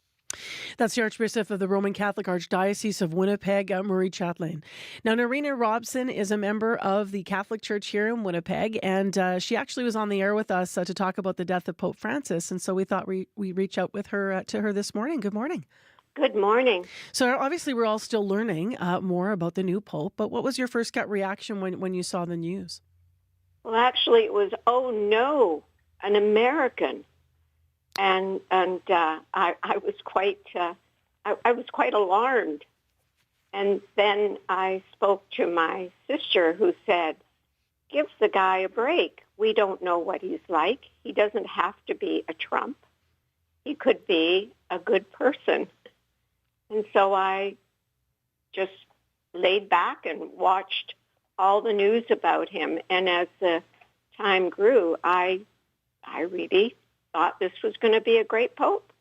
That's the Archbishop of the Roman Catholic Archdiocese of Winnipeg, Murray Chatelain. Now, Narina Robson is a member of the Catholic Church here in Winnipeg, and she actually was on the air with us to talk about the death of Pope Francis, and so we thought we reach out with her to her this morning. Good morning. Good morning. So obviously we're all still learning more about the new Pope, but what was your first gut reaction when you saw the news? Well, actually, it was, oh no, an American. And I was quite alarmed. And then I spoke to my sister, who said, "Give the guy a break. We don't know what he's like. He doesn't have to be a Trump. He could be a good person." And so I just laid back and watched all the news about him. And as the time grew, I really thought this was going to be a great pope.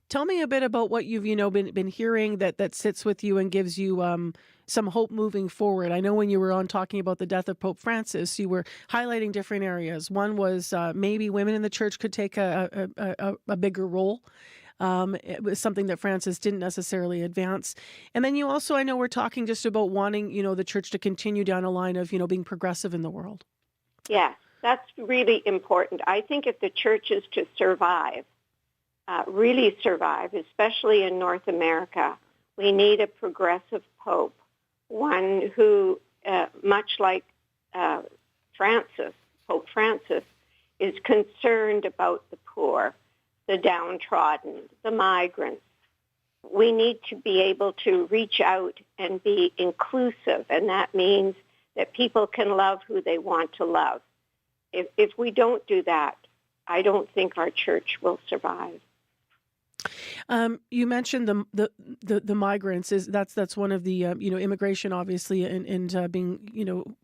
Tell me a bit about what you've been hearing that sits with you and gives you some hope moving forward. I know when you were on talking about the death of Pope Francis, you were highlighting different areas. One was maybe women in the church could take a bigger role. It was something that Francis didn't necessarily advance. And then you also, I know we're talking just about wanting, the church to continue down a line of, being progressive in the world. Yeah. That's really important. I think if the church is to survive, really survive, especially in North America, we need a progressive pope, one who, much like Pope Francis, is concerned about the poor, the downtrodden, the migrants. We need to be able to reach out and be inclusive, and that means that people can love who they want to love. If we don't do that, I don't think our church will survive. You mentioned the migrants. That's one of the immigration, obviously, and being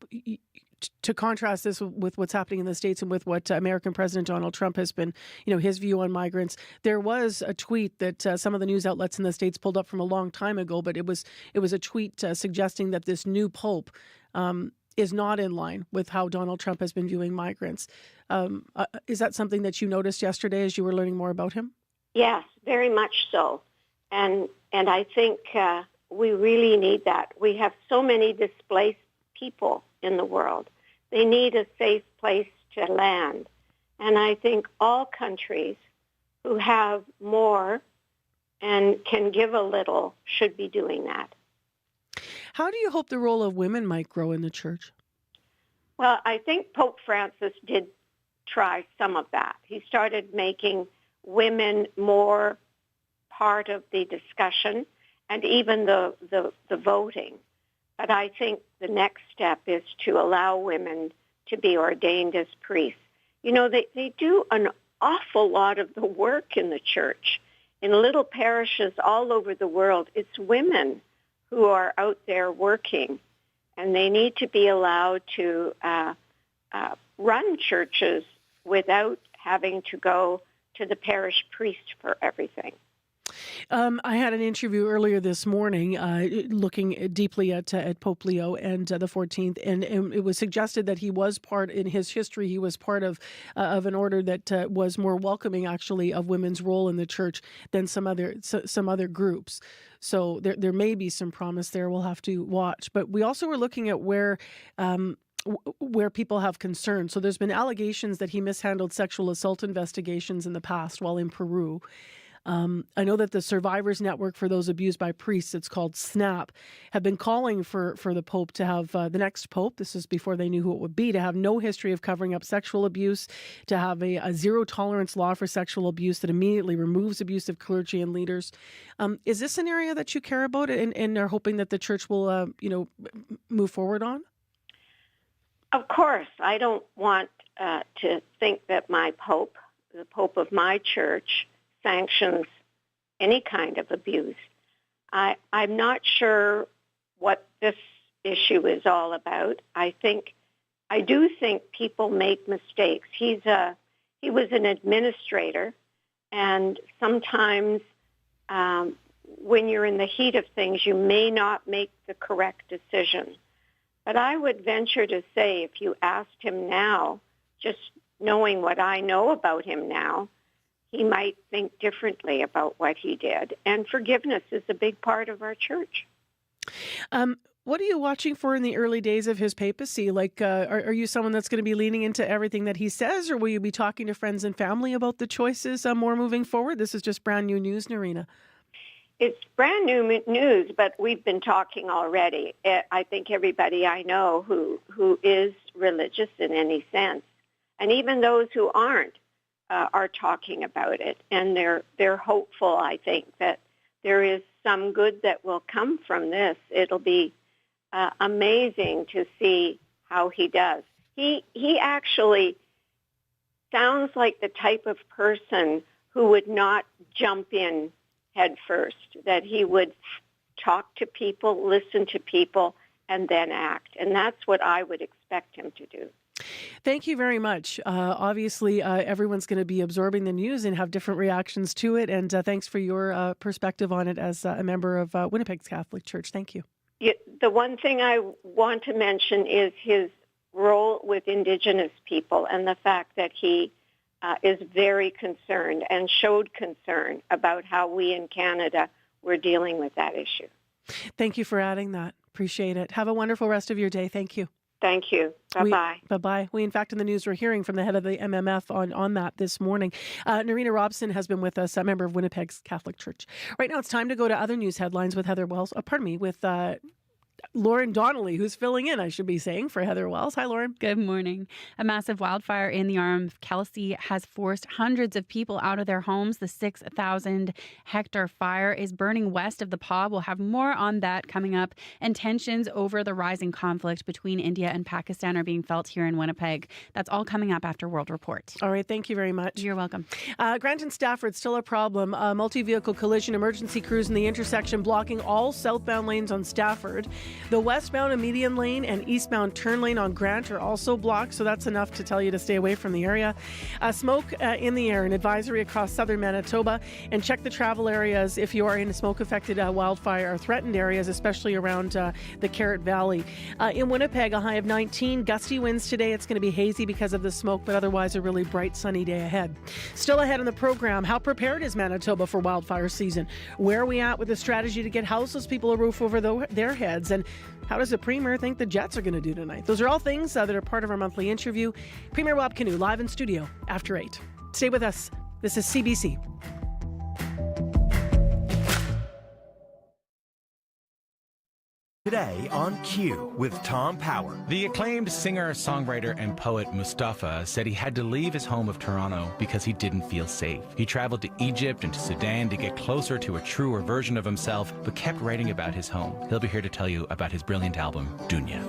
to contrast this with what's happening in the States and with what American President Donald Trump has been, his view on migrants. There was a tweet that some of the news outlets in the States pulled up from a long time ago, but it was a tweet suggesting that this new pope is not in line with how Donald Trump has been viewing migrants. Is that something that you noticed yesterday as you were learning more about him? Yes, very much so. And I think we really need that. We have so many displaced people in the world. They need a safe place to land. And I think all countries who have more and can give a little should be doing that. How do you hope the role of women might grow in the church? Well, I think Pope Francis did try some of that. He started making women more part of the discussion and even the voting. But I think the next step is to allow women to be ordained as priests. They do an awful lot of the work in the church. In little parishes all over the world, it's women who are out there working, and they need to be allowed to run churches without having to go to the parish priest for everything. I had an interview earlier this morning looking deeply at Pope Leo and the 14th, and it was suggested that he was part, in his history, he was part of an order that was more welcoming, actually, of women's role in the church than some other groups. So there may be some promise there. We'll have to watch. But we also were looking at where people have concerns. So there's been allegations that he mishandled sexual assault investigations in the past while in Peru. I know that the Survivors Network for those abused by priests, it's called SNAP, have been calling for the Pope to have the next Pope, this is before they knew who it would be, to have no history of covering up sexual abuse, to have a zero tolerance law for sexual abuse that immediately removes abusive clergy and leaders. Is this an area that you care about and are hoping that the church will, move forward on? Of course. I don't want to think that my Pope, the Pope of my church, sanctions any kind of abuse. I'm not sure what this issue is all about. I do think people make mistakes. He was an administrator, and sometimes when you're in the heat of things, you may not make the correct decision. But I would venture to say, if you asked him now, just knowing what I know about him now, he might think differently about what he did. And forgiveness is a big part of our church. What are you watching for in the early days of his papacy? Like, are you someone that's going to be leaning into everything that he says, or will you be talking to friends and family about the choices more moving forward? This is just brand new news, Narina. It's brand new news, but we've been talking already. I think everybody I know who is religious in any sense, and even those who aren't, are talking about it, and they're hopeful. I think that there is some good that will come from this. It'll be amazing to see how he does. He actually sounds like the type of person who would not jump in head first, that he would talk to people, listen to people, and then act. And that's what I would expect him to do. Thank you very much. Obviously, everyone's going to be absorbing the news and have different reactions to it. And thanks for your perspective on it as a member of Winnipeg's Catholic Church. Thank you. The one thing I want to mention is his role with Indigenous people and the fact that he is very concerned and showed concern about how we in Canada were dealing with that issue. Thank you for adding that. Appreciate it. Have a wonderful rest of your day. Thank you. Thank you. Bye-bye. Bye-bye. We, in fact, in the news, we're hearing from the head of the MMF on that this morning. Narina Robson has been with us, a member of Winnipeg's Catholic Church. Right now, it's time to go to other news headlines with Heather Wells. With Lauren Donnelly, who's filling in, I should be saying, for Heather Wells. Hi, Lauren. Good morning. A massive wildfire in the arm of Kelsey has forced hundreds of people out of their homes. The 6,000-hectare fire is burning west of the Paw. We'll have more on that coming up. And tensions over the rising conflict between India and Pakistan are being felt here in Winnipeg. That's all coming up after World Report. All right, thank you very much. You're welcome. Grant and Stafford, still a problem. Multi-vehicle collision, emergency crews in the intersection blocking all southbound lanes on Stafford. The westbound and median lane and eastbound turn lane on Grant are also blocked, so that's enough to tell you to stay away from the area. Smoke in the air, an advisory across southern Manitoba, and check the travel areas if you are in smoke-affected wildfire or threatened areas, especially around the Carrot Valley. In Winnipeg, a high of 19, gusty winds today. It's going to be hazy because of the smoke, but otherwise a really bright, sunny day ahead. Still ahead in the program, how prepared is Manitoba for wildfire season? Where are we at with the strategy to get houseless people a roof over their heads? And how does the Premier think the Jets are going to do tonight? Those are all things that are part of our monthly interview. Premier Rob Canoe live in studio after 8. Stay with us. This is CBC. Today on Q with Tom Power. The acclaimed singer, songwriter, and poet Mustafa said he had to leave his home of Toronto because he didn't feel safe. He traveled to Egypt and to Sudan to get closer to a truer version of himself, but kept writing about his home. He'll be here to tell you about his brilliant album, Dunya.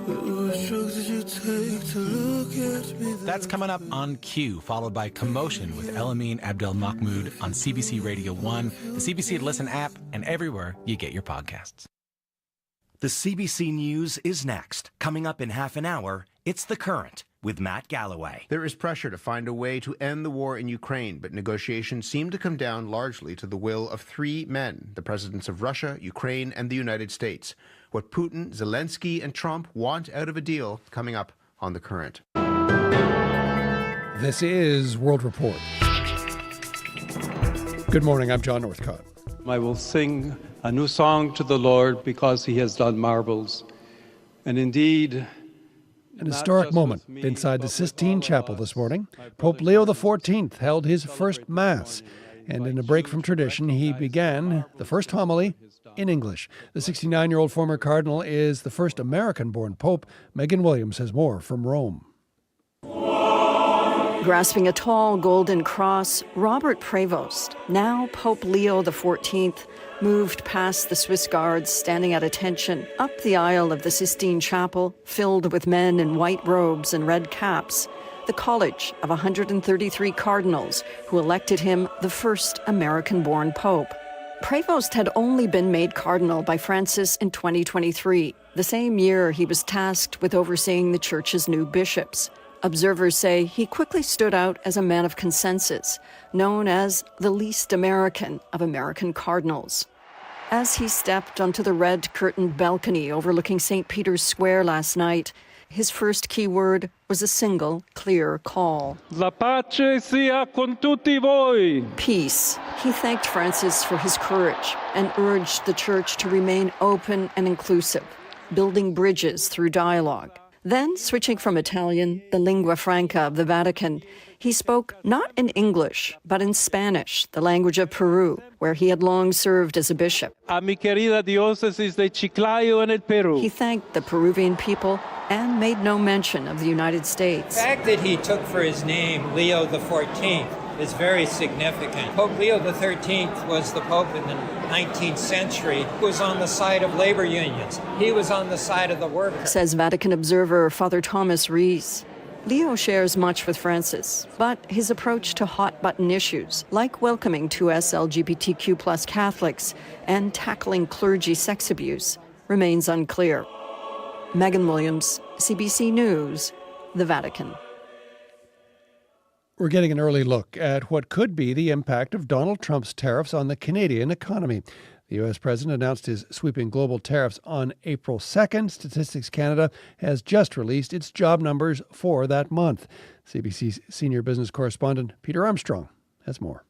That's coming up on Q, followed by Commotion with Elamine Abdel Mahmoud on CBC Radio 1, the CBC Listen app, and everywhere you get your podcasts. The CBC News is next. Coming up in half an hour, it's The Current with Matt Galloway. There is pressure to find a way to end the war in Ukraine, but negotiations seem to come down largely to the will of three men, the presidents of Russia, Ukraine, and the United States. What Putin, Zelensky, and Trump want out of a deal, coming up on The Current. This is World Report. Good morning, I'm John Northcott. I will sing a new song to the Lord because he has done marvels. And indeed, an historic moment inside the Sistine Chapel this morning. Pope Leo XIV held his first Mass, and in a break from tradition, he began the first homily in English. The 69-year-old former cardinal is the first American-born pope. Megan Williams has more from Rome. Grasping a tall golden cross, Robert Prevost, now Pope Leo XIV, moved past the Swiss guards standing at attention, up the aisle of the Sistine Chapel, filled with men in white robes and red caps, the college of 133 cardinals who elected him the first American-born pope. Prevost had only been made cardinal by Francis in 2023, the same year he was tasked with overseeing the church's new bishops. Observers say he quickly stood out as a man of consensus, known as the least American of American cardinals. As he stepped onto the red-curtained balcony overlooking St. Peter's Square last night, his first key word was a single, clear call. La pace sia con tutti voi. Peace. He thanked Francis for his courage and urged the church to remain open and inclusive, building bridges through dialogue. Then, switching from Italian, the lingua franca of the Vatican, he spoke not in English, but in Spanish, the language of Peru, where he had long served as a bishop. A mi querida diócesis de Chiclayo en el Perú. He thanked the Peruvian people and made no mention of the United States. The fact that he took for his name Leo XIV is very significant. Pope Leo XIII was the Pope in the 19th century who was on the side of labor unions. He was on the side of the workers. Says Vatican observer Father Thomas Rees. Leo shares much with Francis, but his approach to hot-button issues, like welcoming 2S LGBTQ+ Catholics and tackling clergy sex abuse, remains unclear. Megan Williams, CBC News, the Vatican. We're getting an early look at what could be the impact of Donald Trump's tariffs on the Canadian economy. The U.S. president announced his sweeping global tariffs on April 2nd. Statistics Canada has just released its job numbers for that month. CBC's senior business correspondent Peter Armstrong has more.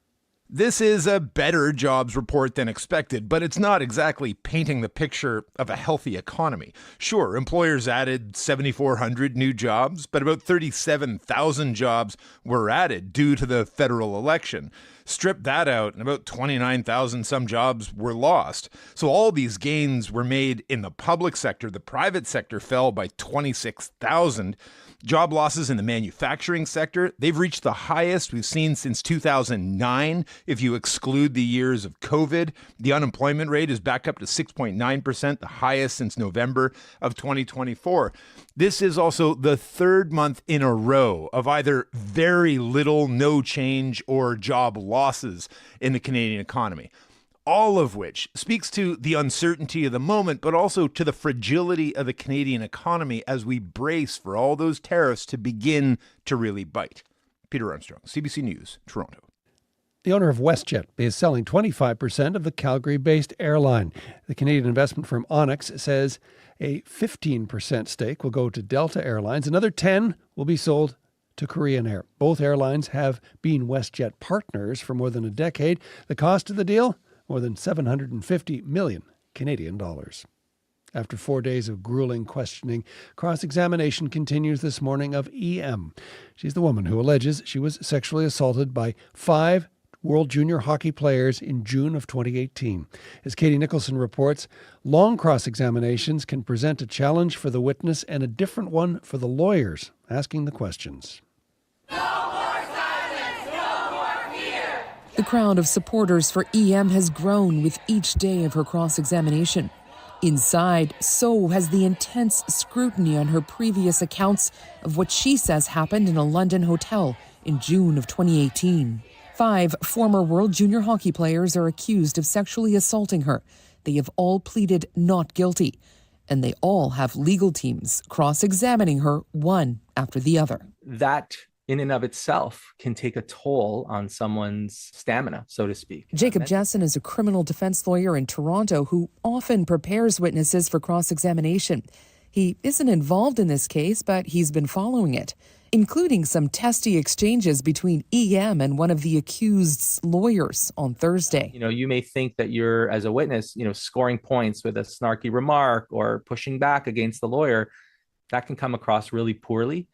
This is a better jobs report than expected, but it's not exactly painting the picture of a healthy economy. Sure, employers added 7,400 new jobs, but about 37,000 jobs were added due to the federal election. Strip that out, and about 29,000 some jobs were lost. So all these gains were made in the public sector. The private sector fell by 26,000. Job losses in the manufacturing sector, they've reached the highest we've seen since 2009. If you exclude the years of COVID, the unemployment rate is back up to 6.9%, the highest since November of 2024. This is also the third month in a row of either very little, no change, or job losses in the Canadian economy. All of which speaks to the uncertainty of the moment, but also to the fragility of the Canadian economy as we brace for all those tariffs to begin to really bite. Peter Armstrong, CBC News, Toronto. The owner of WestJet is selling 25% of the Calgary-based airline. The Canadian investment firm Onyx says a 15% stake will go to Delta Airlines. Another 10% will be sold to Korean Air. Both airlines have been WestJet partners for more than a decade. The cost of the deal? More than 750 million Canadian dollars. After 4 days of grueling questioning, cross-examination continues this morning of EM. She's the woman who alleges she was sexually assaulted by 5 World Junior Hockey players in June of 2018. As Katie Nicholson reports, long cross-examinations can present a challenge for the witness and a different one for the lawyers asking the questions. The crowd of supporters for EM has grown with each day of her cross-examination. Inside, so has the intense scrutiny on her previous accounts of what she says happened in a London hotel in June of 2018. 5 former World Junior Hockey players are accused of sexually assaulting her. They have all pleaded not guilty, and they all have legal teams cross-examining her one after the other. That in and of itself can take a toll on someone's stamina, so to speak. Jacob Jessen is a criminal defense lawyer in Toronto who often prepares witnesses for cross-examination. He isn't involved in this case, but he's been following it, including some testy exchanges between EM and one of the accused's lawyers on Thursday. You may think that you're, as a witness, scoring points with a snarky remark or pushing back against the lawyer. That can come across really poorly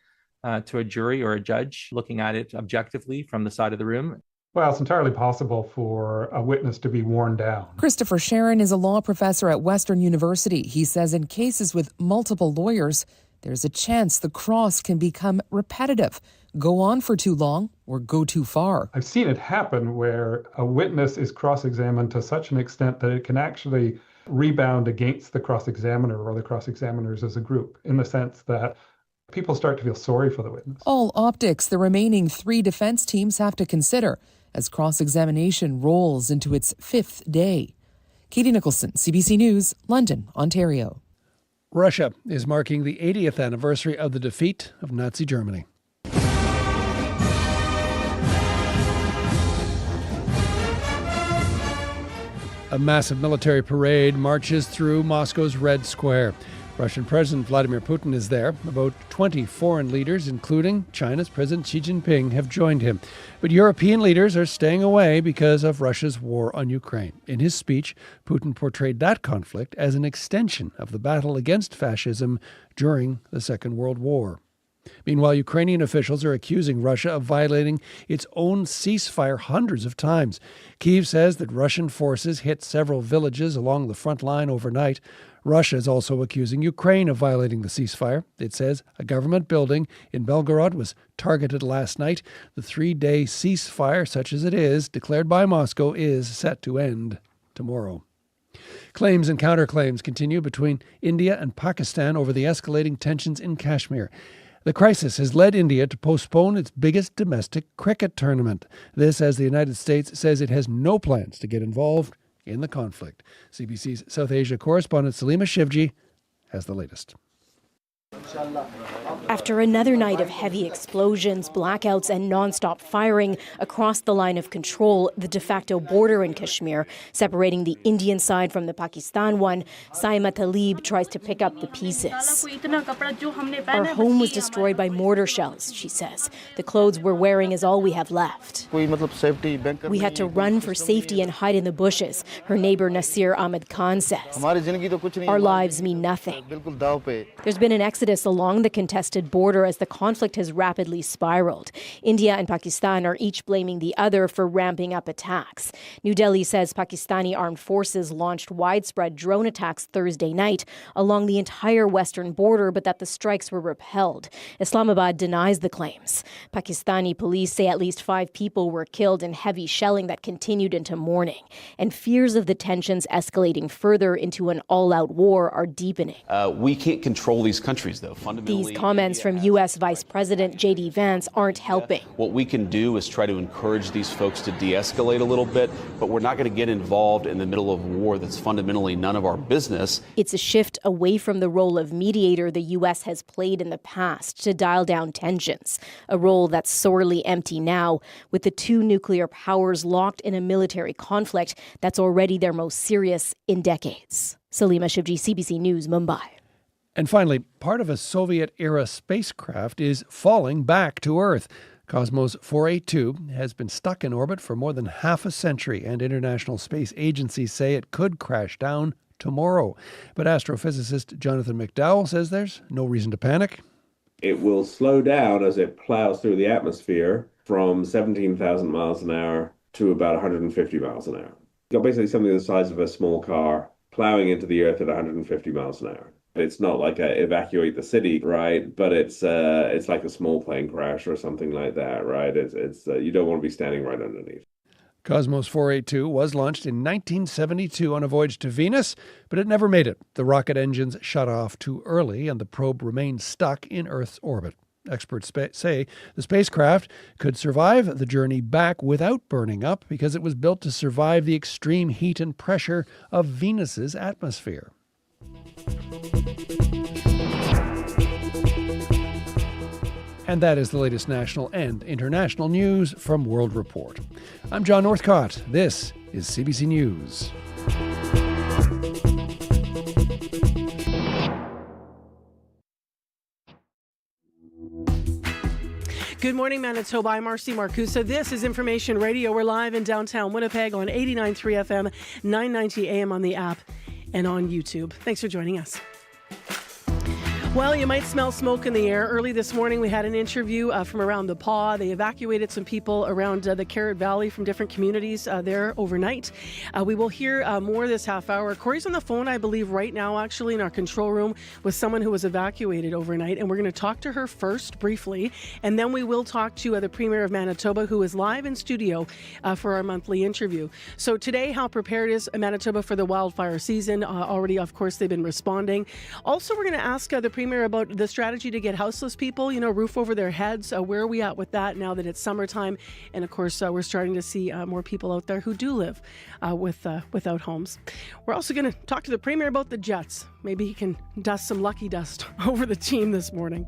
to a jury or a judge looking at it objectively from the side of the room. Well, it's entirely possible for a witness to be worn down. Christopher Sharon is a law professor at Western University. He says in cases with multiple lawyers, there's a chance the cross can become repetitive, go on for too long, or go too far. I've seen it happen where a witness is cross-examined to such an extent that it can actually rebound against the cross-examiner or the cross-examiners as a group, in the sense that people start to feel sorry for the witness. All optics the remaining 3 defense teams have to consider as cross-examination rolls into its 5th day. Katie Nicholson, CBC News, London, Ontario. Russia is marking the 80th anniversary of the defeat of Nazi Germany. A massive military parade marches through Moscow's Red Square. Russian President Vladimir Putin is there. About 20 foreign leaders, including China's President Xi Jinping, have joined him. But European leaders are staying away because of Russia's war on Ukraine. In his speech, Putin portrayed that conflict as an extension of the battle against fascism during the Second World War. Meanwhile, Ukrainian officials are accusing Russia of violating its own ceasefire hundreds of times. Kyiv says that Russian forces hit several villages along the front line overnight. Russia is also accusing Ukraine of violating the ceasefire. It says a government building in Belgorod was targeted last night. The 3-day ceasefire, such as it is, declared by Moscow, is set to end tomorrow. Claims and counterclaims continue between India and Pakistan over the escalating tensions in Kashmir. The crisis has led India to postpone its biggest domestic cricket tournament. This as the United States says it has no plans to get involved in the conflict. CBC's South Asia correspondent Salima Shivji has the latest. After another night of heavy explosions, blackouts, and non-stop firing across the line of control, the de facto border in Kashmir, separating the Indian side from the Pakistan one, Saima Talib tries to pick up the pieces. Our home was destroyed by mortar shells, she says. The clothes we're wearing is all we have left. We had to run for safety and hide in the bushes, her neighbor Nasir Ahmed Khan says. Our lives mean nothing. There's been an exodus weakness along the contested border as the conflict has rapidly spiraled. India and Pakistan are each blaming the other for ramping up attacks. New Delhi says Pakistani armed forces launched widespread drone attacks Thursday night along the entire western border, but that the strikes were repelled. Islamabad denies the claims. Pakistani police say at least 5 people were killed in heavy shelling that continued into morning, and fears of the tensions escalating further into an all-out war are deepening. We can't control these countries, though. Fundamentally, these comments from U.S. Vice President J.D. Vance aren't helping. What we can do is try to encourage these folks to de-escalate a little bit, but we're not going to get involved in the middle of war that's fundamentally none of our business. It's a shift away from the role of mediator the U.S. has played in the past to dial down tensions, a role that's sorely empty now, with the 2 nuclear powers locked in a military conflict that's already their most serious in decades. Salima Shivji, CBC News, Mumbai. And finally, part of a Soviet-era spacecraft is falling back to Earth. Cosmos 482 has been stuck in orbit for more than half a century, and international space agencies say it could crash down tomorrow. But astrophysicist Jonathan McDowell says there's no reason to panic. It will slow down as it plows through the atmosphere from 17,000 miles an hour to about 150 miles an hour. You've got basically something the size of a small car plowing into the Earth at 150 miles an hour. It's not like a evacuate the city, right? But it's like a small plane crash or something like that, right? It's you don't want to be standing right underneath. Cosmos 482 was launched in 1972 on a voyage to Venus, but it never made it. The rocket engines shut off too early, and the probe remained stuck in Earth's orbit. Experts say the spacecraft could survive the journey back without burning up because it was built to survive the extreme heat and pressure of Venus's atmosphere. And that is the latest national and international news from World Report. I'm John Northcott. This is CBC News. Good morning, Manitoba. I'm Marcy Marcusa. This is Information Radio. We're live in downtown Winnipeg on 89.3 FM, 990 AM on the app, and on YouTube. Thanks for joining us. Well, you might smell smoke in the air. Early this morning, we had an interview from around the Paw. They evacuated some people around the Carrot Valley from different communities there overnight. We will hear more this half hour. Corey's on the phone, I believe, right now, actually, in our control room with someone who was evacuated overnight. And we're going to talk to her first, briefly. And then we will talk to the Premier of Manitoba, who is live in studio for our monthly interview. So today, how prepared is Manitoba for the wildfire season? Already, of course, they've been responding. Also, we're going to ask the Premier about the strategy to get houseless people, roof over their heads. Where are we at with that now that it's summertime? And of course, we're starting to see more people out there who do live without homes. We're also going to talk to the Premier about the Jets. Maybe he can dust some lucky dust over the team this morning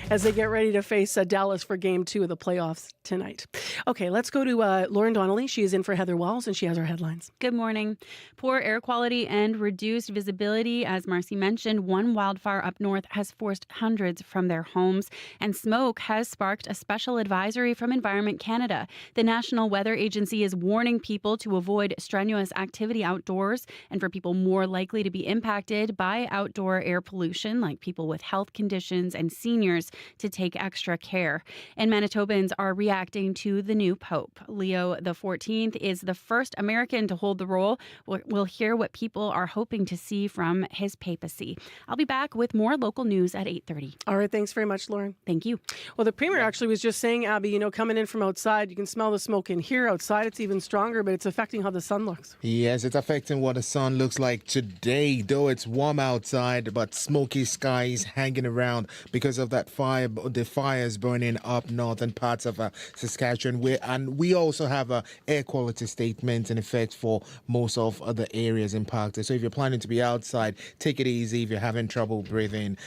as they get ready to face Dallas for Game 2 of the playoffs tonight. Okay, let's go to Lauren Donnelly. She is in for Heather Wells, and she has our headlines. Good morning. Poor air quality and reduced visibility. As Marcy mentioned, one wildfire up north has forced hundreds from their homes, and smoke has sparked a special advisory from Environment Canada. The National Weather Agency is warning people to avoid strenuous activity outdoors, and for people more likely to be impacted by outdoor air pollution, like people with health conditions and seniors, to take extra care. And Manitobans are reacting to the new Pope. Leo XIV is the first American to hold the role. We'll hear what people are hoping to see from his papacy. I'll be back with more local news at 8:30. All right, thanks very much, Lauren. Thank you. Well, the Premier actually was just saying, Abby, coming in from outside, you can smell the smoke in here. Outside, it's even stronger, but it's affecting how the sun looks. Yes, it's affecting what the sun looks like today, though it's warm outside, but smoky skies hanging around because of that the fires burning up northern parts of Saskatchewan. And we also have a air quality statement in effect for most of the areas impacted. So if you're planning to be outside, take it easy. If you're having trouble breathing,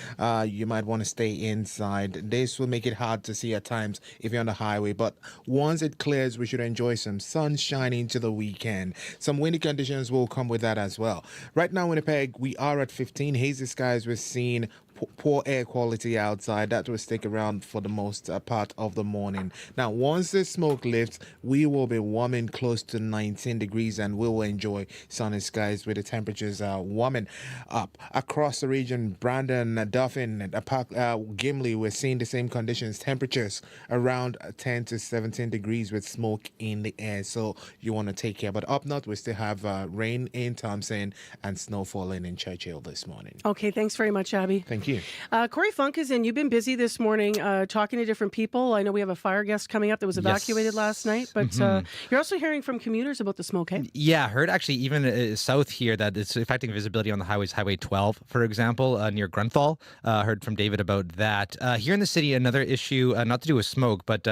you might want to stay inside. This will make it hard to see at times if you're on the highway, but once it clears, we should enjoy some sunshine into the weekend. Some windy conditions will come with that as well. Right now, Winnipeg, we are at 15. Hazy skies we're seeing. poor air quality outside. That will stick around for the most part of the morning. Now, once the smoke lifts, we will be warming close to 19 degrees and we will enjoy sunny skies with the temperatures warming up. Across the region, Brandon, Dauphin, Gimli, we're seeing the same conditions. Temperatures around 10 to 17 degrees with smoke in the air. So you want to take care. But up north, we still have rain in Thompson and snow falling in Churchill this morning. Okay, thanks very much, Abby. Thank you. Corey Funk is in. You've been busy this morning talking to different people. I know we have a fire guest coming up that was evacuated last night, but you're also hearing from commuters about the smoke, hey? Yeah, heard actually even south here that it's affecting visibility on the highways, Highway 12, for example, near Grunthal. Heard from David about that. Here in the city, another issue, not to do with smoke, but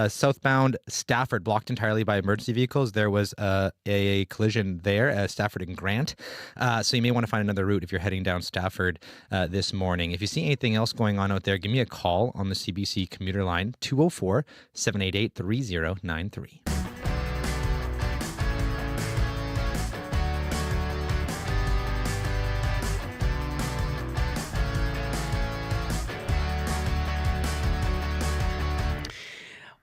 southbound Stafford blocked entirely by emergency vehicles. There was a collision there, Stafford and Grant. So you may want to find another route if you're heading down Stafford this morning. If you see anything else going on out there, give me a call on the CBC commuter line, 204-788-3093.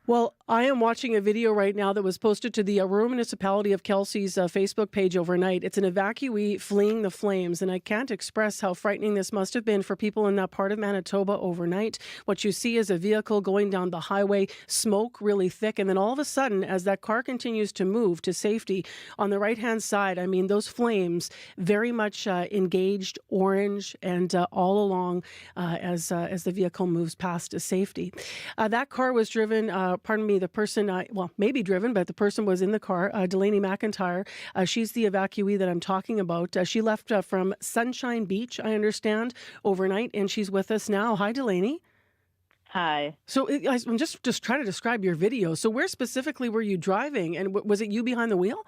Well, I am watching a video right now that was posted to the rural municipality of Kelsey's Facebook page overnight. It's an evacuee fleeing the flames, and I can't express how frightening this must have been for people in that part of Manitoba overnight. What you see is a vehicle going down the highway, smoke really thick, and then all of a sudden, as that car continues to move to safety, on the right-hand side, I mean, those flames very much engaged, orange, and all along as the vehicle moves past to safety. That car was driven, the person, maybe driven, but the person was in the car, Delaney McIntyre. She's the evacuee that I'm talking about. She left from Sunshine Beach, I understand, overnight, and she's with us now. Hi, Delaney. Hi. So I'm just trying to describe your video. So where specifically were you driving, and was it you behind the wheel?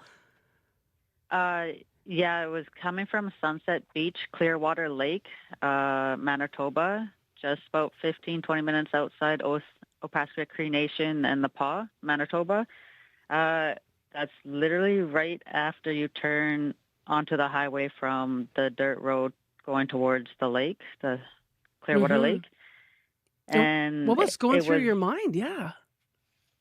Yeah, it was coming from Sunset Beach, Clearwater Lake, Manitoba, just about 15-20 minutes outside Opaskwayak Cree Nation and the Paw, Manitoba. That's literally right after you turn onto the highway from the dirt road going towards the lake, the Clearwater Lake. And what was going through your mind? Yeah.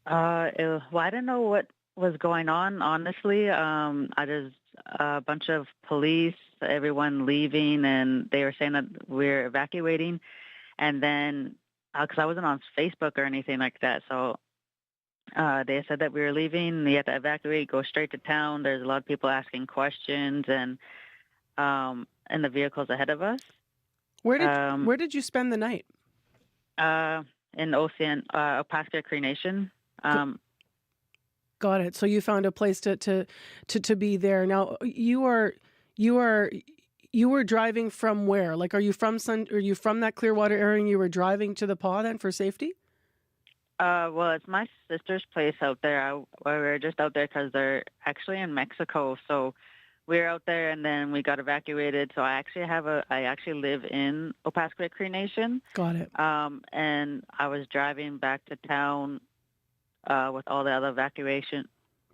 I didn't know what was going on, honestly. I just a bunch of police, everyone leaving, and they were saying that we're evacuating. And then because I wasn't on Facebook or anything like that. So they said that we were leaving. You have to evacuate, go straight to town. There's a lot of people asking questions and the vehicles ahead of us. Where did you spend the night? In Opaskwayak Cree Nation. Got it. So you found a place to be there. Now you were driving from where? Like, are you from that Clearwater area and you were driving to the Paw then for safety? Well, it's my sister's place out there. We were just out there because they're actually in Mexico. So we were out there and then we got evacuated. So I actually live in Opaskwayak Cree Nation. Got it. And I was driving back to town with all the other evacuation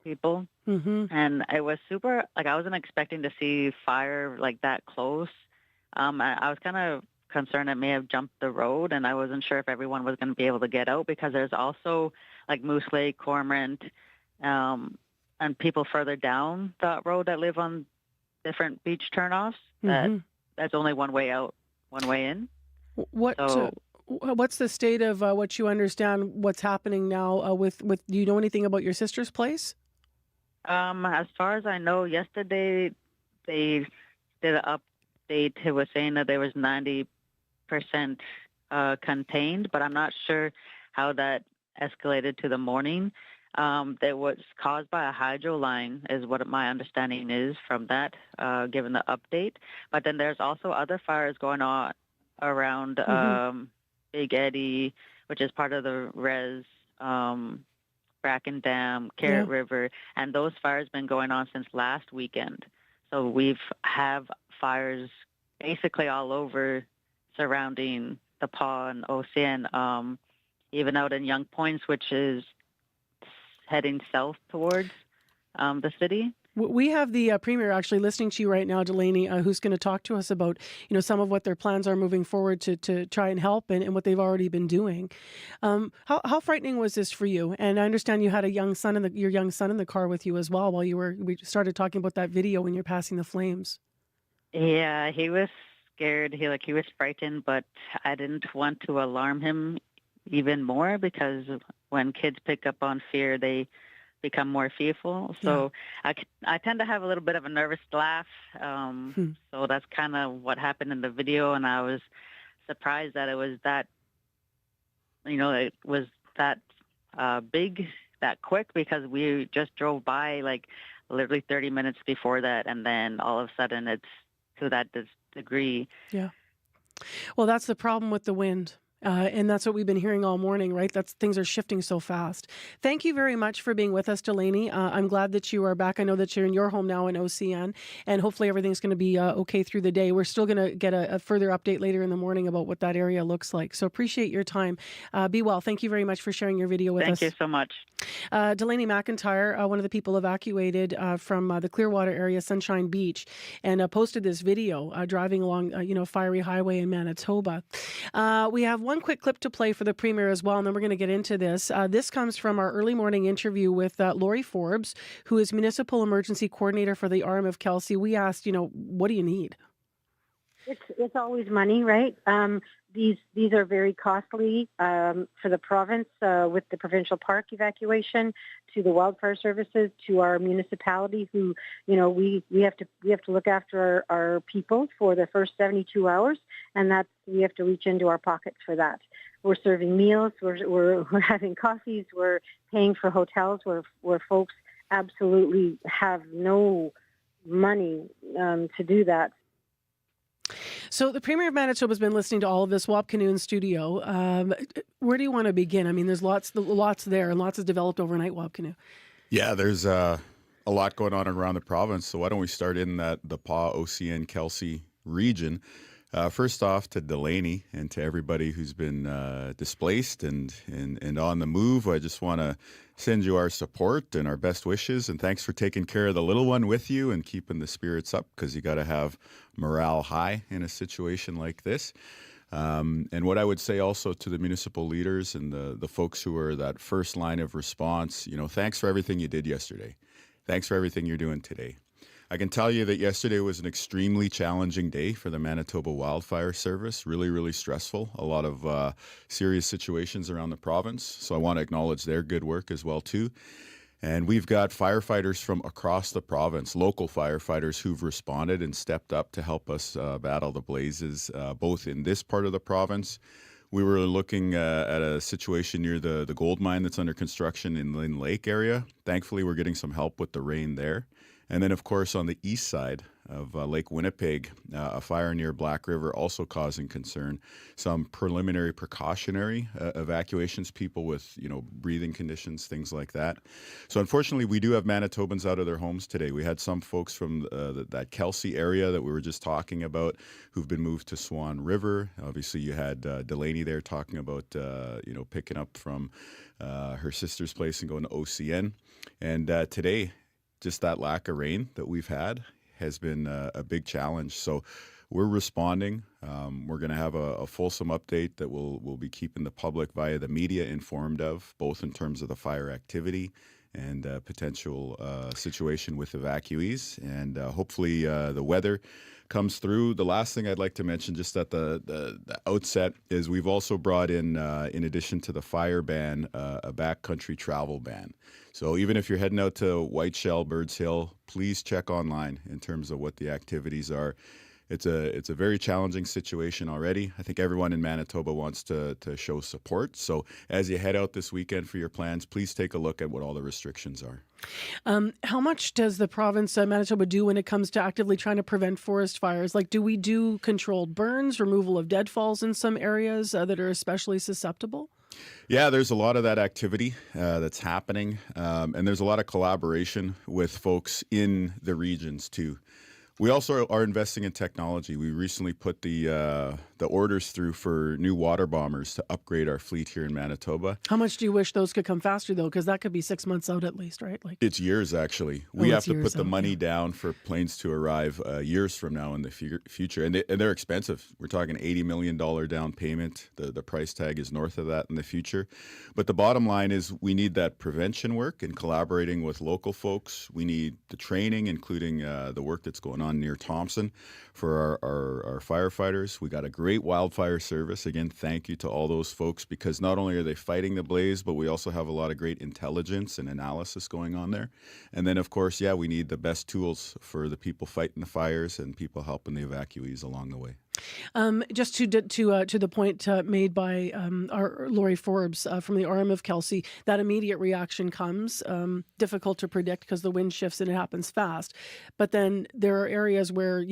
people. And it was super, I wasn't expecting to see fire like that close. I was kind of concerned it may have jumped the road, and I wasn't sure if everyone was going to be able to get out because there's also Moose Lake, Cormorant, and people further down that road that live on different beach turnoffs. That's only one way out, one way in. What's the state of what you understand? What's happening now with? Do you know anything about your sister's place? As far as I know, yesterday they did an update. It was saying that there was 90% contained, but I'm not sure how that escalated to the morning. That was caused by a hydro line, is what my understanding is from that, given the update. But then there's also other fires going on around Big Eddy, which is part of the Res. Bracken Dam, Carrot River, and those fires been going on since last weekend. So have fires basically all over surrounding the Paw and Ocean, even out in Young Points, which is heading south towards the city. We have the Premier actually listening to you right now, Delaney, who's going to talk to us about, some of what their plans are moving forward to try and help and what they've already been doing. How frightening was this for you? And I understand you had your young son in the car with you as well while we started talking about that video when you're passing the flames. Yeah, he was scared. He was frightened, but I didn't want to alarm him even more, because when kids pick up on fear, they become more fearful. So I tend to have a little bit of a nervous laugh. So that's kind of what happened in the video. And I was surprised that it was that, big, that quick, because we just drove by like literally 30 minutes before that. And then all of a sudden it's to that degree. Yeah. Well, that's the problem with the wind. And that's what we've been hearing all morning, right? Things are shifting so fast. Thank you very much for being with us, Delaney. I'm glad that you are back. I know that you're in your home now in OCN, and hopefully everything's going to be okay through the day. We're still going to get a further update later in the morning about what that area looks like. So appreciate your time. Be well. Thank you very much for sharing your video with us. Thank you so much. Delaney McIntyre, one of the people evacuated from the Clearwater area, Sunshine Beach, and posted this video driving along, Fiery Highway in Manitoba. We have one quick clip to play for the Premier as well, and then we're going to get into this. This comes from our early morning interview with Lori Forbes, who is Municipal Emergency Coordinator for the arm of Kelsey. We asked, what do you need? It's always money, right? These are very costly for the province with the provincial park evacuation, to the wildfire services, to our municipality, who we have to look after our people for the first 72 hours, and we have to reach into our pockets for that. We're serving meals, we're having coffees, we're paying for hotels where folks absolutely have no money to do that. So the Premier of Manitoba has been listening to all of this. Canoe in studio. Where do you want to begin? I mean, there's lots there, and lots has developed overnight, Canoe. Yeah, there's a lot going on around the province. So why don't we start in the PA, OCN, Kelsey region? First off, to Delaney and to everybody who's been displaced and on the move, I just want to send you our support and our best wishes. And thanks for taking care of the little one with you and keeping the spirits up, because you got to have morale high in a situation like this. And what I would say also to the municipal leaders and the folks who are that first line of response, thanks for everything you did yesterday. Thanks for everything you're doing today. I can tell you that yesterday was an extremely challenging day for the Manitoba Wildfire Service. Really, really stressful. A lot of serious situations around the province. So I want to acknowledge their good work as well, too. And we've got firefighters from across the province, local firefighters who've responded and stepped up to help us battle the blazes, both in this part of the province. We were looking at a situation near the gold mine that's under construction in Lynn Lake area. Thankfully, we're getting some help with the rain there. And then, of course, on the east side of Lake Winnipeg, a fire near Black River also causing concern. Some preliminary precautionary evacuations, people with, breathing conditions, things like that. So unfortunately, we do have Manitobans out of their homes today. We had some folks from that Kelsey area that we were just talking about who've been moved to Swan River. Obviously, you had Delaney there talking about, picking up from her sister's place and going to OCN. And today, just that lack of rain that we've had has been a big challenge. So we're responding. We're going to have a fulsome update that we'll be keeping the public via the media informed of, both in terms of the fire activity and potential situation with evacuees. And hopefully the weather comes through. The last thing I'd like to mention just at the outset is we've also brought in addition to the fire ban, a backcountry travel ban. So even if you're heading out to Whiteshell, Birds Hill, please check online in terms of what the activities are. It's a very challenging situation already. I think everyone in Manitoba wants to show support. So as you head out this weekend for your plans, please take a look at what all the restrictions are. How much does the province of Manitoba do when it comes to actively trying to prevent forest fires? Like, do we do controlled burns, removal of deadfalls in some areas that are especially susceptible? Yeah, there's a lot of that activity that's happening, and there's a lot of collaboration with folks in the regions too. We also are investing in technology. We recently put the the orders through for new water bombers to upgrade our fleet here in Manitoba. How much do you wish those could come faster, though? Because that could be 6 months out at least, right? Like It's years, actually. We have to put the money down for planes to arrive years from now in the future. And they're expensive. We're talking $80 million down payment. The price tag is north of that in the future. But the bottom line is we need that prevention work and collaborating with local folks. We need the training, including the work that's going on near Thompson for our firefighters. We got a great wildfire service. Again, thank you to all those folks, because not only are they fighting the blaze, but we also have a lot of great intelligence and analysis going on there. And then, of course, we need the best tools for the people fighting the fires and people helping the evacuees along the way. Just to the point made by our Laurie Forbes from the arm of Kelsey, that immediate reaction comes difficult to predict because the wind shifts and it happens fast. But then there are areas where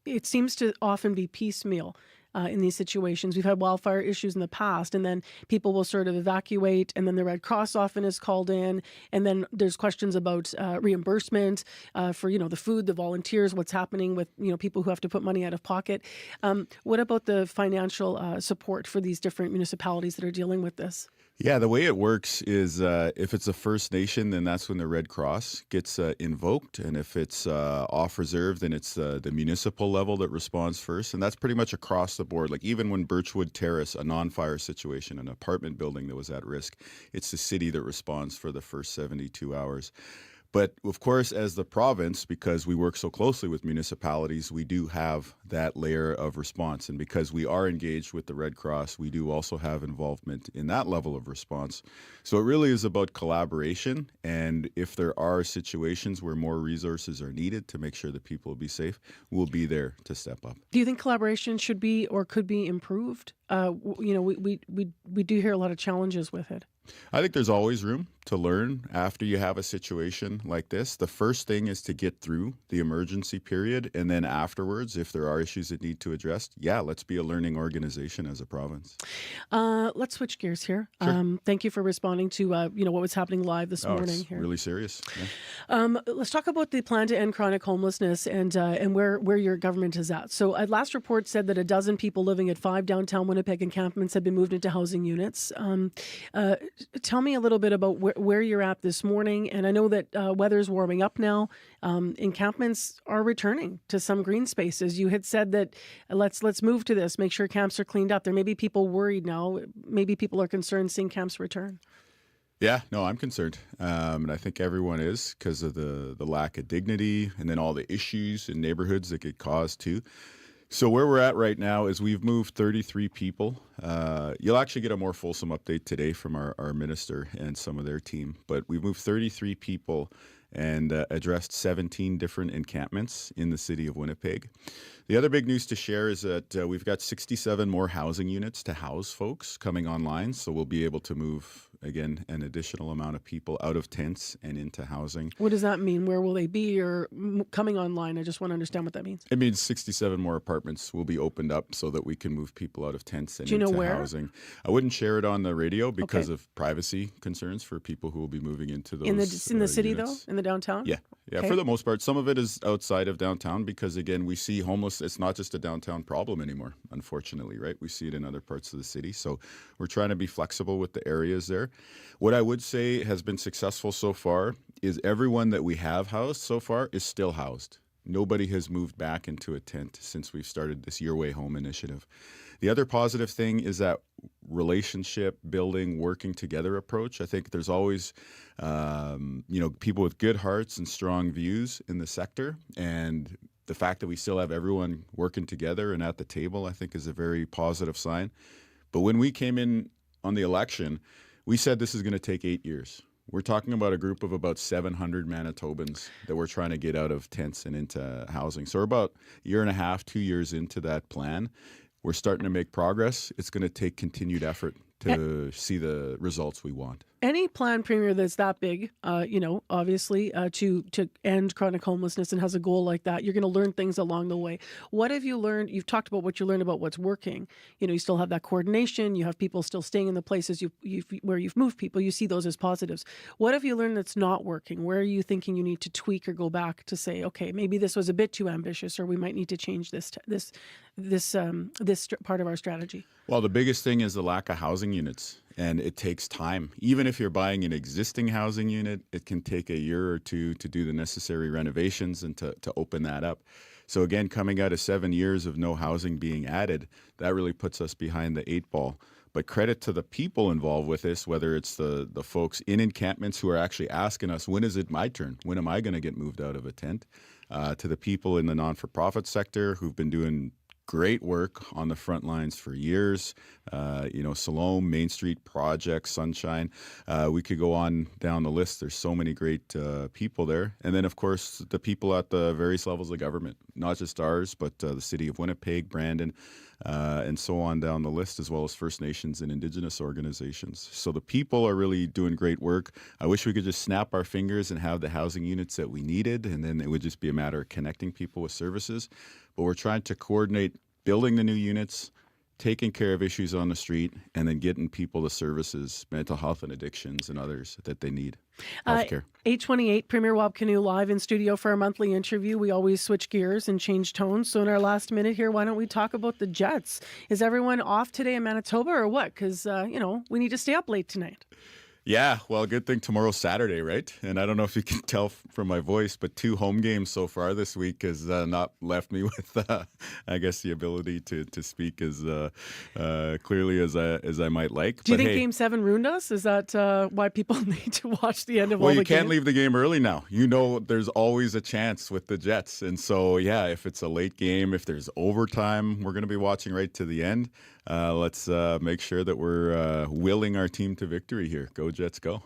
it seems to often be piecemeal. In these situations, we've had wildfire issues in the past, and then people will sort of evacuate, and then the Red Cross often is called in, and then there's questions about reimbursement for the food, the volunteers, what's happening with people who have to put money out of pocket. What about the financial support for these different municipalities that are dealing with this? Yeah, the way it works is if it's a First Nation, then that's when the Red Cross gets invoked. And if it's off reserve, then it's the municipal level that responds first. And that's pretty much across the board. Like even when Birchwood Terrace, a non-fire situation, an apartment building that was at risk, it's the city that responds for the first 72 hours. But of course, as the province, because we work so closely with municipalities, we do have that layer of response. And because we are engaged with the Red Cross, we do also have involvement in that level of response. So it really is about collaboration. And if there are situations where more resources are needed to make sure that people will be safe, we'll be there to step up. Do you think collaboration should be or could be improved? We do hear a lot of challenges with it. I think there's always room to learn after you have a situation like this. The first thing is to get through the emergency period, and then afterwards, if there are issues that need to address, let's be a learning organization as a province. Let's switch gears here. Sure. Thank you for responding to what was happening live this morning it's here. Really serious. Yeah. Let's talk about the plan to end chronic homelessness and where your government is at. So, a last report said that a dozen people living at 5 downtown Winnipeg encampments had been moved into housing units. Tell me a little bit about where you're at this morning. And I know that weather's warming up now. Encampments are returning to some green spaces. You had said that let's move to this, make sure camps are cleaned up. There may be people worried now. Maybe people are concerned seeing camps return. Yeah, no, I'm concerned. And I think everyone is because of the lack of dignity and then all the issues in neighborhoods that get caused too. So where we're at right now is we've moved 33 people. You'll actually get a more fulsome update today from our minister and some of their team. But we've moved 33 people and addressed 17 different encampments in the city of Winnipeg. The other big news to share is that we've got 67 more housing units to house folks coming online. So we'll be able to move, again, an additional amount of people out of tents and into housing. What does that mean? Where will they be or coming online? I just want to understand what that means. It means 67 more apartments will be opened up so that we can move people out of tents and into housing. I wouldn't share it on the radio because of privacy concerns for people who will be moving into those in the city units. though, in the downtown? Yeah, okay. For the most part. Some of it is outside of downtown because, again, we see homeless. It's not just a downtown problem anymore, unfortunately, right? We see it in other parts of the city. So we're trying to be flexible with the areas there. What I would say has been successful so far is everyone that we have housed so far is still housed. Nobody has moved back into a tent since we've started this Your Way Home initiative. The other positive thing is that relationship building, working together approach. I think there's always, people with good hearts and strong views in the sector. And the fact that we still have everyone working together and at the table, I think, is a very positive sign. But when we came in on the election, we said this is going to take 8 years. We're talking about a group of about 700 Manitobans that we're trying to get out of tents and into housing. So we're about a year and a half, 2 years into that plan. We're starting to make progress. It's going to take continued effort to see the results we want. Any plan, Premier, that's that big, obviously, to end chronic homelessness and has a goal like that, you're going to learn things along the way. What have you learned? You've talked about what you learned about what's working. You still have that coordination. You have people still staying in the places where you've moved people. You see those as positives. What have you learned that's not working? Where are you thinking you need to tweak or go back to say, okay, maybe this was a bit too ambitious, or we might need to change this part of our strategy? Well, the biggest thing is the lack of housing units, and it takes time. Even if you're buying an existing housing unit, it can take a year or two to do the necessary renovations and to open that up. So again, coming out of 7 years of no housing being added, that really puts us behind the 8 ball. But credit to the people involved with this, whether it's the folks in encampments who are actually asking us, when is it my turn? When am I going to get moved out of a tent? To the people in the non-for-profit sector who've been doing great work on the front lines for years. Salome, Main Street Project, Sunshine. We could go on down the list. There's so many great people there. And then, of course, the people at the various levels of government, not just ours, but the City of Winnipeg, Brandon, and so on down the list, as well as First Nations and Indigenous organizations. So the people are really doing great work. I wish we could just snap our fingers and have the housing units that we needed, and then it would just be a matter of connecting people with services. But we're trying to coordinate building the new units, taking care of issues on the street, and then getting people the services, mental health and addictions and others that they need. Healthcare. 8:28, Premier Wab Canoe live in studio for our monthly interview. We always switch gears and change tones. So in our last minute here, why don't we talk about the Jets? Is everyone off today in Manitoba or what? Because, we need to stay up late tonight. Yeah, well, good thing tomorrow's Saturday, right? And I don't know if you can tell from my voice, but 2 home games so far this week has not left me with, the ability to speak as clearly as I might like. Do you think Game 7 ruined us? Is that why people need to watch the end of all the games? Well, you can't leave the game early now. There's always a chance with the Jets. And so, if it's a late game, if there's overtime, we're going to be watching right to the end. Let's make sure that we're willing our team to victory here. Go Jets, go.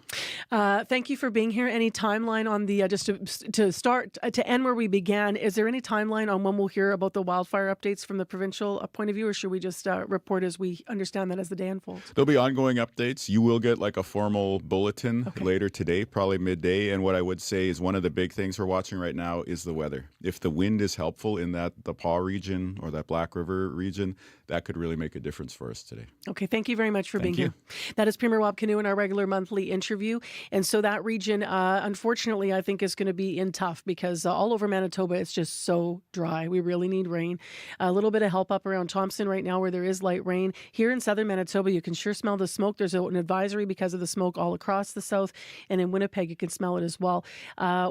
Thank you for being here. Any timeline on the, just to end where we began, is there any timeline on when we'll hear about the wildfire updates from the provincial point of view, or should we just report as we understand that as the day unfolds? There'll be ongoing updates. You will get like a formal bulletin later today, probably midday. And what I would say is one of the big things we're watching right now is the weather. If the wind is helpful in the Paw region or that Black River region, that could really make a difference for us today. Okay, thank you very much for being here. That is Premier Wab Canoe in our regular monthly interview. And so that region, unfortunately, I think is going to be in tough because all over Manitoba, it's just so dry. We really need rain. A little bit of help up around Thompson right now where there is light rain. Here in southern Manitoba, you can sure smell the smoke. There's an advisory because of the smoke all across the south. And in Winnipeg, you can smell it as well.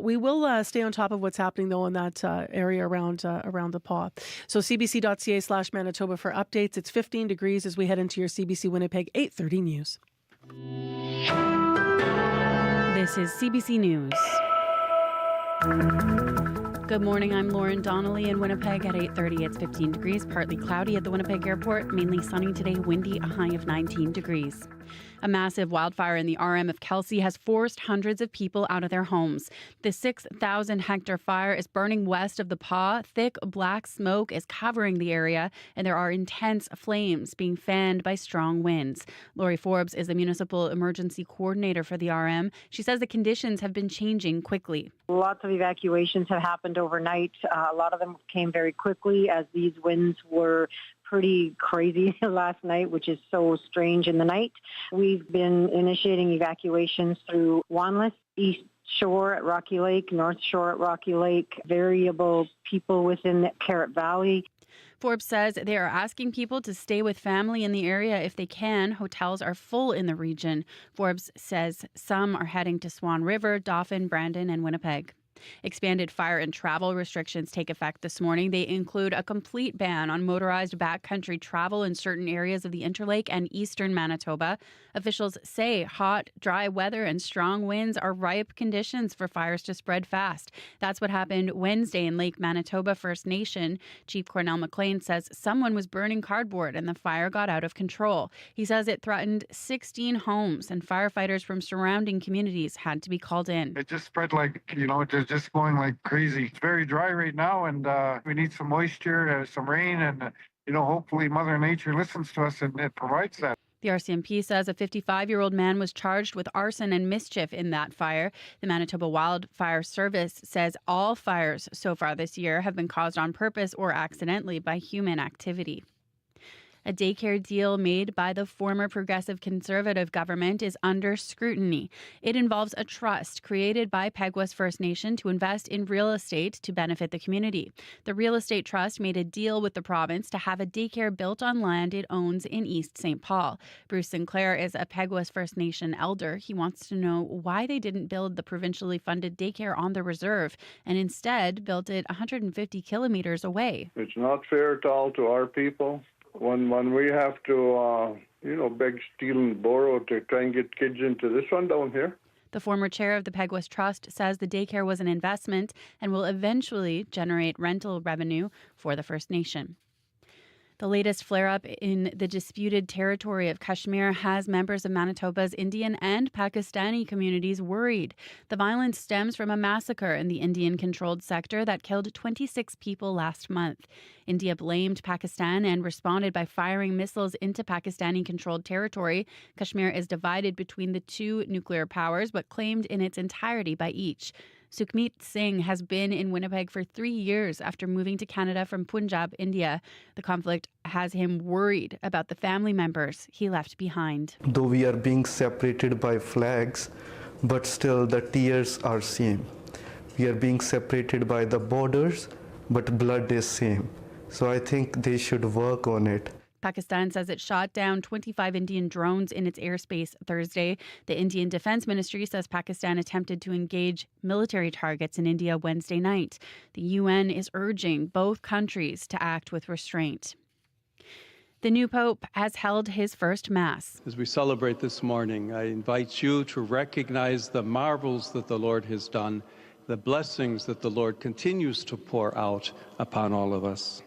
We will stay on top of what's happening, though, in that area around the Paw. So cbc.ca/Manitoba for updates. It's 15 degrees as we head into your CBC Winnipeg 8:30 news. This is CBC News. Good morning, I'm Lauren Donnelly in Winnipeg at 8:30. It's 15 degrees, partly cloudy at the Winnipeg airport, mainly sunny today, windy, a high of 19 degrees. A massive wildfire in the RM of Kelsey has forced hundreds of people out of their homes. The 6,000-hectare fire is burning west of the Paw. Thick black smoke is covering the area, and there are intense flames being fanned by strong winds. Lori Forbes is the municipal emergency coordinator for the RM. She says the conditions have been changing quickly. Lots of evacuations have happened overnight. A lot of them came very quickly as these winds were pretty crazy last night, which is so strange in the night. We've been initiating evacuations through Wanless, East Shore at Rocky Lake, North Shore at Rocky Lake, variable people within the Carrot Valley. Forbes says they are asking people to stay with family in the area if they can. Hotels are full in the region. Forbes says some are heading to Swan River, Dauphin, Brandon, and Winnipeg. Expanded fire and travel restrictions take effect this morning. They include a complete ban on motorized backcountry travel in certain areas of the Interlake and eastern Manitoba. Officials say hot, dry weather and strong winds are ripe conditions for fires to spread fast. That's what happened Wednesday in Lake Manitoba First Nation. Chief Cornell McLean says someone was burning cardboard and the fire got out of control. He says it threatened 16 homes and firefighters from surrounding communities had to be called in. It just spread just going like crazy. It's very dry right now, and we need some moisture, some rain, and hopefully Mother Nature listens to us and it provides that. The RCMP says a 55-year-old man was charged with arson and mischief in that fire. The Manitoba Wildfire Service says all fires so far this year have been caused on purpose or accidentally by human activity. A daycare deal made by the former Progressive Conservative government is under scrutiny. It involves a trust created by Peguas First Nation to invest in real estate to benefit the community. The real estate trust made a deal with the province to have a daycare built on land it owns in East St. Paul. Bruce Sinclair is a Peguas First Nation elder. He wants to know why they didn't build the provincially funded daycare on the reserve and instead built it 150 kilometers away. It's not fair at all to our people. When we have to, beg, steal, and borrow to try and get kids into this one down here. The former chair of the Peguas Trust says the daycare was an investment and will eventually generate rental revenue for the First Nation. The latest flare-up in the disputed territory of Kashmir has members of Manitoba's Indian and Pakistani communities worried. The violence stems from a massacre in the Indian-controlled sector that killed 26 people last month. India blamed Pakistan and responded by firing missiles into Pakistani-controlled territory. Kashmir is divided between the two nuclear powers, but claimed in its entirety by each. Sukhmeet Singh has been in Winnipeg for 3 years after moving to Canada from Punjab, India. The conflict has him worried about the family members he left behind. Though we are being separated by flags, but still the tears are same. We are being separated by the borders, but blood is same. So I think they should work on it. Pakistan says it shot down 25 Indian drones in its airspace Thursday. The Indian Defense Ministry says Pakistan attempted to engage military targets in India Wednesday night. The UN is urging both countries to act with restraint. The new Pope has held his first Mass. As we celebrate this morning, I invite you to recognize the marvels that the Lord has done, the blessings that the Lord continues to pour out upon all of us.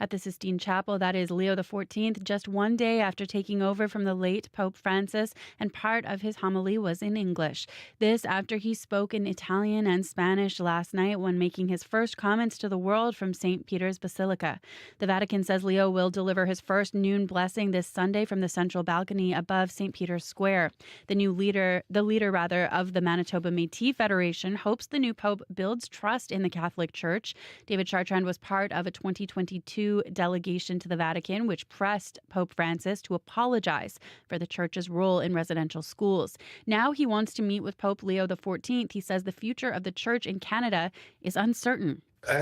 At the Sistine Chapel, that is Leo XIV, just one day after taking over from the late Pope Francis, and part of his homily was in English. This after he spoke in Italian and Spanish last night when making his first comments to the world from St. Peter's Basilica. The Vatican says Leo will deliver his first noon blessing this Sunday from the central balcony above St. Peter's Square. The leader of the Manitoba Métis Federation hopes the new Pope builds trust in the Catholic Church. David Chartrand was part of a 2022 delegation to the Vatican, which pressed Pope Francis to apologize for the church's role in residential schools. Now he wants to meet with Pope Leo XIV. He says the future of the church in Canada is uncertain. I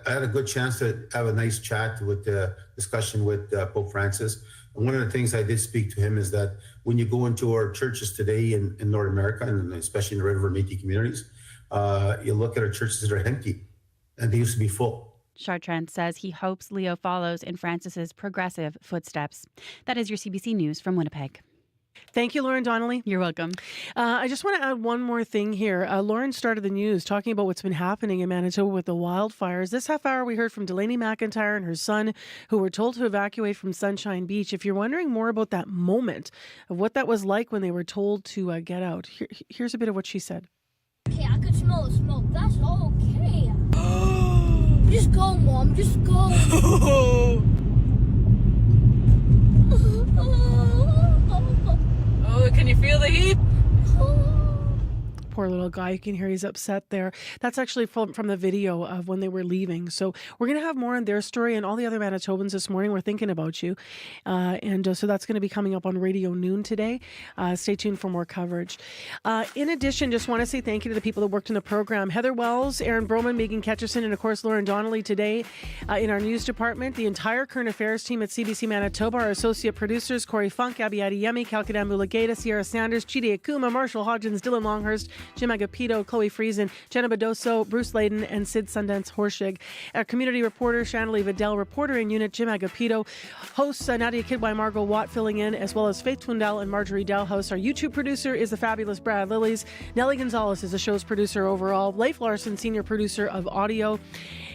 had a good chance to have a nice chat with the discussion with Pope Francis. And one of the things I did speak to him is that when you go into our churches today in North America, and especially in the Red River Métis communities, you look at our churches that are empty, and they used to be full. Chartrand says he hopes Leo follows in Francis's progressive footsteps. That is your CBC News from Winnipeg. Thank you, Lauren Donnelly. You're welcome. I just want to add one more thing here. Lauren started the news talking about what's been happening in Manitoba with the wildfires. This half hour, we heard from Delaney McIntyre and her son, who were told to evacuate from Sunshine Beach. If you're wondering more about that moment of what that was like when they were told to get out, here's a bit of what she said. Okay, I could smell the smoke. That's all okay. Just go, Mom. Just go. Oh, can you feel the heat? Poor little guy. You can hear he's upset there. That's actually from the video of when they were leaving. So we're going to have more on their story and all the other Manitobans this morning. We're thinking about you. So that's going to be coming up on Radio Noon today. Stay tuned for more coverage. In addition, just want to say thank you to the people that worked in the program. Heather Wells, Aaron Broman, Megan Ketcherson, and of course Lauren Donnelly today in our news department. The entire current affairs team at CBC Manitoba, our associate producers, Corey Funk, Abby Adiyemi, Kalkadan Mulageta, Sierra Sanders, Chidi Akuma, Marshall Hodgins, Dylan Longhurst, Jim Agapito, Chloe Friesen, Jenna Bedoso, Bruce Layden, and Sid Sundance Horshig. Our community reporter, Shanley Vidal, reporter in unit, Jim Agapito. Hosts, Nadia Kidby, Margot Watt filling in, as well as Faith Twindell and Marjorie Dalhouse. Our YouTube producer is the fabulous Brad Lillies. Nellie Gonzalez is the show's producer overall. Leif Larson, senior producer of audio.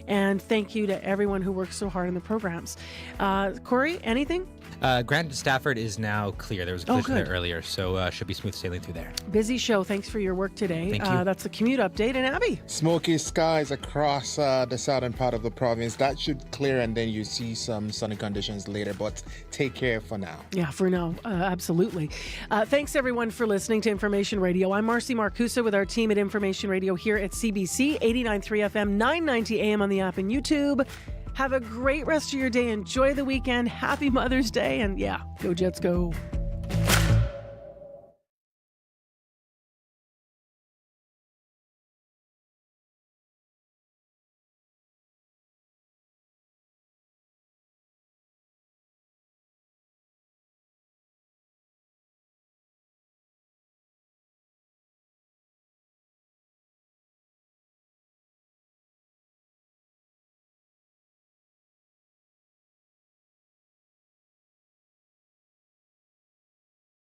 And thank you to everyone who works so hard in the programs. Corey, anything? Grant Stafford is now clear. There was a collision there earlier, so should be smooth sailing through there. Busy show. Thanks for your work today. Thank you. That's the commute update. And Abby? Smoky skies across the southern part of the province. That should clear, and then you see some sunny conditions later, but take care for now. Yeah, for now. Absolutely. Thanks, everyone, for listening to Information Radio. I'm Marcy Marcusa with our team at Information Radio here at CBC, 89.3 FM, 990 AM on the app and YouTube. Have a great rest of your day. Enjoy the weekend. Happy Mother's Day. And yeah, go Jets, go.